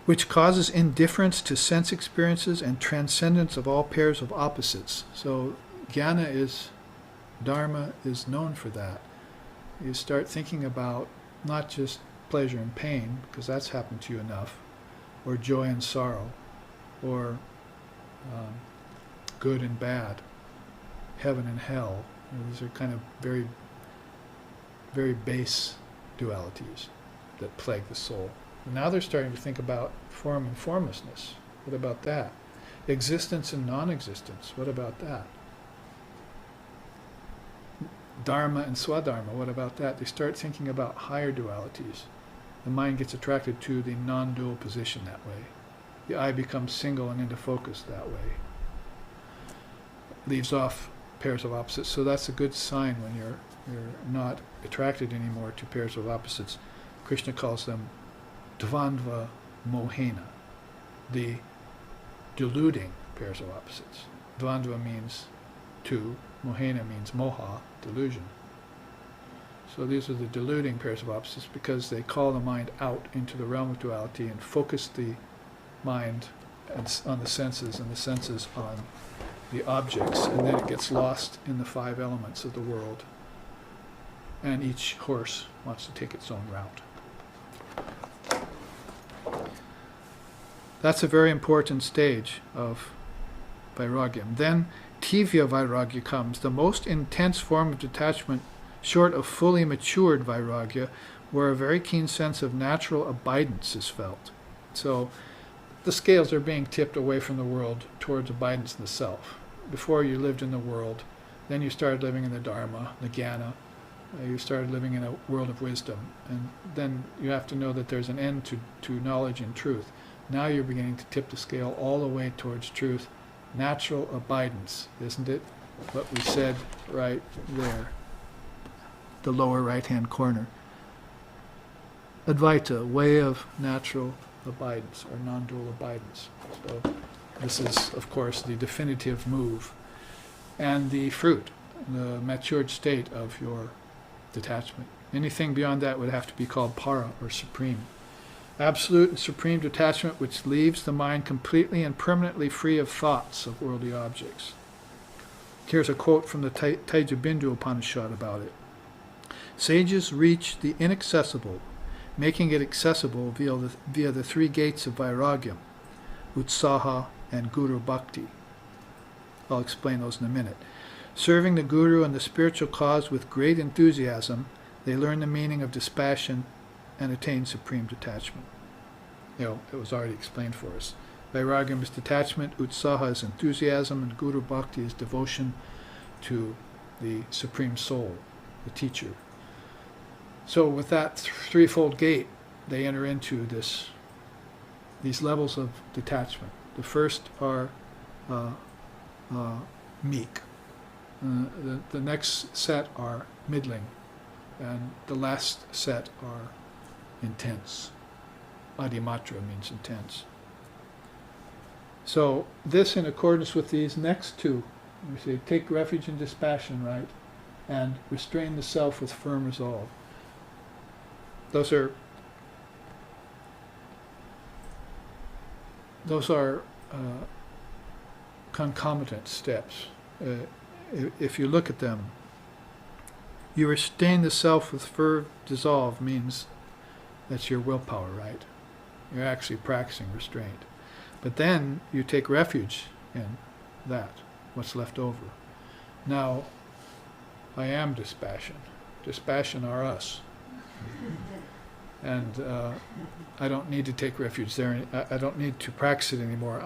Which causes indifference to sense experiences and transcendence of all pairs of opposites. So Jnana is, Dharma is known for that. You start thinking about not just pleasure and pain, because that's happened to you enough, or joy and sorrow, or good and bad, heaven and hell. These are kind of very, very base dualities that plague the soul. Now they're starting to think about form and formlessness. What about that? Existence and non-existence. What about that? Dharma and swadharma. What about that? They start thinking about higher dualities. The mind gets attracted to the non-dual position that way. The eye becomes single and into focus that way. Leaves off pairs of opposites. So that's a good sign when you're not attracted anymore to pairs of opposites. Krishna calls them dvandva mohena, the deluding pairs of opposites. Dvandva means two, mohena means moha, delusion. So these are the deluding pairs of opposites because they call the mind out into the realm of duality and focus the mind on the senses and the senses on the objects, and then it gets lost in the 5 elements of the world, and each horse wants to take its own route. That's a very important stage of Vairagyam. Then Tivya Vairagya comes, the most intense form of detachment short of fully matured Vairagya, where a very keen sense of natural abidance is felt. So the scales are being tipped away from the world towards abidance in the self. Before you lived in the world, then you started living in the Dharma, the Jnana, you started living in a world of wisdom, and then you have to know that there's an end to knowledge and truth. Now you're beginning to tip the scale all the way towards truth. Natural abidance, isn't it? What we said right there, the lower right-hand corner. Advaita, way of natural abidance, or non-dual abidance. So this is, of course, the definitive move and the fruit, the matured state of your detachment. Anything beyond that would have to be called para, or supreme. Absolute and supreme detachment which leaves the mind completely and permanently free of thoughts of worldly objects. Here's a quote from the Tejabindu Upanishad about it. Sages reach the inaccessible, making it accessible via the 3 gates of Vairagyam, Utsaha and Guru Bhakti. I'll explain those in a minute. Serving the Guru and the spiritual cause with great enthusiasm, they learn the meaning of dispassion and attain supreme detachment. It was already explained for us. Vairagyam is detachment, Utsaha is enthusiasm, and Guru Bhakti is devotion to the Supreme Soul, the teacher. So with that threefold gate, they enter into these levels of detachment. The first are meek. The next set are middling, and the last set are intense. Adimatra means intense. So this, in accordance with these next 2, we say, take refuge in dispassion, right, and restrain the self with firm resolve. Those are concomitant steps. If you look at them, you restrain the self with firm resolve means that's your willpower, right? You're actually practicing restraint. But then you take refuge in that. what's left over. Now, I am dispassion. Dispassion are us. And I don't need to take refuge there. I don't need to practice it anymore.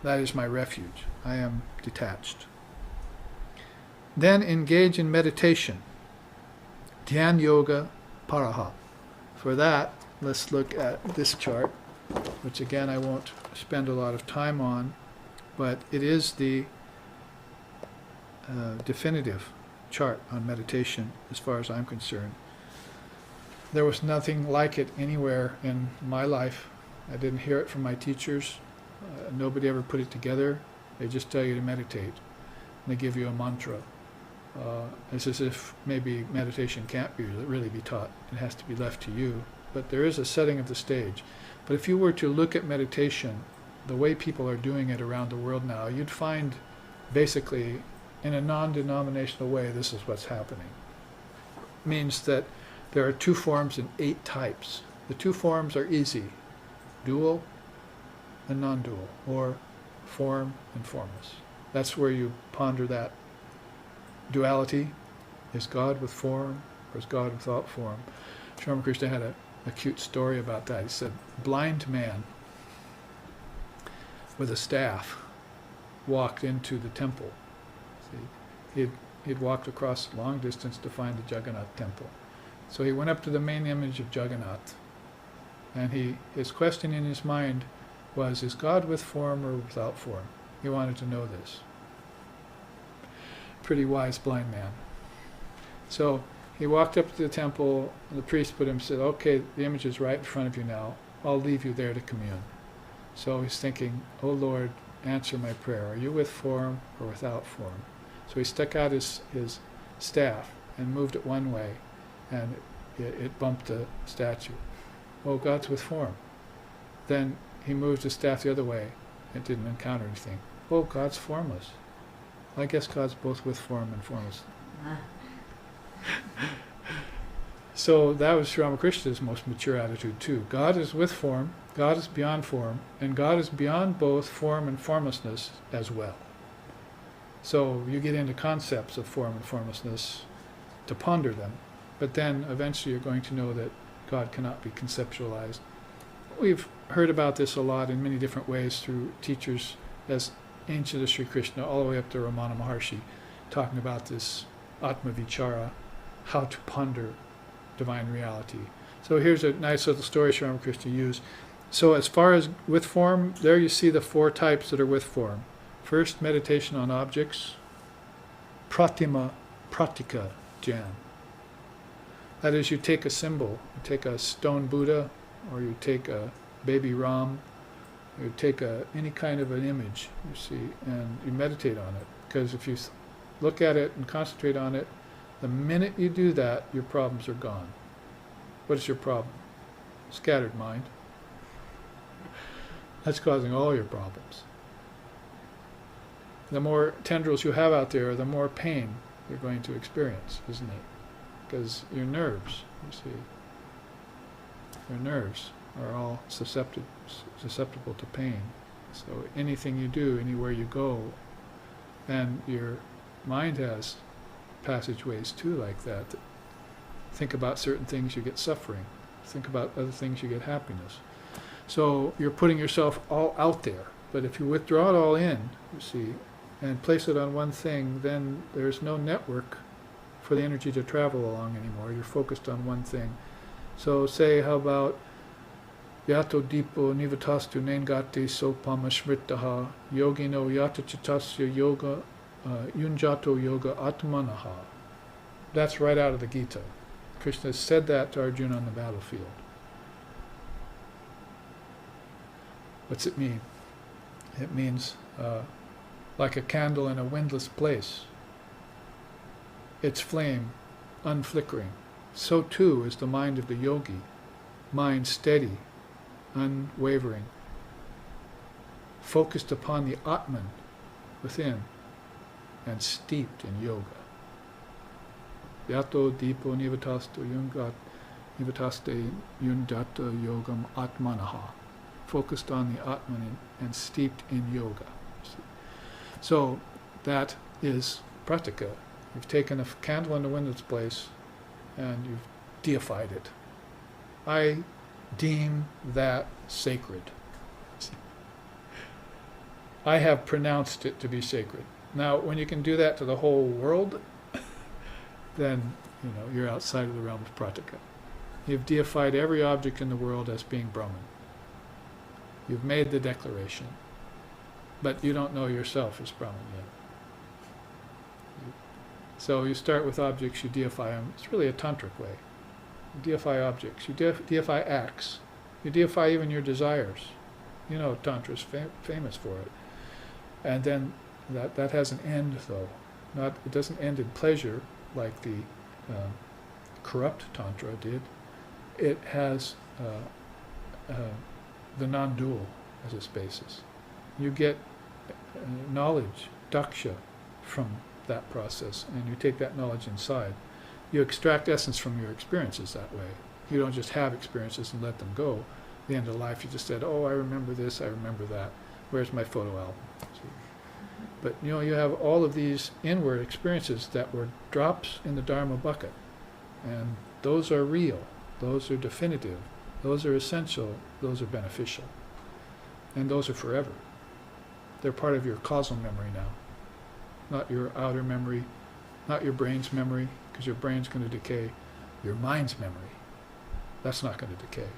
That is my refuge. I am detached. Then engage in meditation. Dhyan Yoga Paraha. For that, let's look at this chart, which again I won't spend a lot of time on, but it is the definitive chart on meditation as far as I'm concerned. There was nothing like it anywhere in my life. I didn't hear it from my teachers. Nobody ever put it together. They just tell you to meditate. And they give you a mantra. It's as if maybe meditation can't really be taught. It has to be left to you. But there is a setting of the stage. But if you were to look at meditation, the way people are doing it around the world now, you'd find basically, in a non-denominational way, this is what's happening. It means that there are 2 forms and 8 types. The 2 forms are easy, dual and non-dual, or form and formless. That's where you ponder that duality. Is God with form, or is God without form? Sri Ramakrishna had a cute story about that. He said, blind man with a staff walked into the temple. See, he'd walked across a long distance to find the Jagannath temple. So he went up to the main image of Jagannath, and his question in his mind was, is God with form or without form? He wanted to know this. Pretty wise blind man. So he walked up to the temple, and the priest put him and said, okay, the image is right in front of you now. I'll leave you there to commune. So he's thinking, oh Lord, answer my prayer. Are you with form or without form? So he stuck out his staff and moved it one way, and it bumped the statue. Oh, God's with form. Then he moved his staff the other way. It didn't encounter anything. Oh, God's formless. I guess God's both with form and formless. So that was Sri Ramakrishna's most mature attitude too. God is with form, God is beyond form, and God is beyond both form and formlessness as well. So you get into concepts of form and formlessness to ponder them, but then eventually you're going to know that God cannot be conceptualized. We've heard about this a lot in many different ways through teachers as ancient as Sri Krishna, all the way up to Ramana Maharshi, talking about this Atma Vichara, how to ponder divine reality. So here's a nice little story Sri Ramakrishna used. So as far as with form, there you see the 4 types that are with form. First, meditation on objects. Pratima Pratika Jnana. That is, you take a symbol, you take a stone Buddha, or you take a baby Ram, you take any kind of an image, you see, and you meditate on it. Because if you look at it and concentrate on it, the minute you do that, your problems are gone. What is your problem? Scattered mind. That's causing all your problems. The more tendrils you have out there, the more pain you're going to experience, isn't it? Because your nerves, you see, your nerves are all susceptible to pain. So anything you do, anywhere you go, and your mind has passageways too like that. Think about certain things, you get suffering. Think about other things, you get happiness. So you're putting yourself all out there. But if you withdraw it all in, you see, and place it on one thing, then there's no network for the energy to travel along anymore. You're focused on one thing. So say, how about Yato Dipo Nivatastu Nengate Sopama Smritaha Yogino Yata Chitasya Yoga Yunjato Yoga Atmanaha. That's right out of the Gita. Krishna said that to Arjuna on the battlefield. What's it mean? It means like a candle in a windless place. Its flame unflickering. So too is the mind of the yogi. Mind steady, unwavering, focused upon the Atman within, and steeped in yoga. Yato dipo nivataste yunjata yogam atmanaha. Focused on the Atman and steeped in yoga. So That is pratika. You've taken a candle in the window's place and you've deified it. I deem that sacred. I have pronounced it to be sacred. Now, when you can do that to the whole world, then you're outside of the realm of pratika. You've deified every object in the world as being Brahman. You've made the declaration, but you don't know yourself as Brahman yet. So you start with objects, you deify them. It's really a tantric way. You deify objects, you deify acts, you deify even your desires. Tantra is famous for it. And then that has an end, though. It doesn't end in pleasure like the corrupt Tantra did. It has the non-dual as its basis. You get knowledge, daksha, from that process, and you take that knowledge inside. You extract essence from your experiences that way. You don't just have experiences and let them go. At the end of life, you just said, oh, I remember this, I remember that. Where's my photo album? But you have all of these inward experiences that were drops in the Dharma bucket. And those are real. Those are definitive. Those are essential. Those are beneficial. And those are forever. They're part of your causal memory now. Not your outer memory, not your brain's memory, because your brain's going to decay. Your mind's memory, that's not going to decay.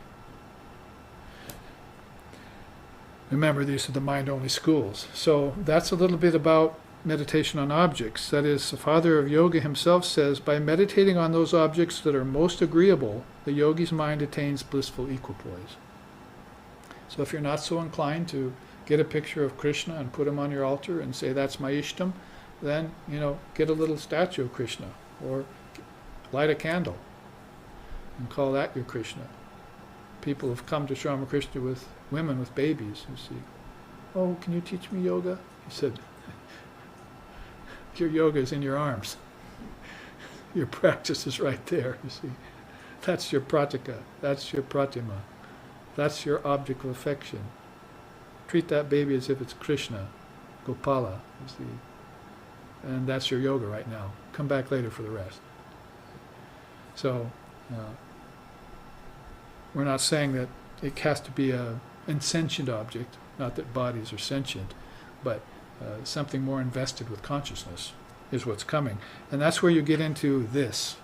Remember, these are the mind-only schools. So that's a little bit about meditation on objects. That is, the father of yoga himself says, by meditating on those objects that are most agreeable, the yogi's mind attains blissful equipoise. So if you're not so inclined to get a picture of Krishna and put him on your altar and say, that's my Ishtam, then, get a little statue of Krishna, or light a candle and call that your Krishna. People have come to Sri Ramakrishna with women with babies who see, oh, can you teach me yoga? He said, your yoga is in your arms. Your practice is right there, you see. That's your pratika, that's your pratima, that's your object of affection. Treat that baby as if it's Krishna, Gopala, you see. And that's your yoga right now. Come back later for the rest. So, we're not saying that it has to be an insentient object, not that bodies are sentient, but something more invested with consciousness is what's coming. And that's where you get into this.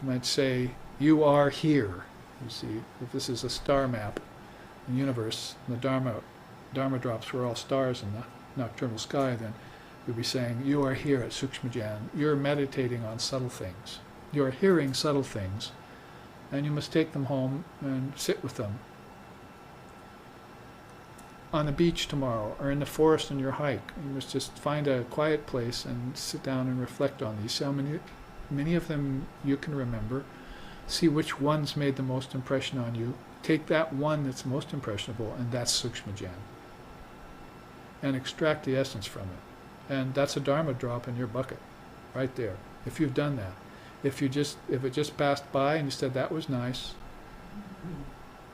You might say, you are here. You see, if this is a star map, the universe, the Dharma drops were all stars in the nocturnal sky, then you'll be saying, you are here at Sukshmajan. You're meditating on subtle things. You're hearing subtle things, and you must take them home and sit with them. On the beach tomorrow, or in the forest on your hike, you must just find a quiet place and sit down and reflect on these. So many of them you can remember. See which ones made the most impression on you. Take that one that's most impressionable, and that's Sukshmajan. And extract the essence from it. And that's a Dharma drop in your bucket, right there, if you've done that. If it just passed by and you said that was nice,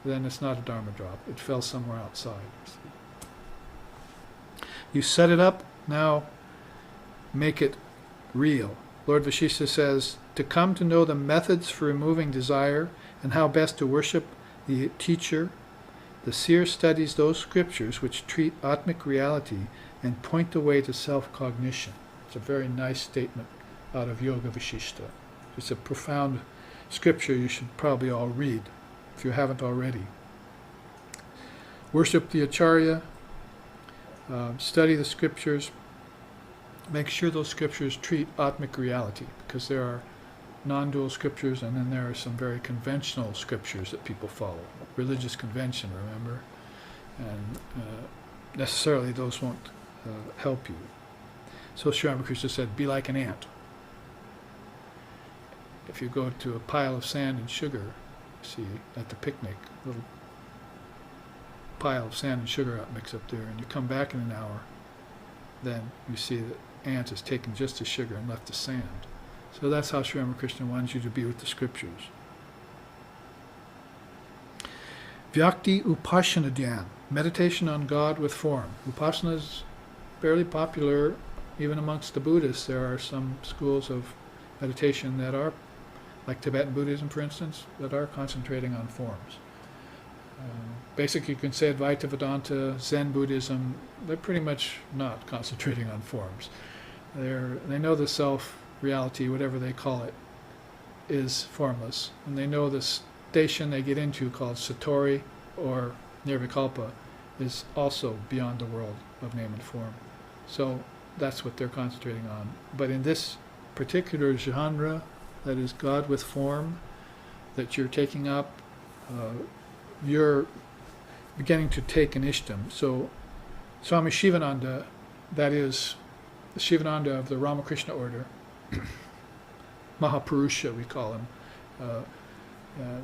then it's not a Dharma drop. It fell somewhere outside. You set it up, now make it real. Lord Vashishta says, to come to know the methods for removing desire and how best to worship the teacher, the seer studies those scriptures which treat Atmic reality and point the way to self-cognition. It's a very nice statement out of Yoga Vashishta. It's a profound scripture you should probably all read, if you haven't already. Worship the Acharya, study the scriptures, make sure those scriptures treat Atmic reality, because there are non-dual scriptures and then there are some very conventional scriptures that people follow. Religious convention, remember? And necessarily those won't help you. So Sri Ramakrishna said, be like an ant. If you go to a pile of sand and sugar, see, at the picnic, a little pile of sand and sugar mixed up there, and you come back in an hour, then you see that ant has taken just the sugar and left the sand. So that's how Sri Ramakrishna wants you to be with the scriptures. Vyakti Upasana Dhyan, meditation on God with form. Upasana is fairly popular even amongst the Buddhists, there are some schools of meditation that are, like Tibetan Buddhism, for instance, that are concentrating on forms. Basically, you can say Advaita Vedanta, Zen Buddhism, they're pretty much not concentrating on forms. They know the self, reality, whatever they call it, is formless. And they know the station they get into, called Satori or Nirvikalpa, is also beyond the world of name and form. So that's what they're concentrating on. But in this particular genre, that is God with form, that you're taking up, you're beginning to take an ishtam. So Swami Shivananda, that is the Shivananda of the Ramakrishna order, Mahapurusha we call him,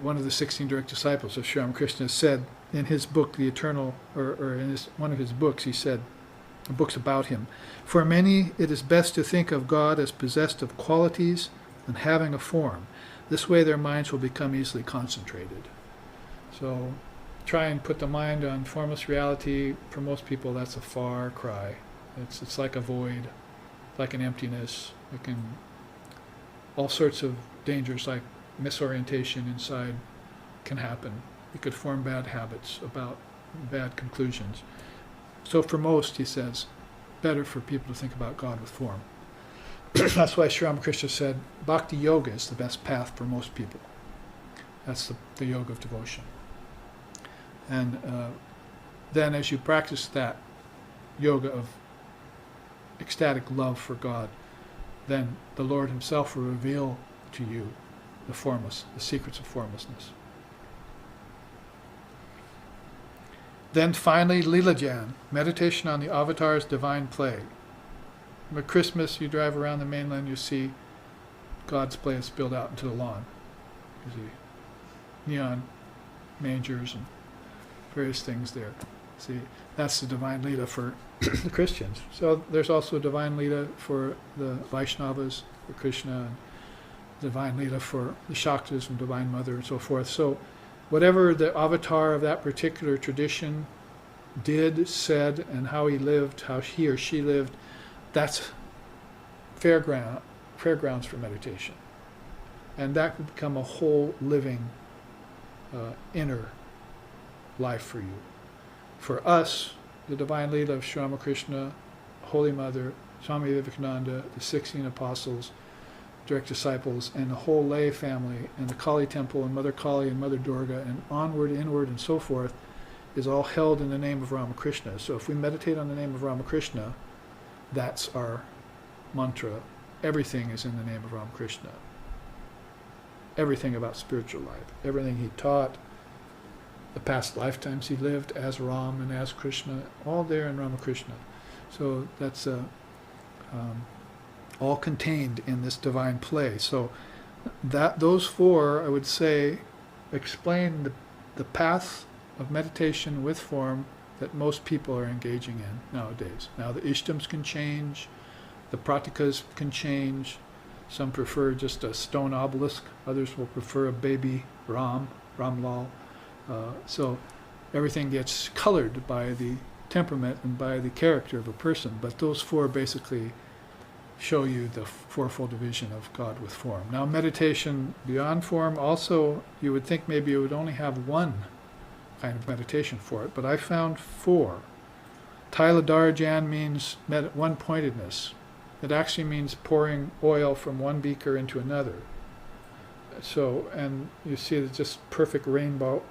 one of the 16 direct disciples of Sri Ramakrishna, said in his book, The Eternal, or in one of his books, he said, books about him, "For many it is best to think of God as possessed of qualities and having a form. This way their minds will become easily concentrated." So try and put the mind on formless reality. For most people, that's a far cry. It's like a void, like an emptiness. It can, all sorts of dangers like misorientation inside can happen. You could form bad habits about bad conclusions. So for most, he says, better for people to think about God with form. That's why Sri Ramakrishna said Bhakti Yoga is the best path for most people. That's the yoga of devotion. And then as you practice that yoga of ecstatic love for God, then the Lord himself will reveal to you the secrets of formlessness. Then finally, Leelajan, meditation on the Avatar's divine play. At Christmas, you drive around the mainland, you see God's play is spilled out into the lawn. You see neon mangers and various things there. See, that's the divine Leela for the Christians. So there's also a divine Leela for the Vaishnavas, for Krishna, and divine Leela for the Shaktas and Divine Mother and so forth. So whatever the avatar of that particular tradition did, said, and how he lived, how he or she lived, that's fairgrounds for meditation. And that would become a whole living inner life for you. For us, the Divine Leela of Sri Ramakrishna, Holy Mother, Swami Vivekananda, the 16 apostles, direct disciples, and the whole lay family, and the Kali temple, and Mother Kali, and Mother Durga, and onward, inward, and so forth, is all held in the name of Ramakrishna. So if we meditate on the name of Ramakrishna, that's our mantra. Everything is in the name of Ramakrishna. Everything about spiritual life, everything he taught, the past lifetimes he lived as Ram and as Krishna, all there in Ramakrishna. So that's all contained in this divine play. So those four, I would say, explain the path of meditation with form that most people are engaging in nowadays. Now the ishtams can change, the pratikas can change. Some prefer just a stone obelisk, others will prefer a baby Ramlal. So everything gets colored by the temperament and by the character of a person, but those four basically show you the fourfold division of God with form. Now meditation beyond form, also you would think maybe you would only have one kind of meditation for it, but I found four. Taila Darajan means one-pointedness. It actually means pouring oil from one beaker into another. So, and you see it's just perfect rainbow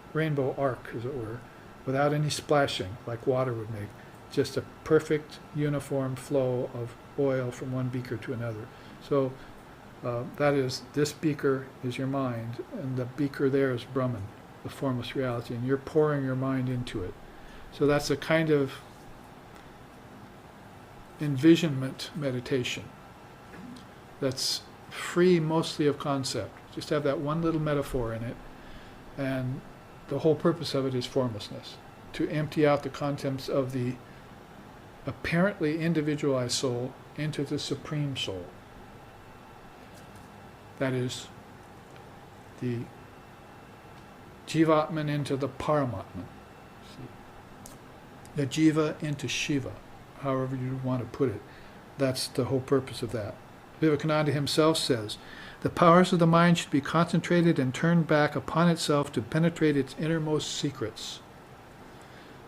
arc, as it were, without any splashing like water would make. Just a perfect uniform flow of oil from one beaker to another. So that is, this beaker is your mind, and the beaker there is Brahman, the formless reality, and you're pouring your mind into it. So that's a kind of envisionment meditation that's free mostly of concept. Just have that one little metaphor in it, and the whole purpose of it is formlessness, to empty out the contents of the apparently individualized soul into the supreme soul. That is, the Jivatman into the Paramatman. The Jiva into Shiva, however you want to put it. That's the whole purpose of that. Vivekananda himself says, the powers of the mind should be concentrated and turned back upon itself to penetrate its innermost secrets.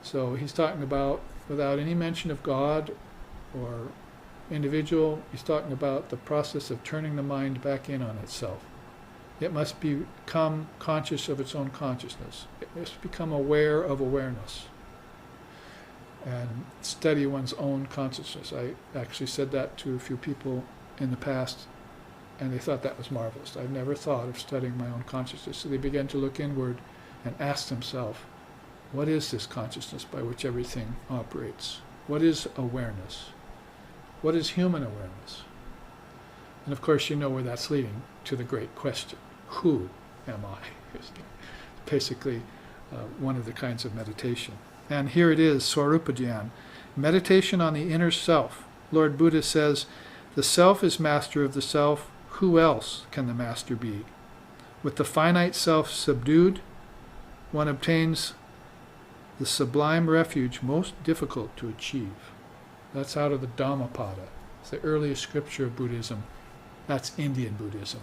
So he's talking about, without any mention of God or individual, he's talking about the process of turning the mind back in on itself. It must become conscious of its own consciousness. It must become aware of awareness and study one's own consciousness. I actually said that to a few people in the past, and they thought that was marvelous. I've never thought of studying my own consciousness. So they began to look inward and ask themselves, what is this consciousness by which everything operates? What is awareness? What is human awareness? And of course, you know where that's leading, to the great question, who am I? It's basically one of the kinds of meditation. And here it is, Swarupa Dhyan, meditation on the inner self. Lord Buddha says, the self is master of the self. Who else can the master be? With the finite self subdued, one obtains the sublime refuge most difficult to achieve. That's out of the Dhammapada. It's the earliest scripture of Buddhism. That's Indian Buddhism.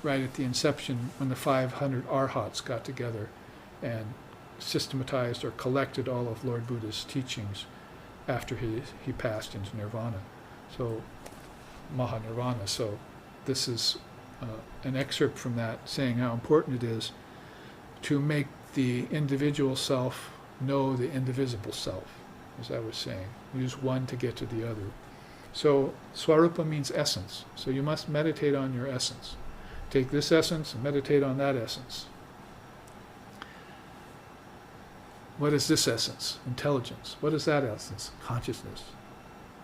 Right at the inception, when the 500 arhats got together and systematized or collected all of Lord Buddha's teachings after he passed into nirvana. So, Mahanirvana. So this is an excerpt from that saying how important it is to make the individual self know the indivisible self, as I was saying. Use one to get to the other. So Swarupa means essence. So you must meditate on your essence. Take this essence and meditate on that essence. What is this essence? Intelligence. What is that essence? Consciousness.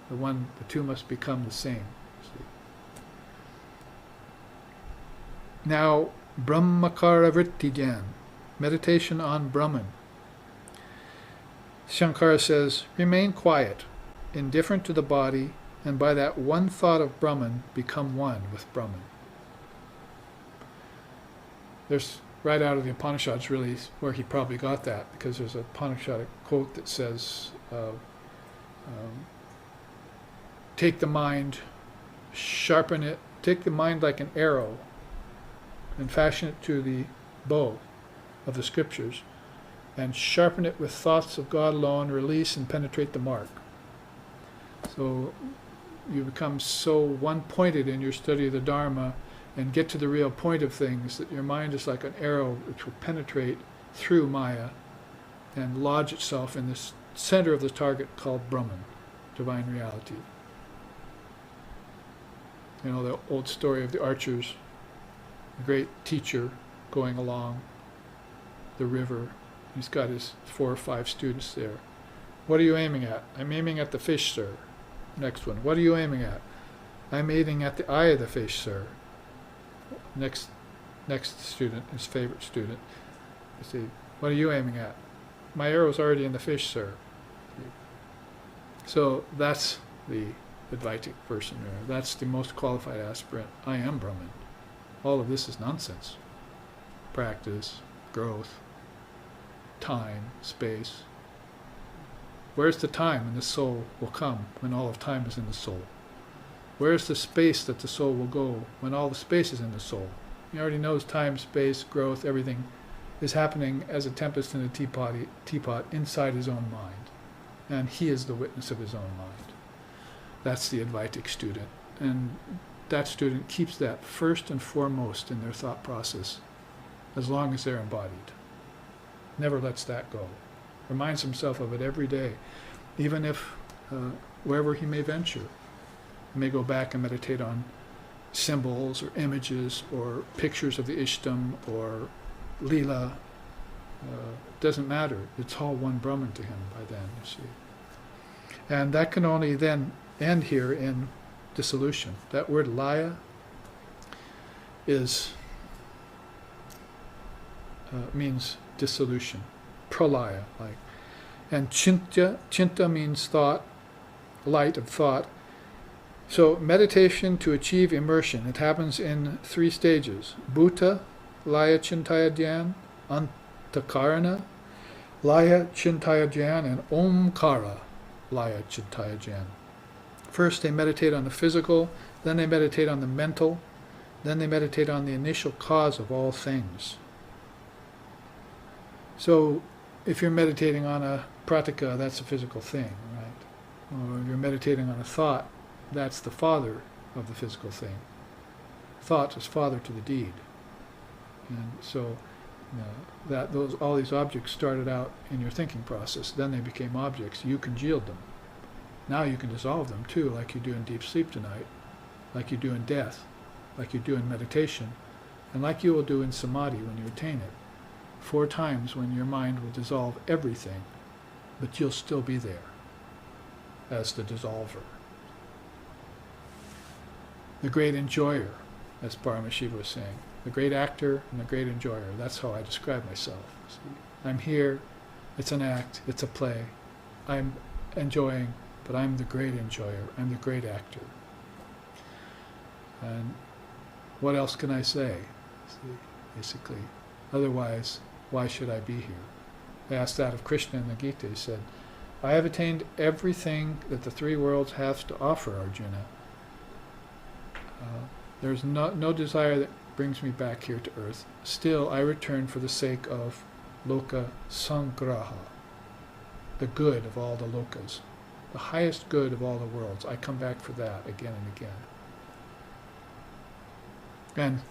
The two must become the same. See? Now, Brahmakara Vritti Dhyan, meditation on Brahman. Shankara says, remain quiet, indifferent to the body, and by that one thought of Brahman, become one with Brahman. There's, right out of the Upanishads, really, where he probably got that, because there's a Upanishadic quote that says, take the mind, sharpen it, take the mind like an arrow, and fashion it to the bow of the scriptures, and sharpen it with thoughts of God alone, release and penetrate the mark. So you become so one-pointed in your study of the Dharma and get to the real point of things that your mind is like an arrow which will penetrate through Maya and lodge itself in the center of the target called Brahman, divine reality. You know the old story of the archers, the great teacher going along the river. He's got his 4 or 5 students there. What are you aiming at? I'm aiming at the fish, sir. Next one. What are you aiming at? I'm aiming at the eye of the fish, sir. Next student, his favorite student. You see, what are you aiming at? My arrow's already in the fish, sir. So that's the Advaitic person there. That's the most qualified aspirant. I am Brahman. All of this is nonsense. Practice, growth, time, space. Where's the time when the soul will come, when all of time is in the soul? Where's the space that the soul will go when all the space is in the soul? He already knows time, space, growth, everything is happening as a tempest in a teapot inside his own mind. And he is the witness of his own mind. That's the Advaitic student. And that student keeps that first and foremost in their thought process as long as they're embodied. Never lets that go. Reminds himself of it every day, even if wherever he may venture. He may go back and meditate on symbols or images or pictures of the Ishtam or Leela. Doesn't matter. It's all one Brahman to him by then, you see. And that can only then end here in dissolution. That word laya means dissolution, pralaya, like. And chinta means thought, light of thought. So meditation to achieve immersion, it happens in 3 stages. Bhuta, laya chintaya dhyan, antakarana, laya chintaya dhyan, and omkara, laya chintaya dhyan. First they meditate on the physical, then they meditate on the mental, then they meditate on the initial cause of all things. So if you're meditating on a pratika, that's a physical thing, right? Or if you're meditating on a thought, that's the father of the physical thing. Thought is father to the deed. And so all these objects started out in your thinking process, then they became objects. You congealed them. Now you can dissolve them too, like you do in deep sleep tonight, like you do in death, like you do in meditation, and like you will do in samadhi when you attain it. 4 times when your mind will dissolve everything, but you'll still be there as the dissolver. The great enjoyer, as Paramashiva was saying, the great actor and the great enjoyer. That's how I describe myself. See? I'm here, it's an act, it's a play. I'm enjoying, but I'm the great enjoyer, I'm the great actor. And what else can I say? See, basically, otherwise, why should I be here? I asked that of Krishna in the Gita. He said, I have attained everything that the 3 worlds have to offer, Arjuna. There's no desire that brings me back here to earth. Still, I return for the sake of loka sangraha, the good of all the lokas, the highest good of all the worlds. I come back for that again and again. And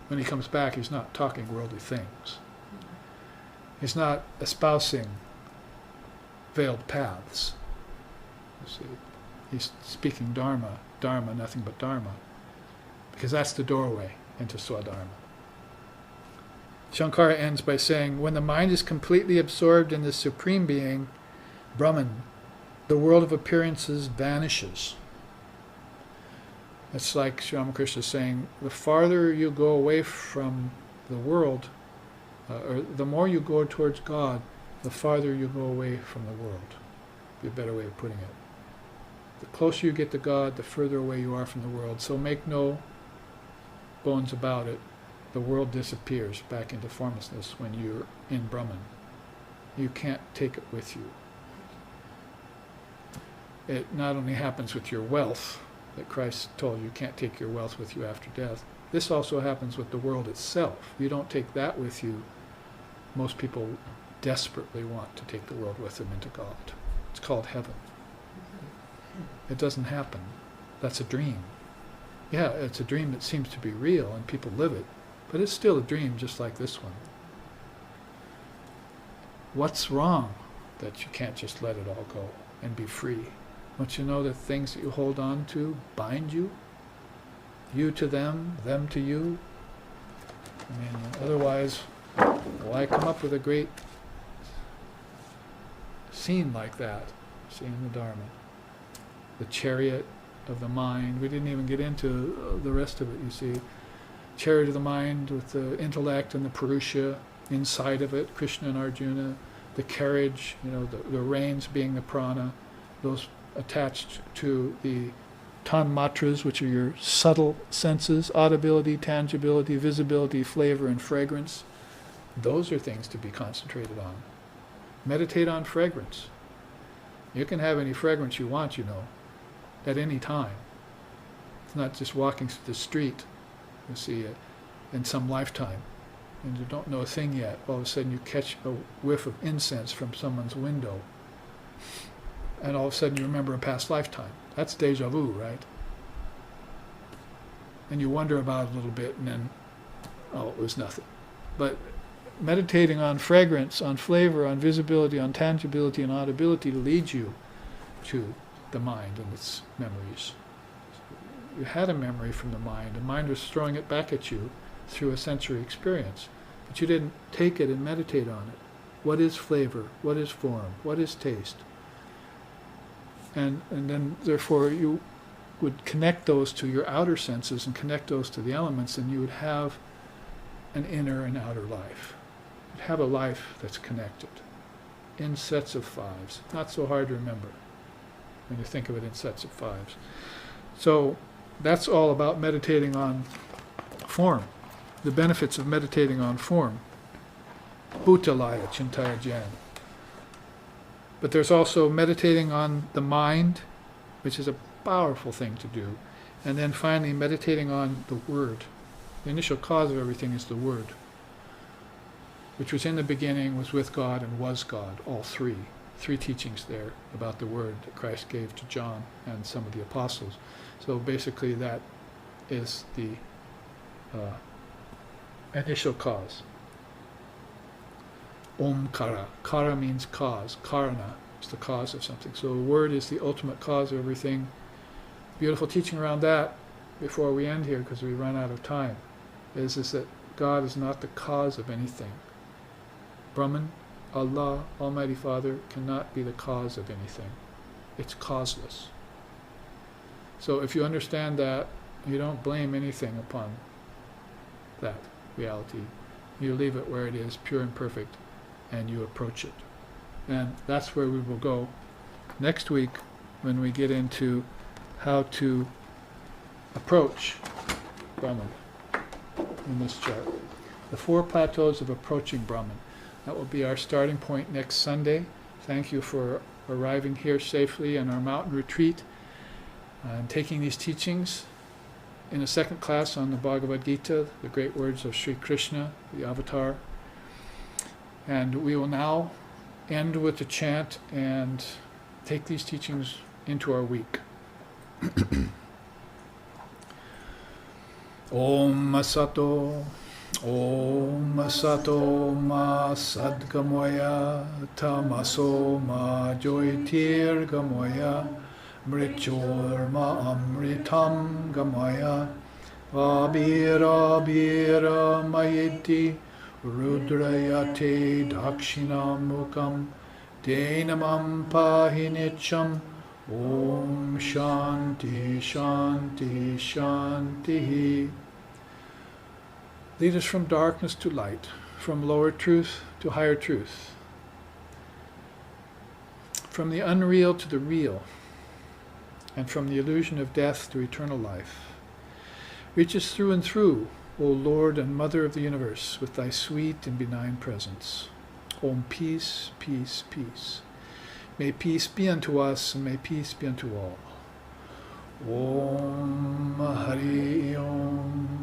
when he comes back, he's not talking worldly things. He's not espousing veiled paths. You see, he's speaking dharma, nothing but dharma, because that's the doorway into Swadharma. Shankara ends by saying, when the mind is completely absorbed in the Supreme Being, Brahman, the world of appearances vanishes. It's like Sri Ramakrishna saying, the farther you go away from the world, or the more you go towards God, the farther you go away from the world. Be a better way of putting it. The closer you get to God, the further away you are from the world. So make no bones about it. The world disappears back into formlessness when you're in Brahman. You can't take it with you. It not only happens with your wealth, that Christ told you can't take your wealth with you after death. This also happens with the world itself. You don't take that with you. Most people desperately want to take the world with them into God. It's called heaven. It doesn't happen. That's a dream. Yeah, it's a dream that seems to be real and people live it, but it's still a dream just like this one. What's wrong that you can't just let it all go and be free? Don't you know that things that you hold on to bind you? You to them to you? I mean, otherwise, why come up with a great scene like that? Seeing the Dharma. The chariot of the mind. We didn't even get into the rest of it, you see. Chariot of the mind with the intellect and the Purusha inside of it, Krishna and Arjuna. The carriage, the reins being the prana, those attached to the tanmatras, which are your subtle senses, audibility, tangibility, visibility, flavor, and fragrance. Those are things to be concentrated on. Meditate on fragrance. You can have any fragrance you want, at any time. It's not just walking through the street, you see, in some lifetime, and you don't know a thing yet. All of a sudden you catch a whiff of incense from someone's window, and all of a sudden you remember a past lifetime. That's deja vu, right? And you wonder about it a little bit, and then, it was nothing. But meditating on fragrance, on flavor, on visibility, on tangibility, and audibility leads you to the mind and its memories. You had a memory from the mind was throwing it back at you through a sensory experience, but you didn't take it and meditate on it. What is flavor? What is form? What is taste? And then, therefore, you would connect those to your outer senses and connect those to the elements, and you would have an inner and outer life. You'd have a life that's connected in sets of 5s. Not so hard to remember when you think of it in sets of 5s. So that's all about meditating on form, the benefits of meditating on form. Bhutalaya Chintaya Jan. But there's also meditating on the mind which is a powerful thing to do. And then finally meditating on the Word. The initial cause of everything is the Word, which was in the beginning, was with God, and was God. All three. Three teachings there about the Word that Christ gave to John and some of the apostles. So basically that is the initial cause. Omkara. Kara means cause. Karana is the cause of something. So the Word is the ultimate cause of everything. Beautiful teaching around that, before we end here, because we run out of time, is that God is not the cause of anything. Brahman, Allah, Almighty Father, cannot be the cause of anything. It's causeless. So if you understand that, you don't blame anything upon that reality. You leave it where it is, pure and perfect, and you approach it. And that's where we will go next week when we get into how to approach Brahman in this chart. The 4 plateaus of approaching Brahman. That will be our starting point next Sunday. Thank you for arriving here safely in our mountain retreat and taking these teachings in a second class on the Bhagavad Gita, the great words of Sri Krishna, the Avatar. And we will now end with a chant and take these teachings into our week. Om Sato Ma Sadgamoya Tamaso Ma Joitir Gamoya Mrichor Ma Amritam Gamoya Abira Bira Mayiti Rudrayate Dakshinam Mukam Denamam Pahinicham Om Shanti Shanti Shanti. Lead us from darkness to light, from lower truth to higher truth, from the unreal to the real, and from the illusion of death to eternal life. Reach us through and through, O Lord and Mother of the universe, with thy sweet and benign presence. Om peace, peace, peace. May peace be unto us, and may peace be unto all. Om Hari Om.